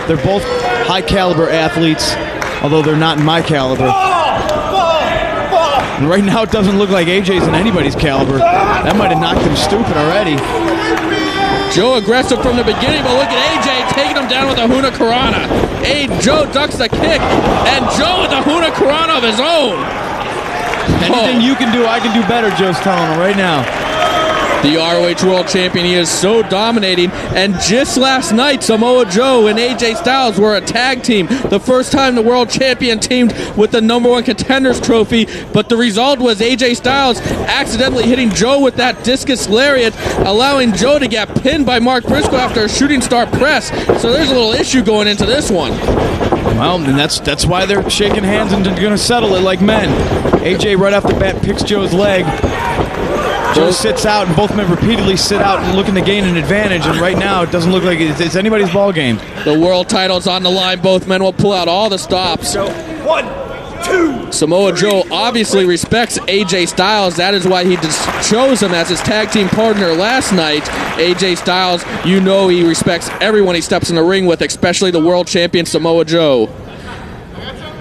They're both high-caliber athletes, although they're not in my caliber. And right now it doesn't look like AJ's in anybody's caliber. That might have knocked him stupid already. Joe aggressive from the beginning, but look at AJ taking him down with a Huna Karana. Joe ducks the kick, and Joe with a Huna Karana of his own. Anything you can do, I can do better, Joe's telling him right now. The ROH World Champion, he is so dominating. And just last night, Samoa Joe and AJ Styles were a tag team. The first time the World Champion teamed with the #1 Contenders Trophy. But the result was AJ Styles accidentally hitting Joe with that discus lariat, allowing Joe to get pinned by Mark Briscoe after a shooting star press. So there's a little issue going into this one. Well, and that's why they're shaking hands and going to settle it like men. AJ right off the bat picks Joe's leg. Joe sits out, and both men repeatedly sit out looking to gain an advantage, and right now it doesn't look like it's anybody's ball game. The world title's on the line. Both men will pull out all the stops. 1, 2. Samoa Joe obviously respects AJ Styles. That is why he just chose him as his tag team partner last night. AJ Styles, you know he respects everyone he steps in the ring with, especially the world champion Samoa Joe.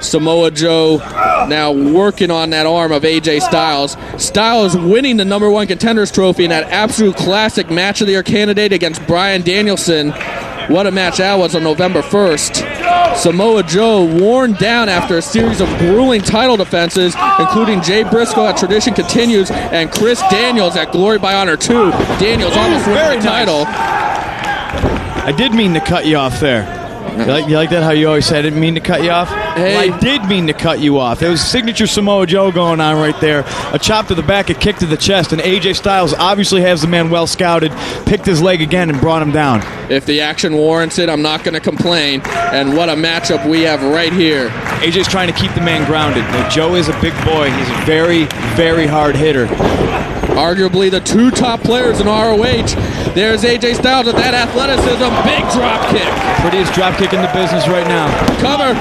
Samoa Joe now working on that arm of AJ Styles. Styles winning the #1 Contenders Trophy in that absolute classic match of the year candidate against Bryan Danielson. What a match that was on November 1st. Samoa Joe worn down after a series of grueling title defenses, including Jay Briscoe at Tradition Continues and Chris Daniels at Glory by Honor 2. Daniels almost winning the title. I did mean to cut you off there. You like that, how you always said I didn't mean to cut you off? Hey. Well, I did mean to cut you off. It was signature Samoa Joe going on right there. A chop to the back, a kick to the chest, and AJ Styles obviously has the man well scouted, picked his leg again, and brought him down. If the action warrants it, I'm not going to complain. And what a matchup we have right here. AJ's trying to keep the man grounded. Now, Joe is a big boy. He's a very, very hard hitter. Arguably the two top players in ROH. There's AJ Styles with that athleticism. Big drop kick. Prettiest drop kick in the business right now. Cover.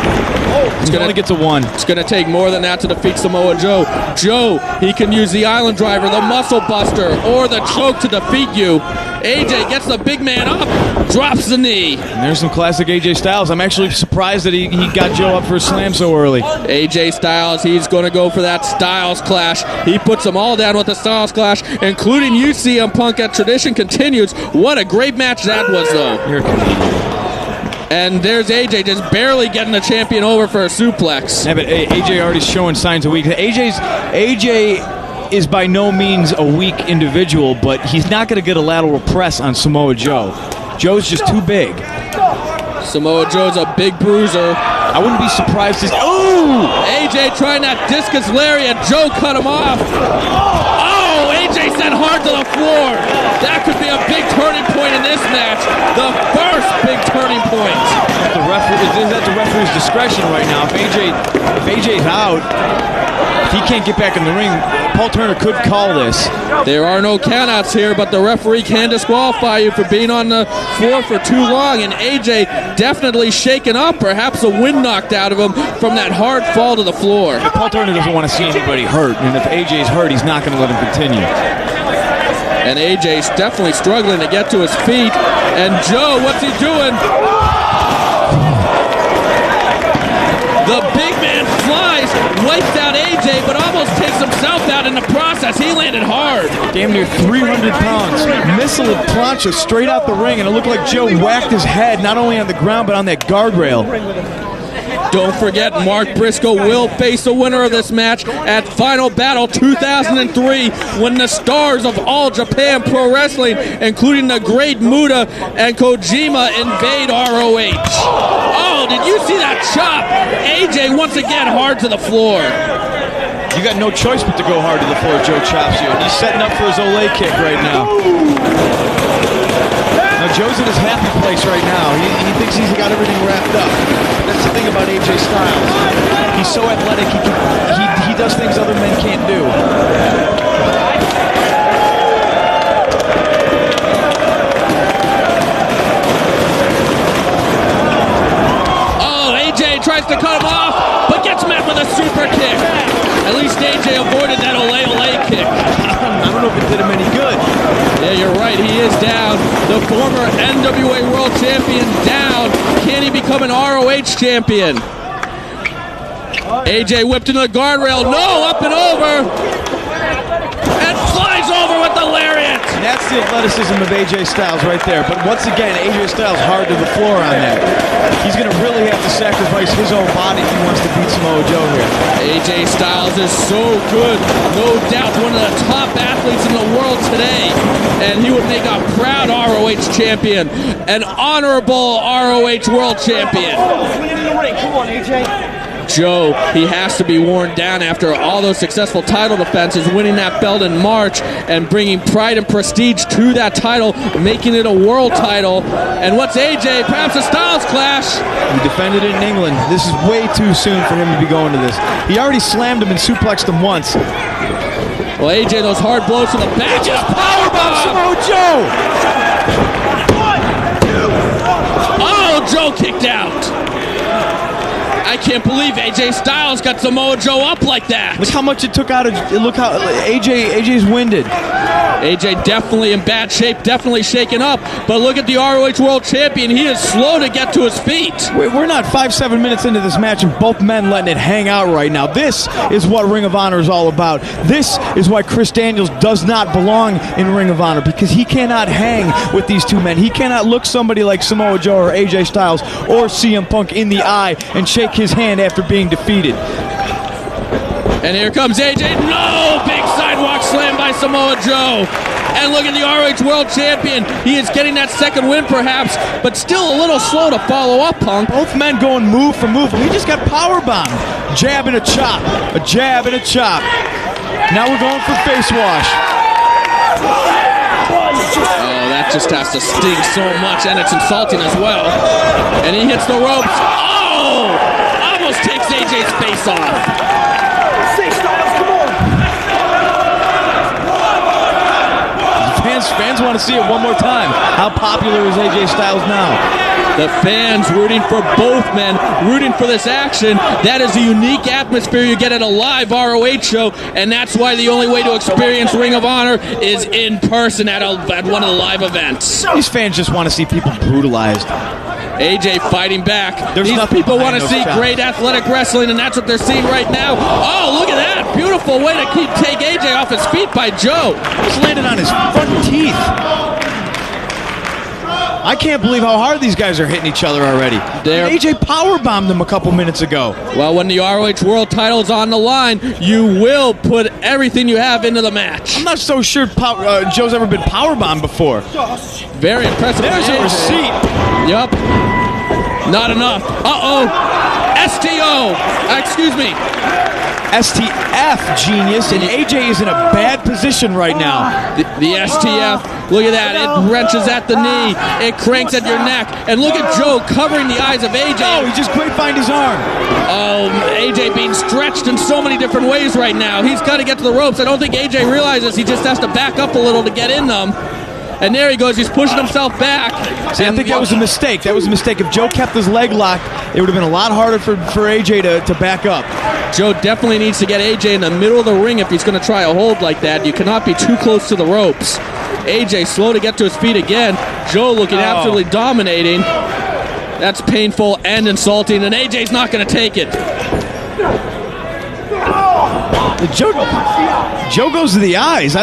He only gets a 1. It's going to take more than that to defeat Samoa Joe. Joe, he can use the Island Driver, the Muscle Buster, or the choke to defeat you. AJ gets the big man up, drops the knee. And there's some classic AJ Styles. I'm actually surprised that he got Joe up for a slam so early. AJ Styles, he's going to go for that Styles Clash. He puts them all down with the Styles Clash, including CM Punk at Tradition Continues. What a great match that was, though. You're a comedian. And there's AJ just barely getting the champion over for a suplex. Yeah, but AJ already showing signs of weakness. AJ is by no means a weak individual, but he's not going to get a lateral press on Samoa Joe. Joe's just too big. Samoa Joe's a big bruiser. I wouldn't be surprised to... Ooh! AJ trying that discus lariat. Joe cut him off. Oh, AJ sent hard to the floor. That could be a big turning point in this match. The first big turning point. The referee is at the referee's discretion right now. If AJ's out, if he can't get back in the ring, Paul Turner could call this. There are no countouts here, but the referee can disqualify you for being on the floor for too long. And AJ definitely shaken up, perhaps the wind knocked out of him from that hard fall to the floor. But Paul Turner doesn't want to see anybody hurt, and if AJ's hurt, he's not going to let him continue. And AJ's definitely struggling to get to his feet. And Joe, what's he doing? The big man flies, wipes out AJ, but almost takes himself out in the process. He landed hard. Damn near 300 pounds. Missile of plancha straight out the ring, and it looked like Joe whacked his head not only on the ground, but on that guardrail. Don't forget, Mark Briscoe will face the winner of this match at Final Battle 2003 when the stars of All Japan Pro Wrestling, including the great Muta and Kojima, invade ROH. Oh, did you see that chop? AJ once again hard to the floor. You got no choice but to go hard to the floor. Joe chops you. He's setting up for his Olay kick right now. Now, Joe's in his happy place right now. He thinks he's got everything wrapped up. That's the thing about AJ Styles. He's so athletic, he does things other men can't do. Tries to cut him off, but gets met with a super kick. At least AJ avoided that ole kick. I don't know if it did him any good. Yeah, you're right. He is down. The former NWA World Champion down. Can he become an ROH champion? AJ whipped into the guardrail. No, up and over. And flies over with the lariat. And that's the athleticism of AJ Styles right there. But once again, AJ Styles hard to the floor on that. He's going to really have to sacrifice his own body if he wants to beat Samoa Joe here. AJ Styles is so good. No doubt one of the top athletes in the world today. And he would make a proud ROH champion. An honorable ROH world champion. Come on, AJ. Joe, he has to be worn down after all those successful title defenses, winning that belt in March and bringing pride and prestige to that title, making it a world title. And what's AJ? Perhaps a Styles clash. He defended it in England. This is way too soon for him to be going to this. He already slammed him and suplexed him once. Well, AJ, those hard blows to the back. Just powerbomb Samoa Joe. Oh, Joe kicked out. I can't believe AJ Styles got Samoa Joe up like that. Look how much it took out of. Look how AJ's winded. AJ definitely in bad shape, definitely shaken up. But look at the ROH World Champion. He is slow to get to his feet. We're not 5-7 minutes into this match and both men letting it hang out right now. This is what Ring of Honor is all about. This is why Chris Daniels does not belong in Ring of Honor, because he cannot hang with these two men. He cannot look somebody like Samoa Joe or AJ Styles or CM Punk in the eye and shake his hand after being defeated. And here comes AJ. No! Big sidewalk slam by Samoa Joe. And look at the ROH World Champion. He is getting that second win perhaps, but still a little slow to follow up, Punk. Both men going move for move. He just got powerbombed. Jab and a chop. A jab and a chop. Now we're going for face wash. Oh, that just has to sting so much, and it's insulting as well. And he hits the ropes. Oh! Almost takes AJ's face off. Fans want to see it one more time. How popular is AJ Styles now? The fans rooting for both men, rooting for this action. That is a unique atmosphere you get at a live ROH show, and that's why the only way to experience Ring of Honor is in person at one of the live events. These fans just want to see people brutalized. AJ fighting back. There's These nothing people want to behind see those shots. great athletic wrestling, and that's what they're seeing right now. Oh, look at that. Beautiful way to take AJ off his feet by Joe. Just landed on his front teeth. I can't believe how hard these guys are hitting each other already. AJ powerbombed him a couple minutes ago. Well, when the ROH World title is on the line, you will put everything you have into the match. I'm not so sure Joe's ever been powerbombed before. Very impressive. There's a receipt. Yup. Not enough. Uh-oh. STO. Excuse me. STF, genius, and AJ is in a bad position right now. The STF, look at that. It wrenches at the knee. It cranks at your neck. And look at Joe covering the eyes of AJ. Oh, he just grapevined his arm. Oh, AJ being stretched in so many different ways right now. He's got to get to the ropes. I don't think AJ realizes he just has to back up a little to get in them. And there he goes. He's pushing himself back. See, I think that was a mistake. That was a mistake. If Joe kept his leg locked, it would have been a lot harder for AJ to back up. Joe definitely needs to get AJ in the middle of the ring if he's going to try a hold like that. You cannot be too close to the ropes. AJ slow to get to his feet again. Joe looking absolutely dominating. That's painful and insulting, and AJ's not going to take it. Joe goes to the eyes.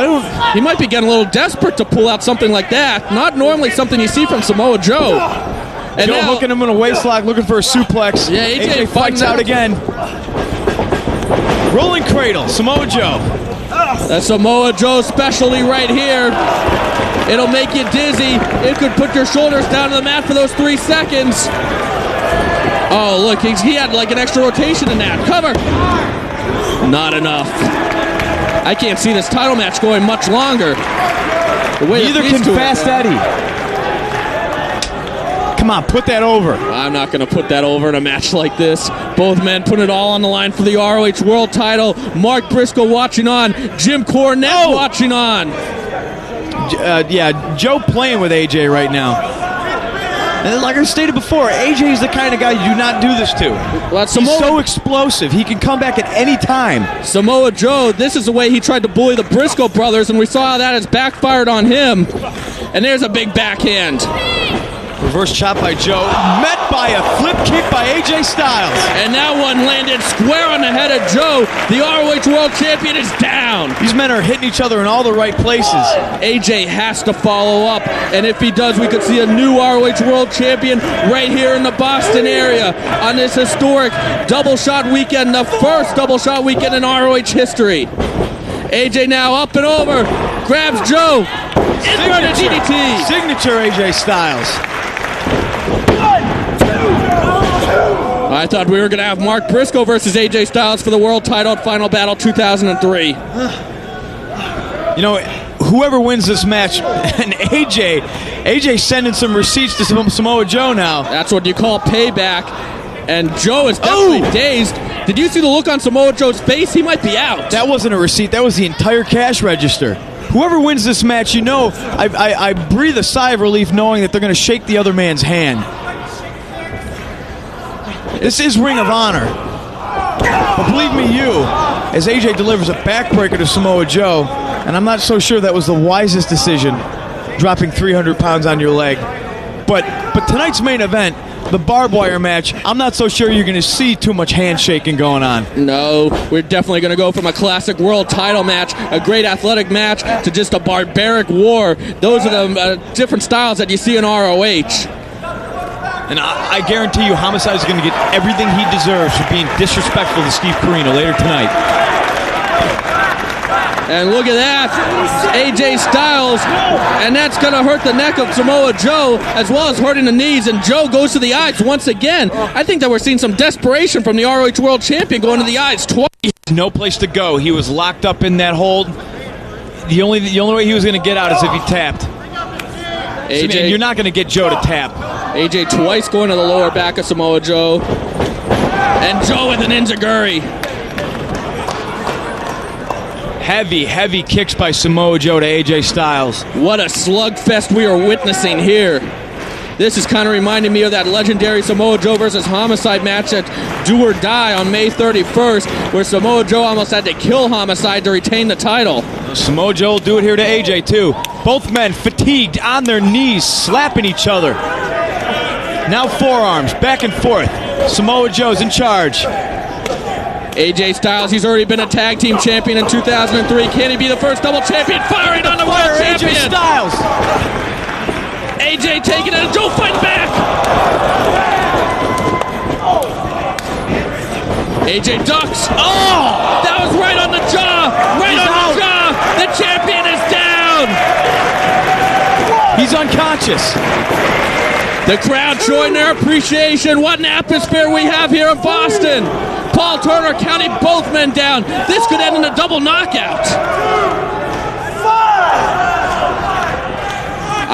He might be getting a little desperate to pull out something like that. Not normally something you see from Samoa Joe. And Joe hooking him in a waistlock, looking for a suplex. Yeah, AJ fights out again. Rolling cradle, Samoa Joe. That's Samoa Joe's specialty right here. It'll make you dizzy. It could put your shoulders down to the mat for those 3 seconds. Oh, look, he had like an extra rotation in that. Cover. Not enough. I can't see this title match going much longer. Neither can Fast Eddie. Come on, put that over. I'm not going to put that over in a match like this. Both men put it all on the line for the ROH World title. Mark Briscoe watching on. Jim Cornette watching on. Yeah, Joe playing with AJ right now. And like I stated before, AJ is the kind of guy you do not do this to. Well, He's so explosive. He can come back at any time. Samoa Joe, this is the way he tried to bully the Briscoe brothers, and we saw how that has backfired on him. And there's a big backhand. Reverse chop by Joe, met by a flip kick by AJ Styles. And that one landed square on the head of Joe. The ROH World Champion is down. These men are hitting each other in all the right places. AJ has to follow up, and if he does, we could see a new ROH World Champion right here in the Boston area on this historic double shot weekend, the first double shot weekend in ROH history. AJ now up and over, grabs Joe, inverted DDT. Signature AJ Styles. I thought we were going to have Mark Briscoe versus AJ Styles for the world title at Final Battle 2003. You know, whoever wins this match, and AJ sending some receipts to Samoa Joe now. That's what you call payback. And Joe is definitely dazed. Did you see the look on Samoa Joe's face? He might be out. That wasn't a receipt. That was the entire cash register. Whoever wins this match, you know, I breathe a sigh of relief knowing that they're going to shake the other man's hand. This is Ring of Honor. But believe me, as AJ delivers a backbreaker to Samoa Joe, and I'm not so sure that was the wisest decision, dropping 300 pounds on your leg. But tonight's main event, the barbed wire match, I'm not so sure you're going to see too much handshaking going on. No, we're definitely going to go from a classic world title match, a great athletic match, to just a barbaric war. Those are the different styles that you see in ROH. And I guarantee you Homicide is going to get everything he deserves for being disrespectful to Steve Corino later tonight. And look at that, AJ Styles, and that's going to hurt the neck of Samoa Joe, as well as hurting the knees, and Joe goes to the eyes once again. I think that we're seeing some desperation from the ROH World Champion going to the eyes twice. No place to go. He was locked up in that hold. The only way he was going to get out is if he tapped. AJ, you're not going to get Joe to tap. AJ twice going to the lower back of Samoa Joe. And Joe with an enziguri. Heavy kicks by Samoa Joe to AJ Styles. What a slugfest we are witnessing here. This is kind of reminding me of that legendary Samoa Joe versus Homicide match at Do or Die on May 31st, where Samoa Joe almost had to kill Homicide to retain the title. Samoa Joe will do it here to AJ too. Both men fatigued, on their knees, slapping each other. Now forearms, back and forth. Samoa Joe's in charge. AJ Styles, he's already been a tag team champion in 2003. Can he be the first double champion? Firing on the world champion. AJ Styles. AJ taking it, and Joe fights back. AJ ducks. Oh, that was right on the jaw. Right on the jaw. The champion is down. He's unconscious. The crowd showing their appreciation. What an atmosphere we have here in Boston. Paul Turner counting both men down. This could end in a double knockout.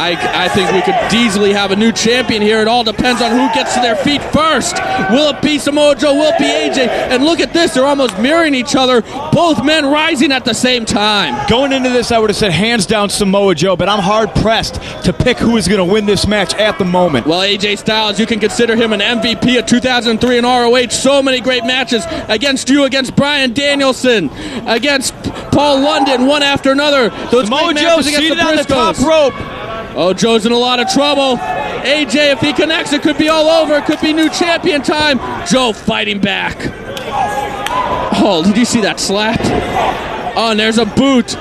I think we could easily have a new champion here. It all depends on who gets to their feet first. Will it be Samoa Joe? Will it be AJ? And look at this. They're almost mirroring each other. Both men rising at the same time. Going into this, I would have said hands down Samoa Joe, but I'm hard-pressed to pick who is going to win this match at the moment. Well, AJ Styles, you can consider him an MVP of 2003 in ROH. So many great matches against you, against Bryan Danielson, against Paul London, one after another. Those Samoa great Joe matches against seated the on the top rope. Oh, Joe's in a lot of trouble. AJ, if he connects, it could be all over. It could be new champion time. Joe fighting back. Oh, did you see that slap? Oh, and there's a boot.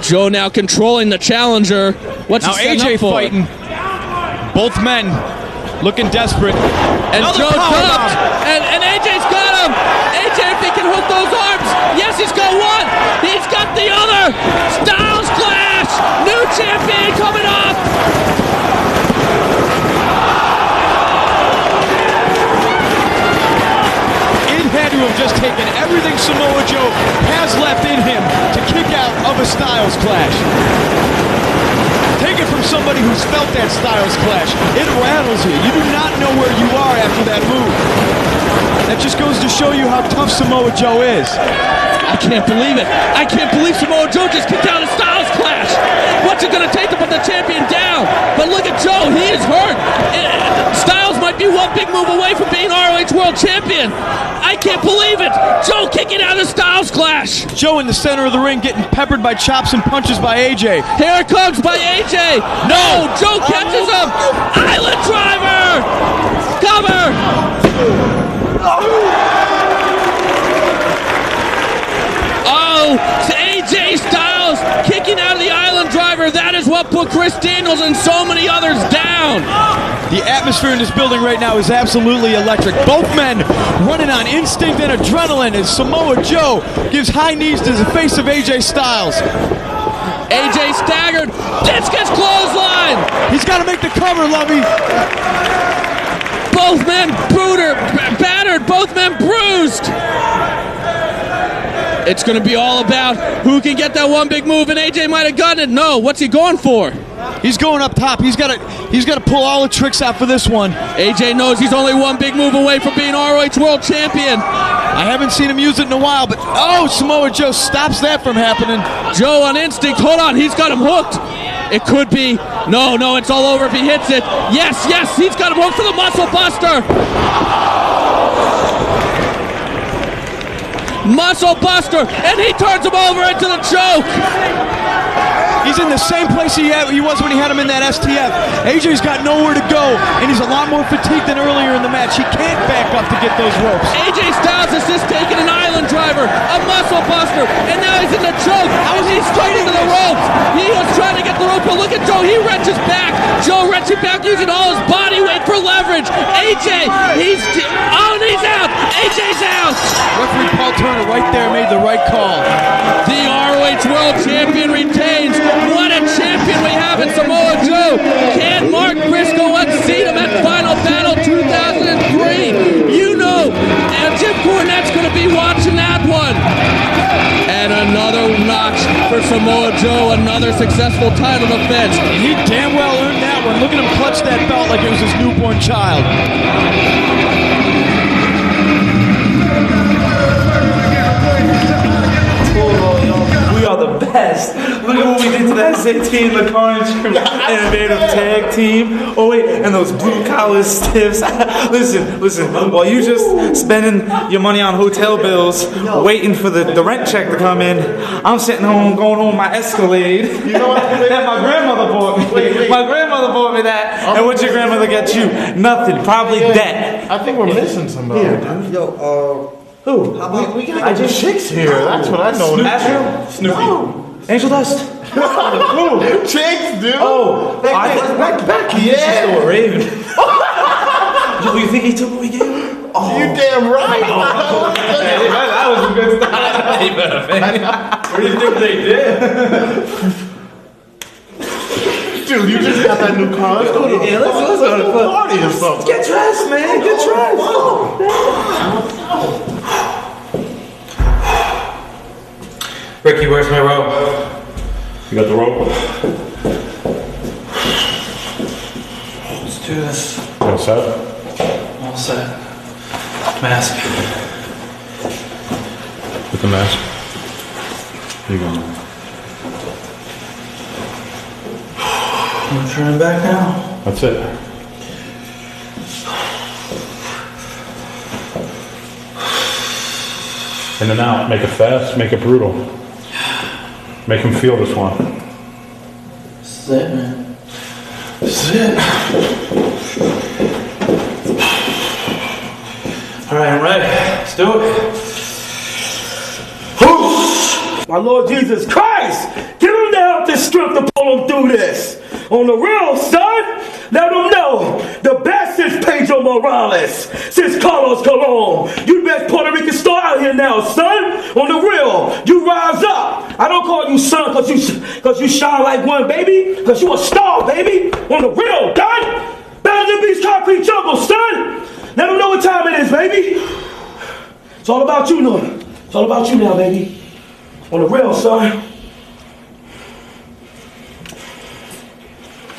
Joe now controlling the challenger. What's now he setting AJ up for? fighting. Both men looking desperate. And Joe ducked. And AJ's got him. AJ, if he can hook those arms. Yes, he's got one. He's got the other. Styles clash. New champion coming up. It had to have just taken everything Samoa Joe has left in him to kick out of a Styles Clash. Take it from somebody who's felt that Styles Clash. It rattles you. You do not know where you are after that move. That just goes to show you how tough Samoa Joe is. I can't believe it. I can't believe Samoa Joe just kicked out a Styles Clash. What's it going to take to put the champion down? But look at Joe. He is hurt. Styles might be one big move away from being ROH World Champion. I can't believe it. Joe kicking out a Styles Clash. Joe in the center of the ring getting peppered by chops and punches by AJ. Here it comes by AJ. No, Joe catches him. Island driver. Cover. Oh, it's AJ Styles kicking out of the Island driver. That is what put Chris Daniels and so many others down. The atmosphere in this building right now is absolutely electric. Both men running on instinct and adrenaline as Samoa Joe gives high knees to the face of AJ Styles. AJ staggered. Discus clothesline. He's got to make the cover, Lovey. Both men battered. Both men bruised. It's going to be all about who can get that one big move, and AJ might have gotten it. No, what's he going for? He's going up top. He's got to pull all the tricks out for this one. AJ knows he's only one big move away from being ROH World Champion. I haven't seen him use it in a while, but Samoa Joe stops that from happening. Joe on instinct. Hold on, he's got him hooked. It could be. No, it's all over if he hits it. Yes, he's got him hooked for the Muscle Buster. Muscle Buster, and he turns him over into the choke. He's in the same place he was when he had him in that STF. AJ's got nowhere to go, and he's a lot more fatigued than earlier in the match. He can't back up to get those ropes. AJ Styles has just taken an Island driver, a Muscle Buster, and now he's in the choke, and he's straight into the ropes. He was trying to get the rope, but look at Joe. He wrenches back. Joe wrenching back using all his body weight for leverage. AJ, he's out. AJ's out. Referee Paul Turner right there made the right call. The ROH World Champion retains. What a champion we have in Samoa Joe. Can Mark Briscoe unseat him at Final Battle 2003? You know, and Jim Cornette's going to be watching that one. And another notch for Samoa Joe, another successful title defense. He damn well earned that one. Look at him clutch that belt like it was his newborn child. We are the best. Look at what we did to that SAT and the Carnage Crew. Innovative tag team. Oh wait, and those blue collar stiffs. Listen. While you just spending your money on hotel bills, waiting for the rent check to come in, I'm sitting home going on my Escalade. You know what? That my grandmother bought me. My grandmother bought me that. And what'd your grandmother get you? Nothing. Probably debt. I think we're missing somebody, dude. Yo, who? We got the chicks here. That's what I noticed. Astro? Snoopy. No. Angel Dust? Chicks, dude. Oh, Becky. Yeah. She's still a Raven. Yo, you think he took what we gave him? Oh. You damn right. That was a good start. What do you think they did? Dude, you just got that new car. Let's go to a party or something. Get dressed, man. Get dressed. Ricky, where's my rope? You got the rope? Let's do this. All set? All set. Mask. Put the mask. Here you go. I'm turning back now. That's it. In and out. Make it fast. Make it brutal. Make him feel this one. This is it, man. This is it. All right, I'm ready. Let's do it. My Lord Jesus Christ! Give him the help and strength to pull him through this. On the real, son, let him know the best since Pedro Morales, since Carlos Colon. You the best Puerto Rican star out here now, son. On the real, you rise up. I don't call you son cause you shine like one, baby. Cause you a star, baby. On the real, done. Better than Beast Concrete Jungle, son. Let him know what time it is, baby. It's all about you, Norton. It's all about you now, baby. On the real, son.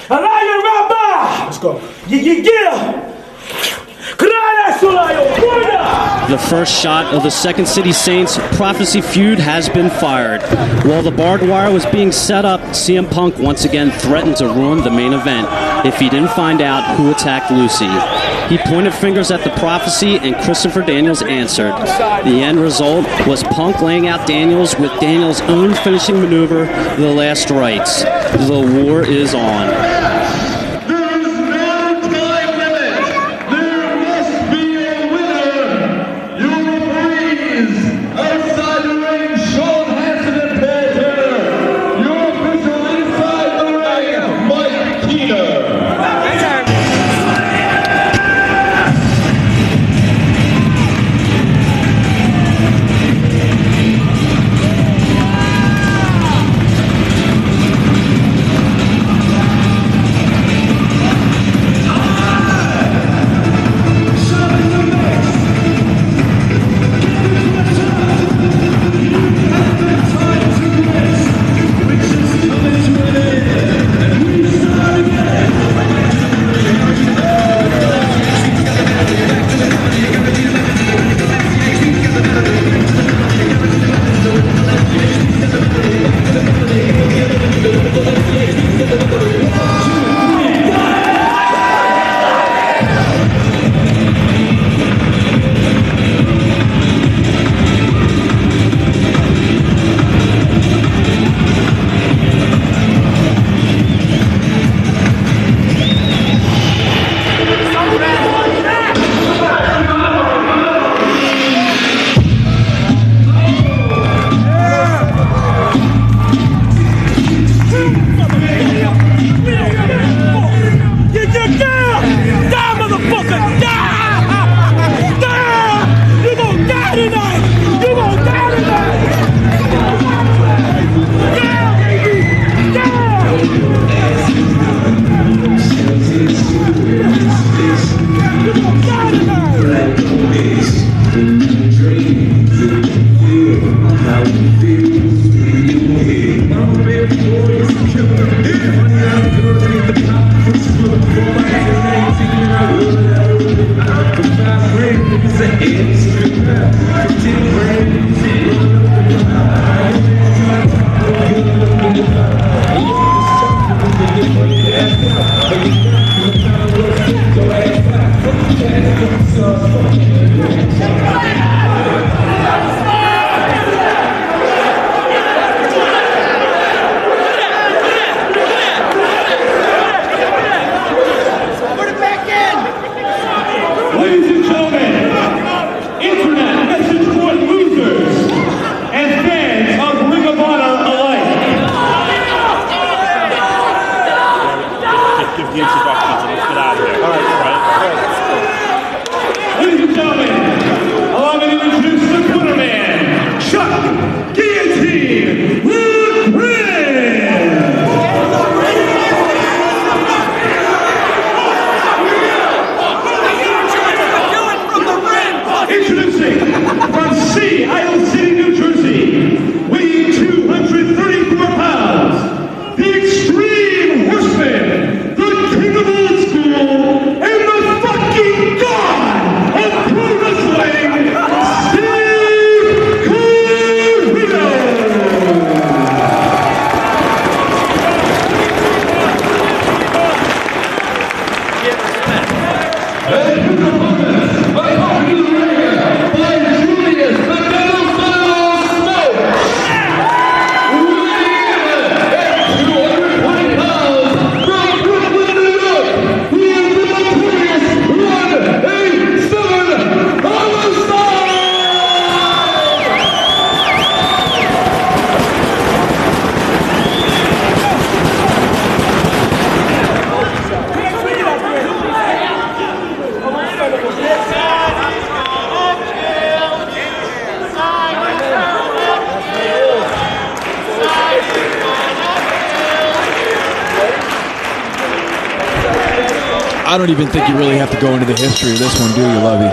Let's go. The first shot of the Second City Saints Prophecy feud has been fired. While the barbed wire was being set up, CM Punk once again threatened to ruin the main event if he didn't find out who attacked Lucy. He pointed fingers at the Prophecy and Christopher Daniels answered. The end result was Punk laying out Daniels with Daniels' own finishing maneuver, the Last Rites. The war is on. I don't even think you really have to go into the history of this one, do you, Lovey?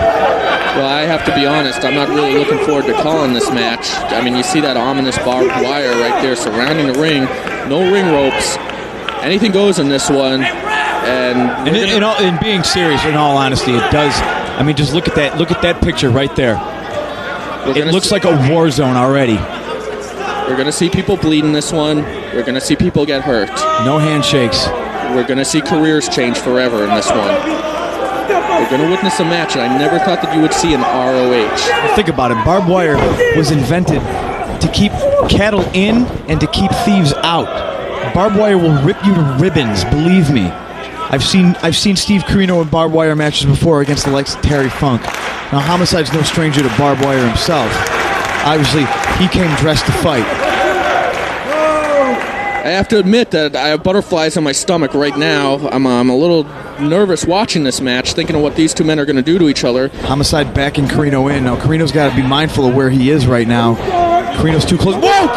Well, I have to be honest, I'm not really looking forward to calling this match. I mean, you see that ominous barbed wire right there surrounding the ring. No ring ropes. Anything goes in this one. And in being serious, in all honesty, it does. I mean, just look at that. Look at that picture right there. It looks like a war zone already. We're going to see people bleed in this one. We're going to see people get hurt. No handshakes. We're going to see careers change forever in this one. We're going to witness a match that I never thought that you would see in ROH. Think about it. Barbed wire was invented to keep cattle in and to keep thieves out. Barbed wire will rip you to ribbons, believe me. I've seen Steve Carino in barbed wire matches before against the likes of Terry Funk. Now, Homicide's no stranger to barbed wire himself. Obviously, he came dressed to fight. I have to admit that I have butterflies in my stomach right now. I'm a little nervous watching this match, thinking of what these two men are going to do to each other. Homicide backing Carino in. Now, Carino's got to be mindful of where he is right now. Carino's too close. Whoa!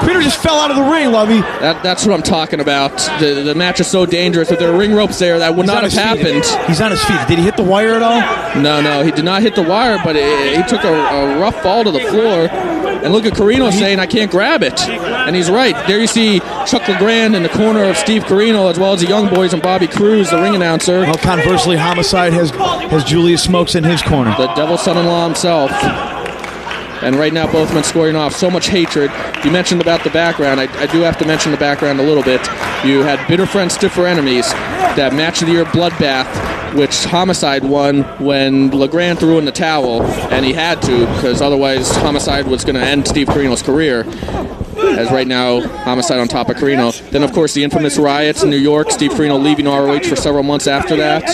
Carino just fell out of the ring, Lovey. That's what I'm talking about. The match is so dangerous. If there were ring ropes there, that would not have happened. He's on his feet. Did he hit the wire at all? No, he did not hit the wire, but he took a rough fall to the floor. And look at Carino saying, I can't grab it. And he's right. There you see Chuck LeGrand in the corner of Steve Carino, as well as the Young Boys and Bobby Cruz, the ring announcer. Well, conversely, Homicide has Julius Smokes in his corner. The devil's son-in-law himself. And right now, both men scoring off so much hatred. You mentioned about the background. I do have to mention the background a little bit. You had Bitter Friends, Stiffer Enemies, that Match of the Year bloodbath, which Homicide won when LeGrand threw in the towel, and he had to, because otherwise Homicide was going to end Steve Carino's career. As right now, Homicide on top of Carino. Then, of course, the infamous riots in New York. Steve Carino leaving ROH for several months after that.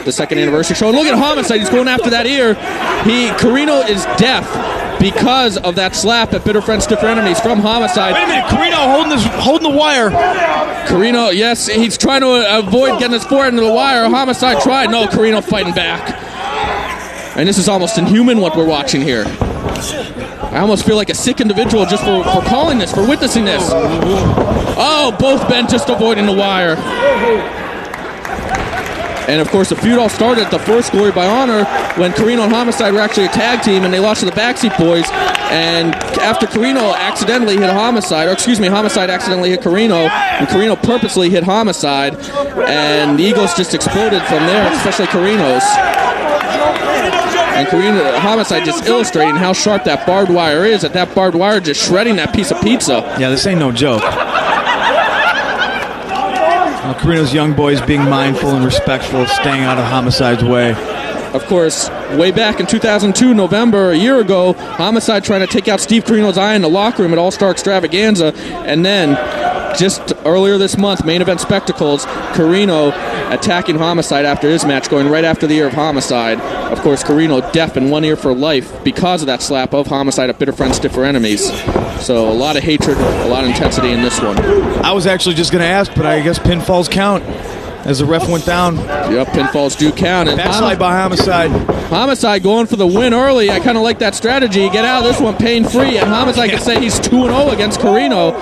The second anniversary show. And look at Homicide. He's going after that ear. Carino is deaf because of that slap at Bitter Friends, Stiffer Enemies from Homicide. Wait a minute. Carino holding the wire. Carino, yes, he's trying to avoid getting his forehead into the wire. Homicide tried. No, Carino fighting back. And this is almost inhuman what we're watching here. I almost feel like a sick individual just for calling this, for witnessing this. Oh, both men just avoiding the wire. And, of course, the feud all started at the first Glory by Honor when Carino and Homicide were actually a tag team, and they lost to the Backseat Boys. And after Carino accidentally hit Homicide accidentally hit Carino, and Carino purposely hit Homicide, and the egos just exploded from there, especially Carino's. And Homicide just illustrating how sharp that barbed wire is, that barbed wire just shredding that piece of pizza. Yeah, this ain't no joke. Well, Carino's Young Boys being mindful and respectful, staying out of Homicide's way. Of course, way back in 2002, November, a year ago, Homicide trying to take out Steve Carino's eye in the locker room at All-Star Extravaganza, and then just earlier this month, Main Event Spectacles, Carino attacking Homicide after his match, going right after the ear of Homicide. Of course, Carino deaf in one ear for life because of that slap of Homicide at Bitter Friends, Stiffer Enemies. So a lot of hatred, a lot of intensity in this one. I was actually just going to ask, but I guess pinfalls count as the ref went down. Yep, pinfalls do count. And backslide by Homicide. Homicide going for the win early. I kind of like that strategy. Get out of this one pain-free, and Homicide can say he's 2-0 against Carino.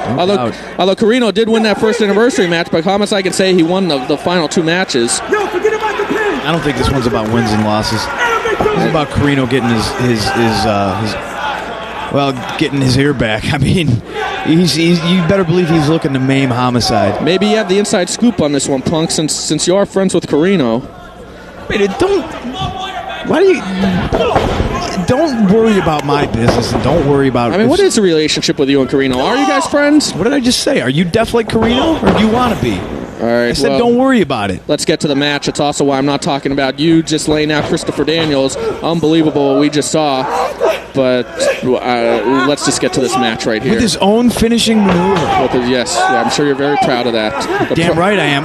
Although Carino did win that first anniversary match, but Homicide can say he won the final two matches. I don't think this one's about wins and losses. It's about Carino getting getting his ear back. I mean, you better believe he's looking to maim Homicide. Maybe you have the inside scoop on this one, Punk, since you are friends with Carino. Wait, don't worry about my business and don't worry about... I mean, what is the relationship with you and Carino? Are you guys friends? What did I just say? Are you deaf like Carino or do you want to be? All right, I said don't worry about it. Let's get to the match. It's also why I'm not talking about you just laying out Christopher Daniels. Unbelievable what we just saw. But let's just get to this match right here. With his own finishing maneuver. Yes, I'm sure you're very proud of that. Damn right I am.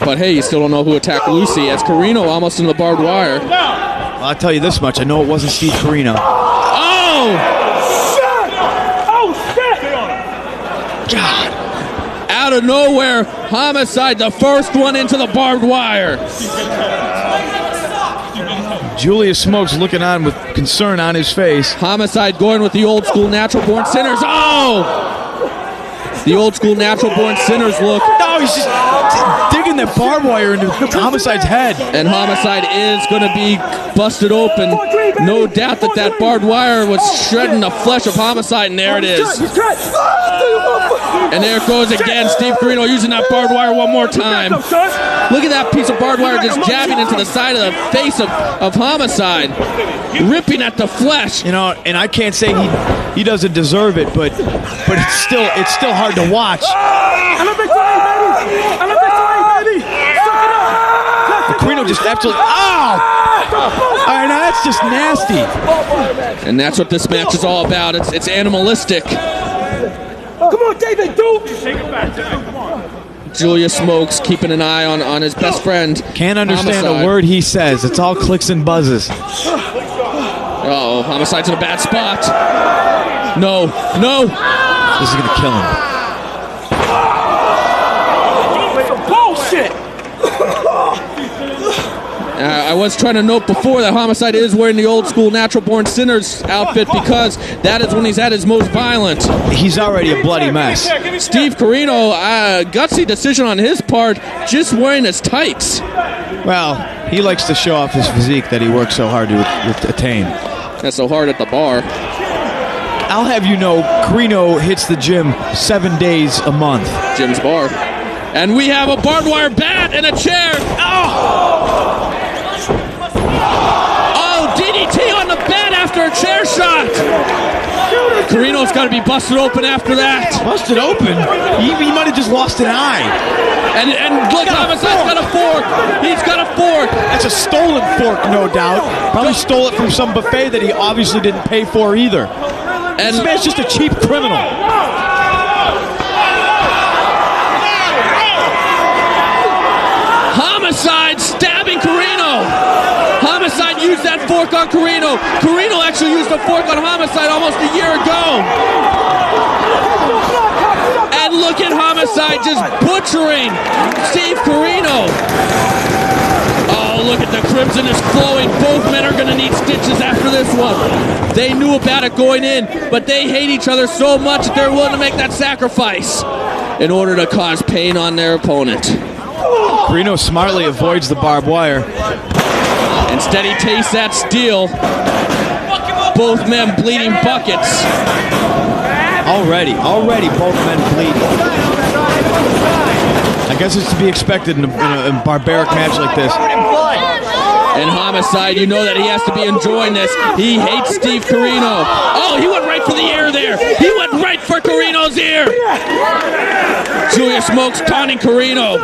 But hey, you still don't know who attacked Lucy, as Carino almost in the barbed wire. Well, I'll tell you this much. I know it wasn't Steve Carino. Oh! Shit! God. Out of nowhere, Homicide, the first one into the barbed wire. Julius Smokes looking on with concern on his face. Homicide going with the old school natural born sinners. Oh! The old school natural born sinners look. No, he's just digging that barbed wire into Homicide's head. And Homicide is going to be busted open. No doubt that barbed wire was shredding the flesh of Homicide, and there it is. And there it goes again. Steve Corino using that barbed wire one more time. Look at that piece of barbed wire just jabbing into the side of the face of Homicide, ripping at the flesh. You know, and I can't say he doesn't deserve it, but it's still hard to watch. Corino just absolutely. Ow! All right, now that's just nasty. And that's what this match is all about. It's animalistic. Come on, David, dude! Take it back, come on. Julius Smokes keeping an eye on his best friend. Can't understand Homicide. a word he says. It's all clicks and buzzes. Uh-oh, Homicide's in a bad spot. No. This is going to kill him. Bullshit! I was trying to note before that Homicide is wearing the old school Natural Born Sinners outfit because that is when he's at his most violent. He's already a bloody mess. Steve Corino, gutsy decision on his part, just wearing his tights. Well, he likes to show off his physique that he worked so hard to attain. That's so hard at the bar. I'll have you know, Corino hits the gym 7 days a month. Jim's bar. And we have a barbed wire bat and a chair. Oh, DDT on the bat after a chair shot. Corino's got to be busted open after that. Busted open? He might have just lost an eye. And look, Homicide's got a fork. He's got a fork. That's a stolen fork, no doubt. Probably stole it from some buffet that he obviously didn't pay for either. And this man's just a cheap criminal. Homicide stabbing Corino. Homicide used that fork on Corino. Corino actually used a fork on Homicide almost a year ago. And look at Homicide just butchering Steve Corino. Oh, look at the crimson is flowing. Both men are going to need stitches after this one. They knew about it going in, but they hate each other so much that they're willing to make that sacrifice in order to cause pain on their opponent. Corino smartly avoids the barbed wire. Instead, he tastes that steel. Both men bleeding buckets. Already, both men bleeding. I guess it's to be expected in a barbaric match like this. And Homicide, you know that he has to be enjoying this. He hates Steve Corino. Oh, he went right for the ear there. He went right for Corino's ear. Julius Smokes taunting Corino.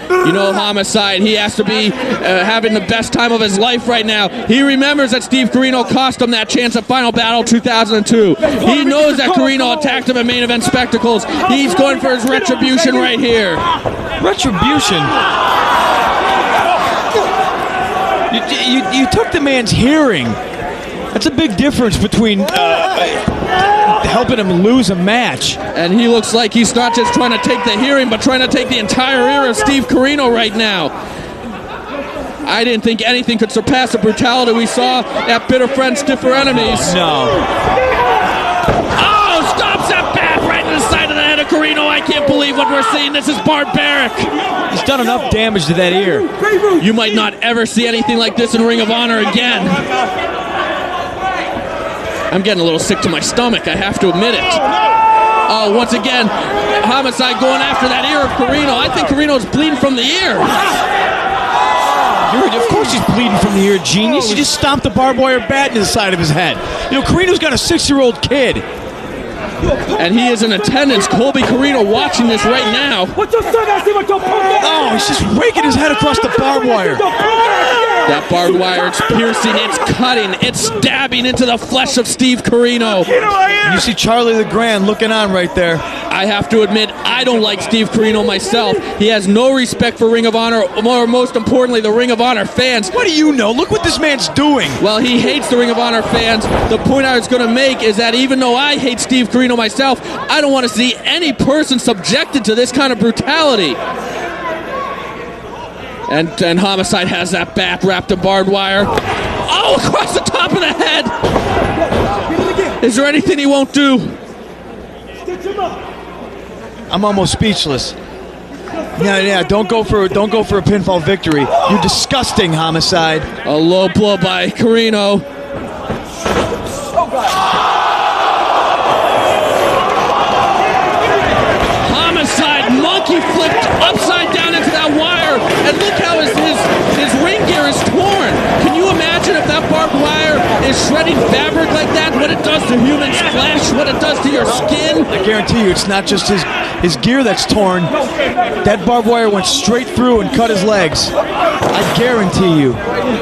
You know, Homicide, he has to be having the best time of his life right now. He remembers that Steve Corino cost him that chance at Final Battle 2002. He knows that Corino attacked him at Main Event Spectacles. He's going for his retribution right here. Retribution? You took the man's hearing. That's a big difference between helping him lose a match. And he looks like he's not just trying to take the hearing, but trying to take the entire ear of Steve Corino right now. I didn't think anything could surpass the brutality we saw at Bitter Friends, Stiffer Enemies. No. Oh, stops that bat right in the side of the head of Corino. I can't believe what we're seeing. This is barbaric. He's done enough damage to that ear. You might not ever see anything like this in Ring of Honor again. I'm getting a little sick to my stomach, I have to admit it. Oh, once again, Homicide going after that ear of Corino. I think Corino's bleeding from the ear. Of course he's bleeding from the ear, genius. He just stomped the barbed wire bat in the side of his head. You know, Corino's got a 6-year-old kid. And he is in attendance. Colby Corino watching this right now. Oh, he's just raking his head across the barbed wire. That barbed wire, it's piercing, it's cutting, it's stabbing into the flesh of Steve Corino. You see Charlie the Grand looking on right there. I have to admit, I don't like Steve Corino myself. He has no respect for Ring of Honor, or most importantly, the Ring of Honor fans. What do you know? Look what this man's doing. Well, he hates the Ring of Honor fans. The point I was going to make is that even though I hate Steve Corino myself, I don't want to see any person subjected to this kind of brutality. And Homicide has that bat wrapped in barbed wire. Oh, across the top of the head! Is there anything he won't do? I'm almost speechless. Yeah. Don't go for a pinfall victory. You're disgusting, Homicide. A low blow by Carino. Homicide monkey flipped upside down into that wire, and look how his ring gear is torn. Can you imagine if that barbed wire is shredding fabric like that? What it does to human flesh? What it does to your skin? I guarantee you, it's not just his gear that's torn. That barbed wire went straight through and cut his legs. I guarantee you.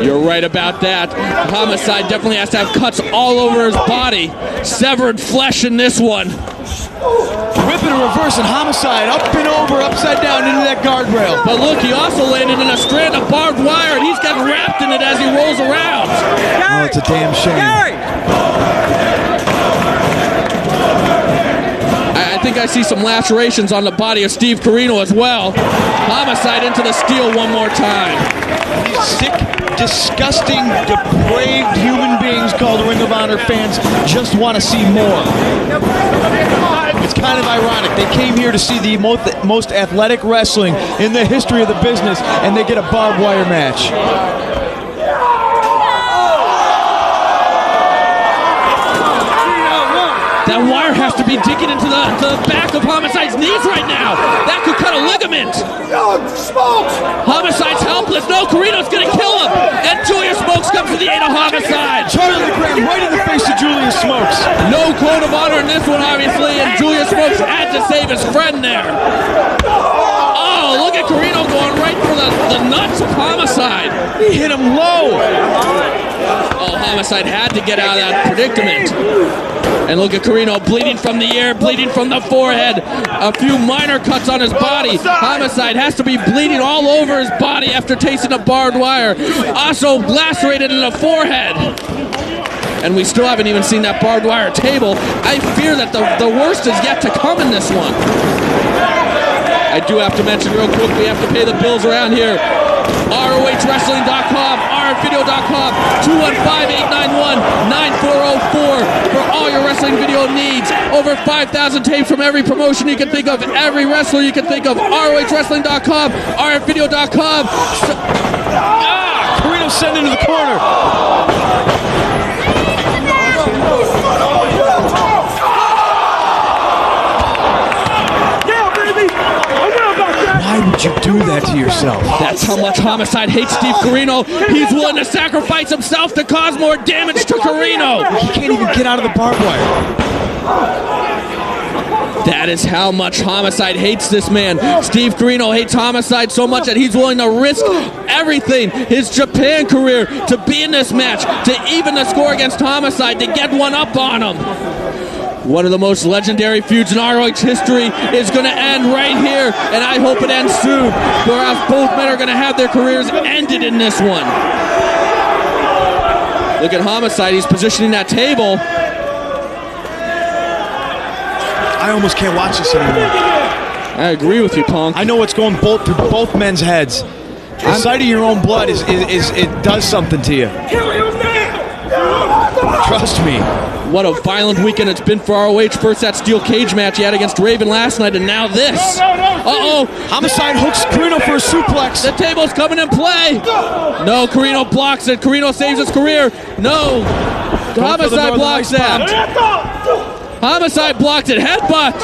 You're right about that. Homicide definitely has to have cuts all over his body. Severed flesh in this one. Whipping and reversing Homicide up and over, upside down into that guardrail. But look, he also landed in a strand of barbed wire, and he's getting wrapped in it as he rolls around. Oh, it's a damn shame. I think I see some lacerations on the body of Steve Carino as well. Homicide into the steel one more time. These sick, disgusting, depraved human beings called Ring of Honor fans just want to see more. It's kind of ironic. They came here to see the most athletic wrestling in the history of the business, and they get a barbed wire match. That wire has to be digging into the back of Homicide's knees right now. That could cut a ligament. Homicide's helpless. No, Carino's going to kill him. And Julius Smokes comes to the aid of Homicide. Charlie Graham right in the face of Julius Smokes. No code of honor in this one, obviously, and Julius Smokes had to save his friend there. Oh, look at Carino going right for the nuts of Homicide. He hit him low. Oh, Homicide had to get out of that predicament. And look at Carino bleeding from the ear, bleeding from the forehead. A few minor cuts on his body. Homicide has to be bleeding all over his body after tasting a barbed wire. Also lacerated in the forehead. And we still haven't even seen that barbed wire table. I fear that the worst is yet to come in this one. I do have to mention real quick, we have to pay the bills around here. ROHWrestling.com, RFvideo.com, 215-891-9404 for all your wrestling video needs. Over 5,000 tapes from every promotion you can think of, every wrestler you can think of. ROHWrestling.com, RFvideo.com. Carino sent into the corner. Why would you do that to yourself? That's how much Homicide hates Steve Carino. He's willing to sacrifice himself to cause more damage to Carino. He can't even get out of the barbed wire. That is how much Homicide hates this man. Steve Carino hates Homicide so much that he's willing to risk everything, his Japan career, to be in this match, to even the score against Homicide, to get one up on him. One of the most legendary feuds in ROH history is going to end right here, and I hope it ends soon, or else both men are going to have their careers ended in this one. Look at Homicide, he's positioning that table. I almost can't watch this anymore. I agree with you, Punk. I know what's going through both men's heads. The sight of your own blood it does something to you. Trust me. What a violent weekend it's been for ROH. First that steel cage match he had against Raven last night, and now this. Uh-oh. Homicide hooks Carino for a suplex. The table's coming in play. No, Carino blocks it. Carino saves his career. No. Homicide blocks that. Homicide blocked it. Headbutt.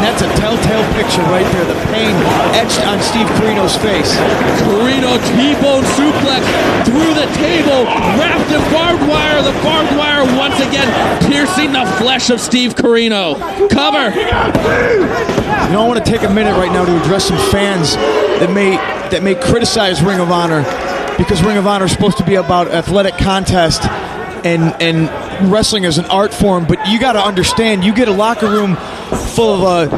That's a telltale picture right there. The pain etched on Steve Carino's face. Carino T-bone suplex through the table, wrapped in barbed wire. The barbed wire once again piercing the flesh of Steve Carino. Cover. You know, I want to take a minute right now to address some fans that may criticize Ring of Honor, because Ring of Honor is supposed to be about athletic contest and wrestling as an art form, but you got to understand, you get a locker room full of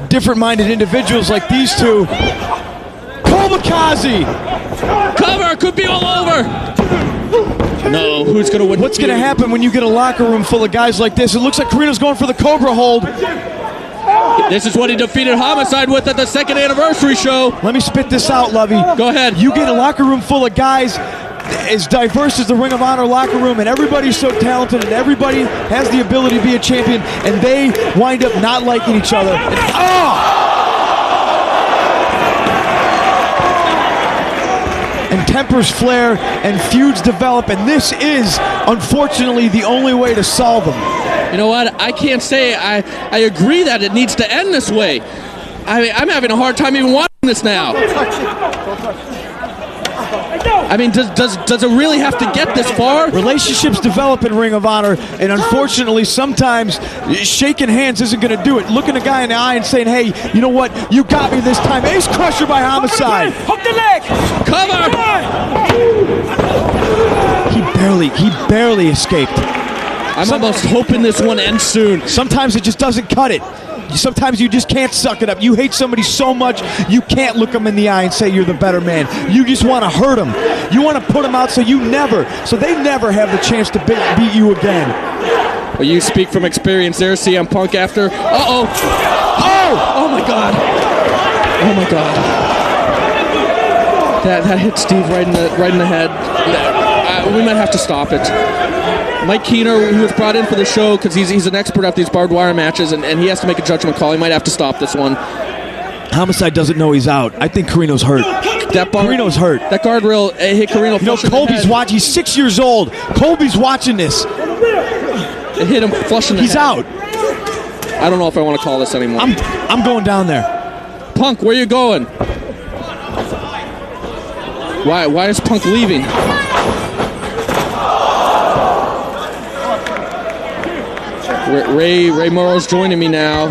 different-minded individuals like these two. Kamikaze! Cover! Could be all over! No, who's going to win? What's going to happen when you get a locker room full of guys like this? It looks like Carino's going for the Cobra hold. This is what he defeated Homicide with at the second anniversary show. Let me spit this out, Lovey. Go ahead. You get a locker room full of guys as diverse as the Ring of Honor locker room, and everybody's so talented, and everybody has the ability to be a champion, and they wind up not liking each other. And tempers flare and feuds develop, and this is, unfortunately, the only way to solve them. You know what? I can't say I agree that it needs to end this way. I'm having a hard time even watching this now. I mean, does it really have to get this far? Relationships develop in Ring of Honor, and unfortunately, sometimes shaking hands isn't going to do it. Looking a guy in the eye and saying, "Hey, you know what? You got me this time." Ace Crusher by Homicide. Hook the leg. Cover. He barely escaped. I'm almost hoping this one ends soon. Sometimes it just doesn't cut it. Sometimes you just can't suck it up. You hate somebody so much, you can't look them in the eye and say you're the better man. You just want to hurt them. You want to put them out so they never have the chance to beat you again. Well, you speak from experience there, CM Punk after. Oh my God. Oh my God. That hit Steve right in the head. We might have to stop it. Mike Keener, he was brought in for the show because he's an expert at these barbed wire matches, and he has to make a judgment call. He might have to stop this one. Homicide doesn't know he's out. I think Carino's hurt. Carino's hurt. That guardrail hit Carino. You know, Colby's watching. He's 6 years old. Colby's watching this. It hit him flush in the head. He's out. I don't know if I want to call this anymore. I'm going down there. Punk, where you going? Why is Punk leaving? Ray Morrow's joining me now.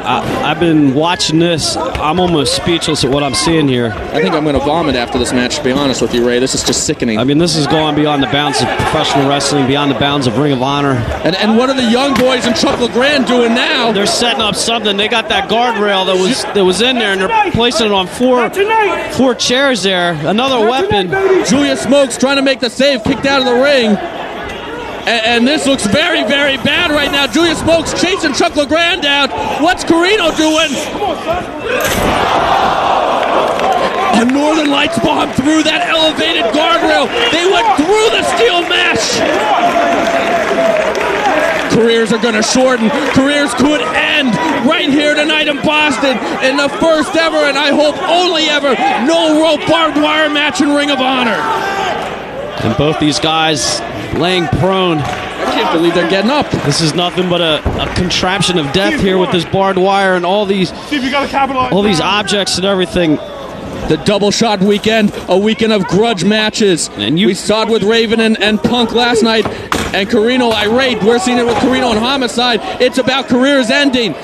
I've been watching this. I'm almost speechless at what I'm seeing here. I think I'm going to vomit after this match, to be honest with you, Ray. This is just sickening. I mean, this is going beyond the bounds of professional wrestling, beyond the bounds of Ring of Honor. And what are the young boys in Chuck LeGrand doing now? They're setting up something. They got that guardrail that was in there, and they're placing it on four chairs there. Another weapon. Julius Smokes trying to make the save, kicked out of the ring. And this looks very, very bad right now. Julius Smokes chasing Chuck LeGrand down. What's Carino doing? A Northern Lights bomb through that elevated guardrail. They went through the steel mesh. Careers are going to shorten. Careers could end right here tonight in Boston in the first ever, and I hope only ever, no rope barbed wire match in Ring of Honor. And both these guys laying prone. I can't believe they're getting up. This is nothing but a contraption of death here with this barbed wire and all these objects and everything. The double shot weekend, a weekend of grudge matches. And we saw it with Raven and Punk last night. And Carino irate. We're seeing it with Carino and Homicide. It's about careers ending.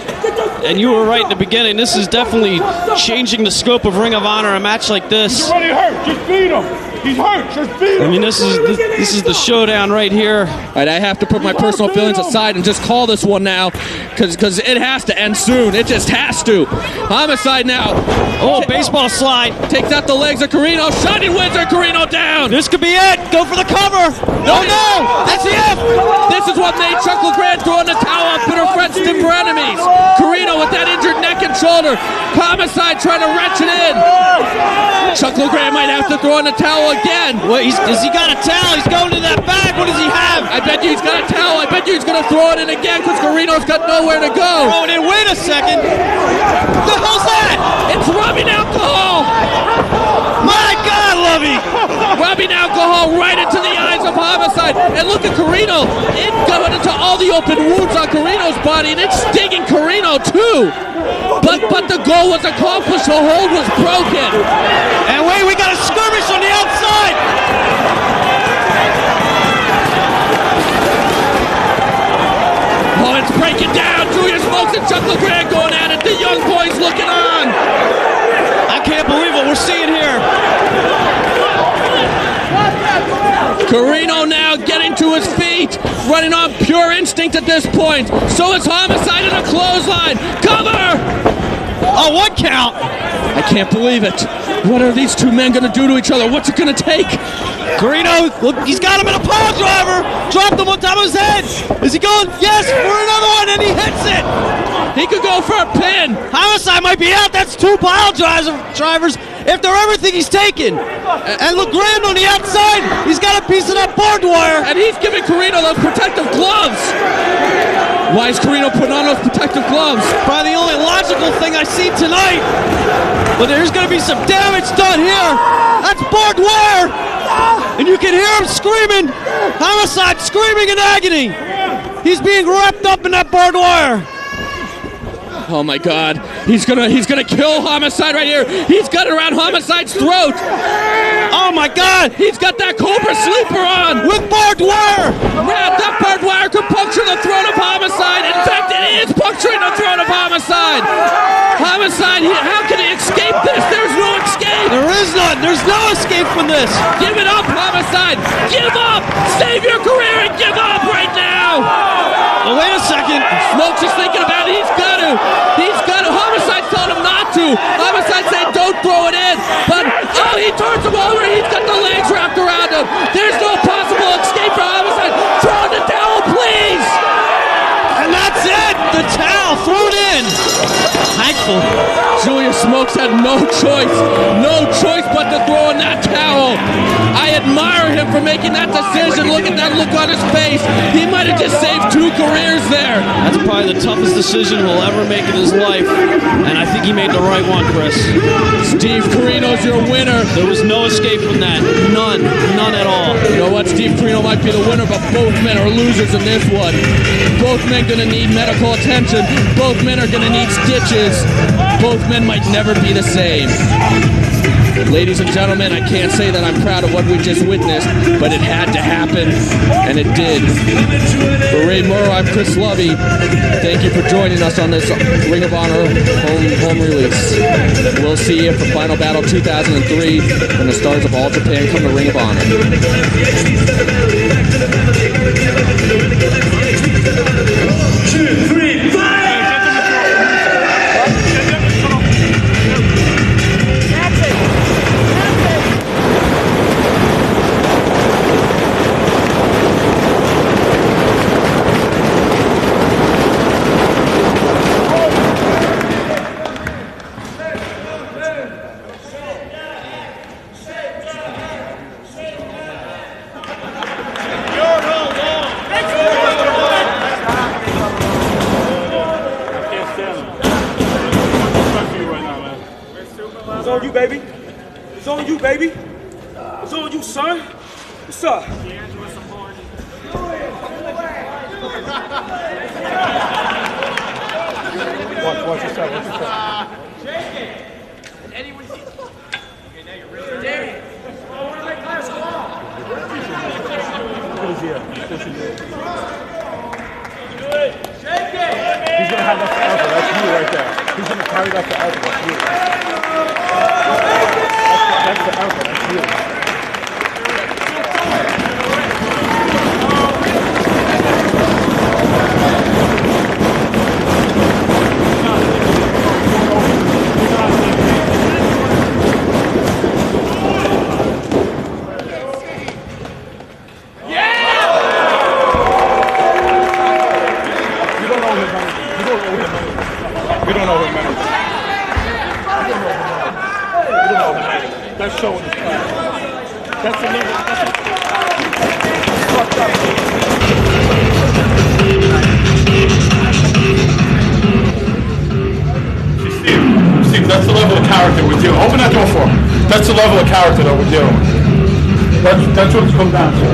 And you were right in the beginning. This is definitely changing the scope of Ring of Honor. A match like this. He's already hurt. Just beat him. He's hurt. Just beat him. I mean, this is the showdown right here. All right, I have to put my personal feelings aside and just call this one now, because it has to end soon. It just has to. Homicide now. Oh, baseball slide. Takes out the legs of Carino. Shining Wizard, Carino down. This could be it. Go for the cover. Oh, no. That's it. This is what made Chuck LeGrand throw in the towel on bitter friends, stiffer enemies. Carino with that injured neck and shoulder. Homicide trying to wrench it in. Chuck LeGrand might have to throw in the towel again. What, has he got a towel? He's going to that bag. What does he have? I bet you he's got a towel. I bet you he's going to throw it in again because Carino's got nowhere to go. Throw it in. Wait a second. What the hell's that? It's rubbing alcohol. My God, Lovey. Rubbing alcohol right into the eyes of Homicide. And look at Carino. It going into all the open wounds on Carino's body, and it's stinging Carino too. But the goal was accomplished. The hold was broken. And wait, we got a skirmish on the outside. Oh, it's breaking down. Julius Smokes and Chuck LeGrand going at it. The young boys looking on. I can't believe what we're seeing here. Carino now getting to his feet, running on pure instinct at this point. So is Homicide in a clothesline. Cover! Oh, one count! I can't believe it. What are these two men going to do to each other? What's it going to take? Carino, look, he's got him in a pile driver. Dropped him on top of his head. Is he going? Yes, for another one, and he hits it. He could go for a pin. Homicide might be out. That's two pile drivers if they're everything he's taking. And LeGrand on the outside, he's got a piece of that barbed wire. And he's giving Carino those protective gloves. Why is Carino putting on those protective gloves? Probably the only logical thing I see tonight. But there's going to be some damage done here. That's barbed wire. And you can hear him screaming. Homicide screaming in agony. He's being wrapped up in that barbed wire. Oh my God! He's gonna kill Homicide right here. He's got it around Homicide's throat. Oh my God! He's got that Cobra sleeper on with barbed wire. Yeah, that barbed wire could puncture the throat of Homicide. In fact, it is puncturing the throat of Homicide. Homicide, how can he escape this? There's no escape. There is none. There's no escape from this. Give it up, Homicide. Give up. Save your career and give up right now. Oh, wait a second. Smokes is thinking about it. He's got to. Homicide's telling him not to. Homicide saying don't throw it in. But, he turns him over. He's got the legs wrapped around him. There's no possible escape for Homicide. Throw in the towel, please. And that's it. The towel. Throw it in. Thankful. Julius Smokes had no choice but to throw in that towel. I admire him for making that decision. Look at that look on his face. He might have just saved 2 careers there. That's probably the toughest decision he'll ever make in his life. And I think he made the right one, Chris. Steve Carino's your winner. There was no escape from that. None at all. You know what? Steve Carino might be the winner, but both men are losers in this one. Both men gonna need medical attention. Both men are gonna need stitches. Both men might never be the same. Ladies and gentlemen, I can't say that I'm proud of what we just witnessed, but it had to happen, and it did. For Ray Murrow, I'm Chris Lovey. Thank you for joining us on this Ring of Honor home release. We'll see you for Final Battle 2003 when the stars of All Japan come to Ring of Honor. 2, 3, 5! It's on you, baby. It's on you, baby. It's on you, son. What's up? Watch yourself. Shake it. Eddie, what do you see? Okay, now you're really Darian. Oh, where's my class? Come on. Shake it. He's gonna have that forever. That's you right there. He's gonna carry that forever. That's you. That's forever. That's you. That's showing the class. That's the level. Fucked up. Steve, that's the level of character we're dealing. Open that door for him. That's the level of character that we're dealing with. That's what it's come down to.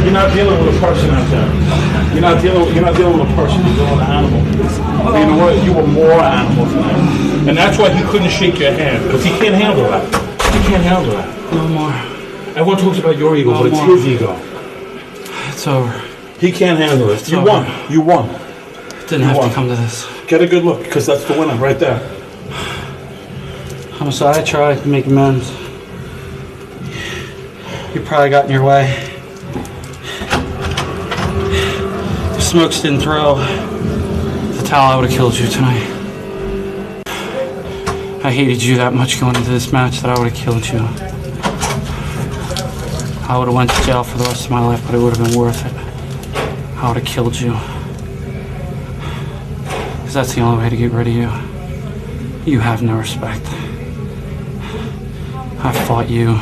You're not dealing with a person out there. You're not dealing with a person. You're dealing with an animal. You know what? You were more animal than that. And that's why he couldn't shake your hand, because he can't handle that. He can't handle that. No more. Everyone talks about your ego, but it's his ego. It's over. He can't handle it. You won. You won. It didn't have to come to this. Get a good look, because that's the winner right there. Homicide, I tried to make amends. You probably got in your way. If Smokes didn't throw the towel, I would have killed you tonight. I hated you that much going into this match that I would have killed you. I would have went to jail for the rest of my life, but it would have been worth it. I would have killed you. Because that's the only way to get rid of you. You have no respect. I fought you.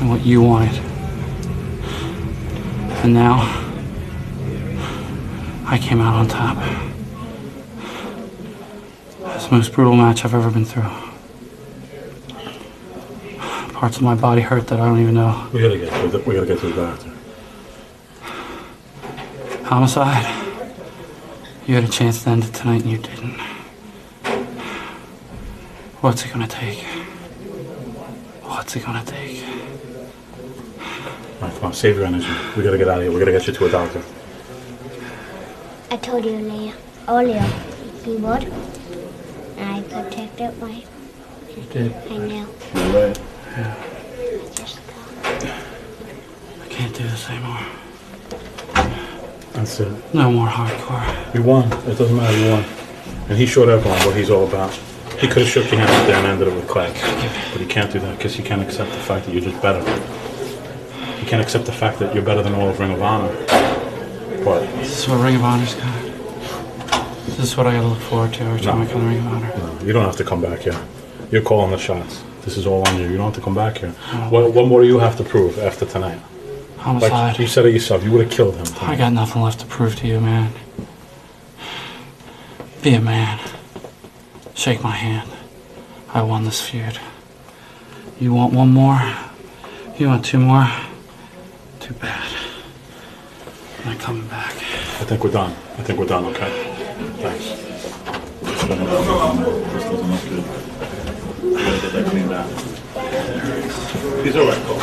and what you wanted. And now, I came out on top. It's the most brutal match I've ever been through. Parts of my body hurt that I don't even know. We gotta get to the doctor. Homicide, you had a chance to end it tonight and you didn't. What's it gonna take? What's it gonna take? All right, come on, save your energy. We gotta get out of here. We gotta get you to a doctor. I told you earlier, you would. And I protected my... You did. I know. You're right. Yeah. I can't do this anymore. That's it. No more hardcore. You won. It doesn't matter, you won. And he showed everyone what he's all about. He could have shook your hand there and ended it with clap. But he can't do that because he can't accept the fact that you're just better. He can't accept the fact that you're better than all of Ring of Honor. What? This is what Ring of Honor's got. This is what I gotta look forward to every time I come to Ring of Honor. No, you don't have to come back here. You're calling the shots. This is all on you. You don't have to come back here. What more do you have to prove after tonight? Homicide. Like you said it yourself, you would have killed him tonight. I got nothing left to prove to you, man. Be a man. Shake my hand. I won this feud. You want one more? You want two more? Too bad. I'm not coming back. I think we're done. Okay? Thanks. This doesn't look good. We gotta get that cleaned out. He's all right, Cole.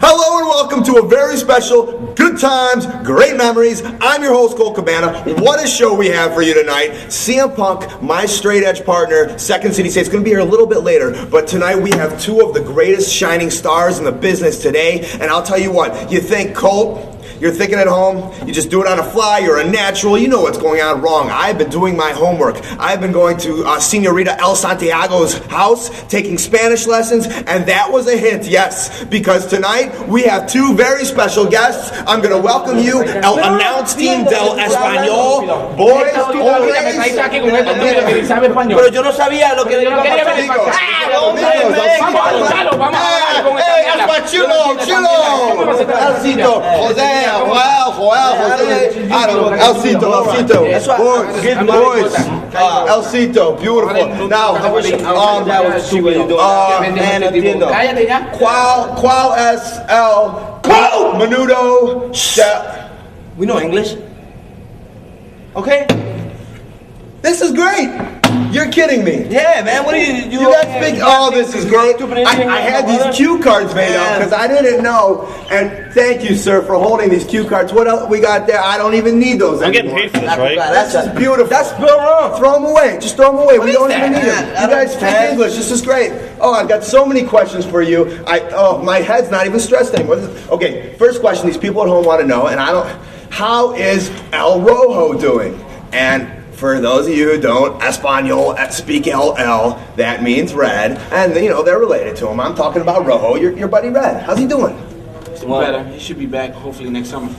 Hello and welcome to a very special Good Times, Great Memories. I'm your host, Cole Cabana. What a show we have for you tonight. CM Punk, my straight edge partner, Second City State's going to be here a little bit later, but tonight we have two of the greatest shining stars in the business today, and I'll tell you what, you think Colt, you're thinking at home, you just do it on the fly, you're a natural, you know what's going on wrong. I've been doing my homework. I've been going to Senorita El Santiago's house, taking Spanish lessons, and that was a hint, yes, because tonight we have two very special guests. I'm going to welcome you, El Announce Team del Español. Boys, Pero yo no sabía lo que le iba a pasar. Chulo. Elcito, Jose. Jose. I don't know. Elcito. Boys. Elcito, beautiful. Now, ¿Cuál es el menudo? We know English. Okay? This is great. You're kidding me. Yeah, man. What are you guys think? Oh, this is great. I had these cue cards made up because I didn't know. And thank you, sir, for holding these cue cards. What else we got there? I don't even need those I'm anymore. getting paid for this, right? That's just beautiful. That's wrong. Throw them away. Just throw them away. We don't even need them. You guys speak English. This is great. Oh, I've got so many questions for you. My head's not even stressed anymore. Okay, first question these people at home want to know, and how is El Rojo doing? And for those of you who don't, Espanol, speak LL, that means red. And, they're related to him. I'm talking about Rojo, your buddy Red. How's he doing? Better. He should be back hopefully next summer.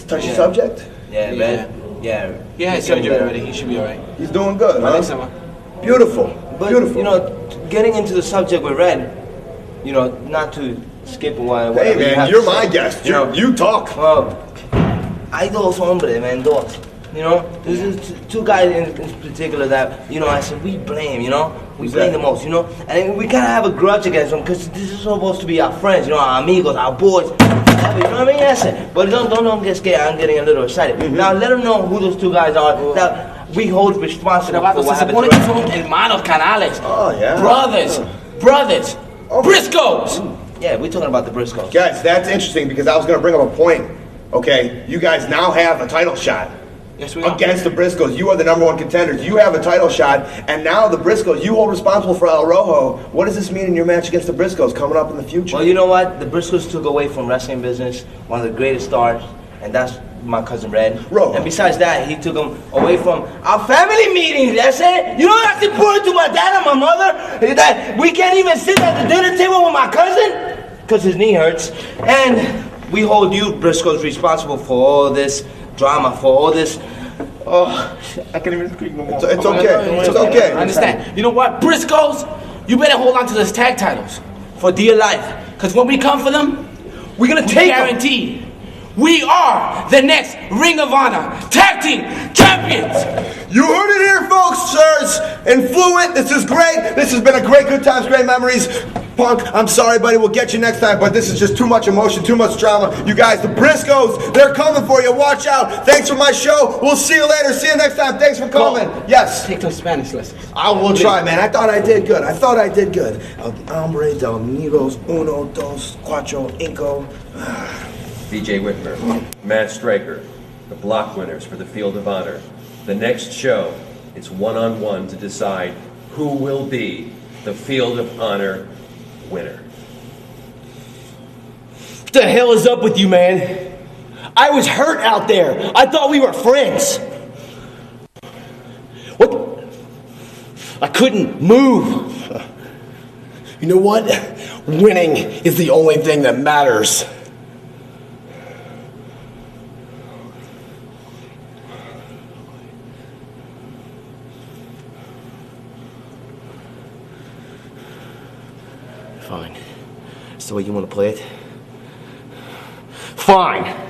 Touchy subject? Yeah, man. Yeah. Yeah, his surgery already. He should be alright. He's doing good, huh? Next summer. Beautiful. But, getting into the subject with Red, not to skip a while. Hey, man, you're my guest. You talk. Well, hay dos hombres, man, dos. This is two guys in particular that, I said, we blame, we blame the most, and we kind of have a grudge against them because this is supposed to be our friends, our amigos, our boys, you know what I mean? That's it. But don't get scared, I'm getting a little excited. Mm-hmm. Now let them know who those two guys are that we hold responsible for what happened to us. Hermanos Canales. Oh, yeah. Brothers. Briscoes. Yeah, we're talking about the Briscoes. Guys, that's interesting because I was going to bring up a point. Okay, you guys now have a title shot. Yes, we are. Against the Briscoes. You are the number one contenders. You have a title shot, and now the Briscoes, you hold responsible for El Rojo. What does this mean in your match against the Briscoes coming up in the future? Well, you know what? The Briscoes took away from wrestling business one of the greatest stars, and that's my cousin Red. Rojo. And besides that, he took him away from our family meetings, that's it. You know that's important to my dad and my mother? That we can't even sit at the dinner table with my cousin because his knee hurts. And we hold you Briscoes responsible for all this drama, for all this. Oh, I can't even speak no more. It's okay. It's okay. I understand. You know what, Briscoes? You better hold on to those tag titles. for dear life. Because when we come for them, we're going to take them. Guaranteed. We are the next Ring of Honor Tag Team Champions. You heard it here, folks, sirs. And Fluent, this is great. This has been a great Good Times, Great Memories. Punk, I'm sorry, buddy. We'll get you next time, but this is just too much emotion, too much drama. You guys, the Briscoes, they're coming for you. Watch out. Thanks for my show. We'll see you later. See you next time. Thanks for coming. Yes. Take those Spanish lessons. I will try, man. I thought I did good. El hombre del Negros, uno, dos, cuatro, cinco. BJ Whitmer, Matt Stryker, the block winners for the Field of Honor. The next show, it's one-on-one to decide who will be the Field of Honor winner. What the hell is up with you, man? I was hurt out there. I thought we were friends. What? I couldn't move. You know what? Winning is the only thing that matters. Fine. That's the way you want to play it? Fine.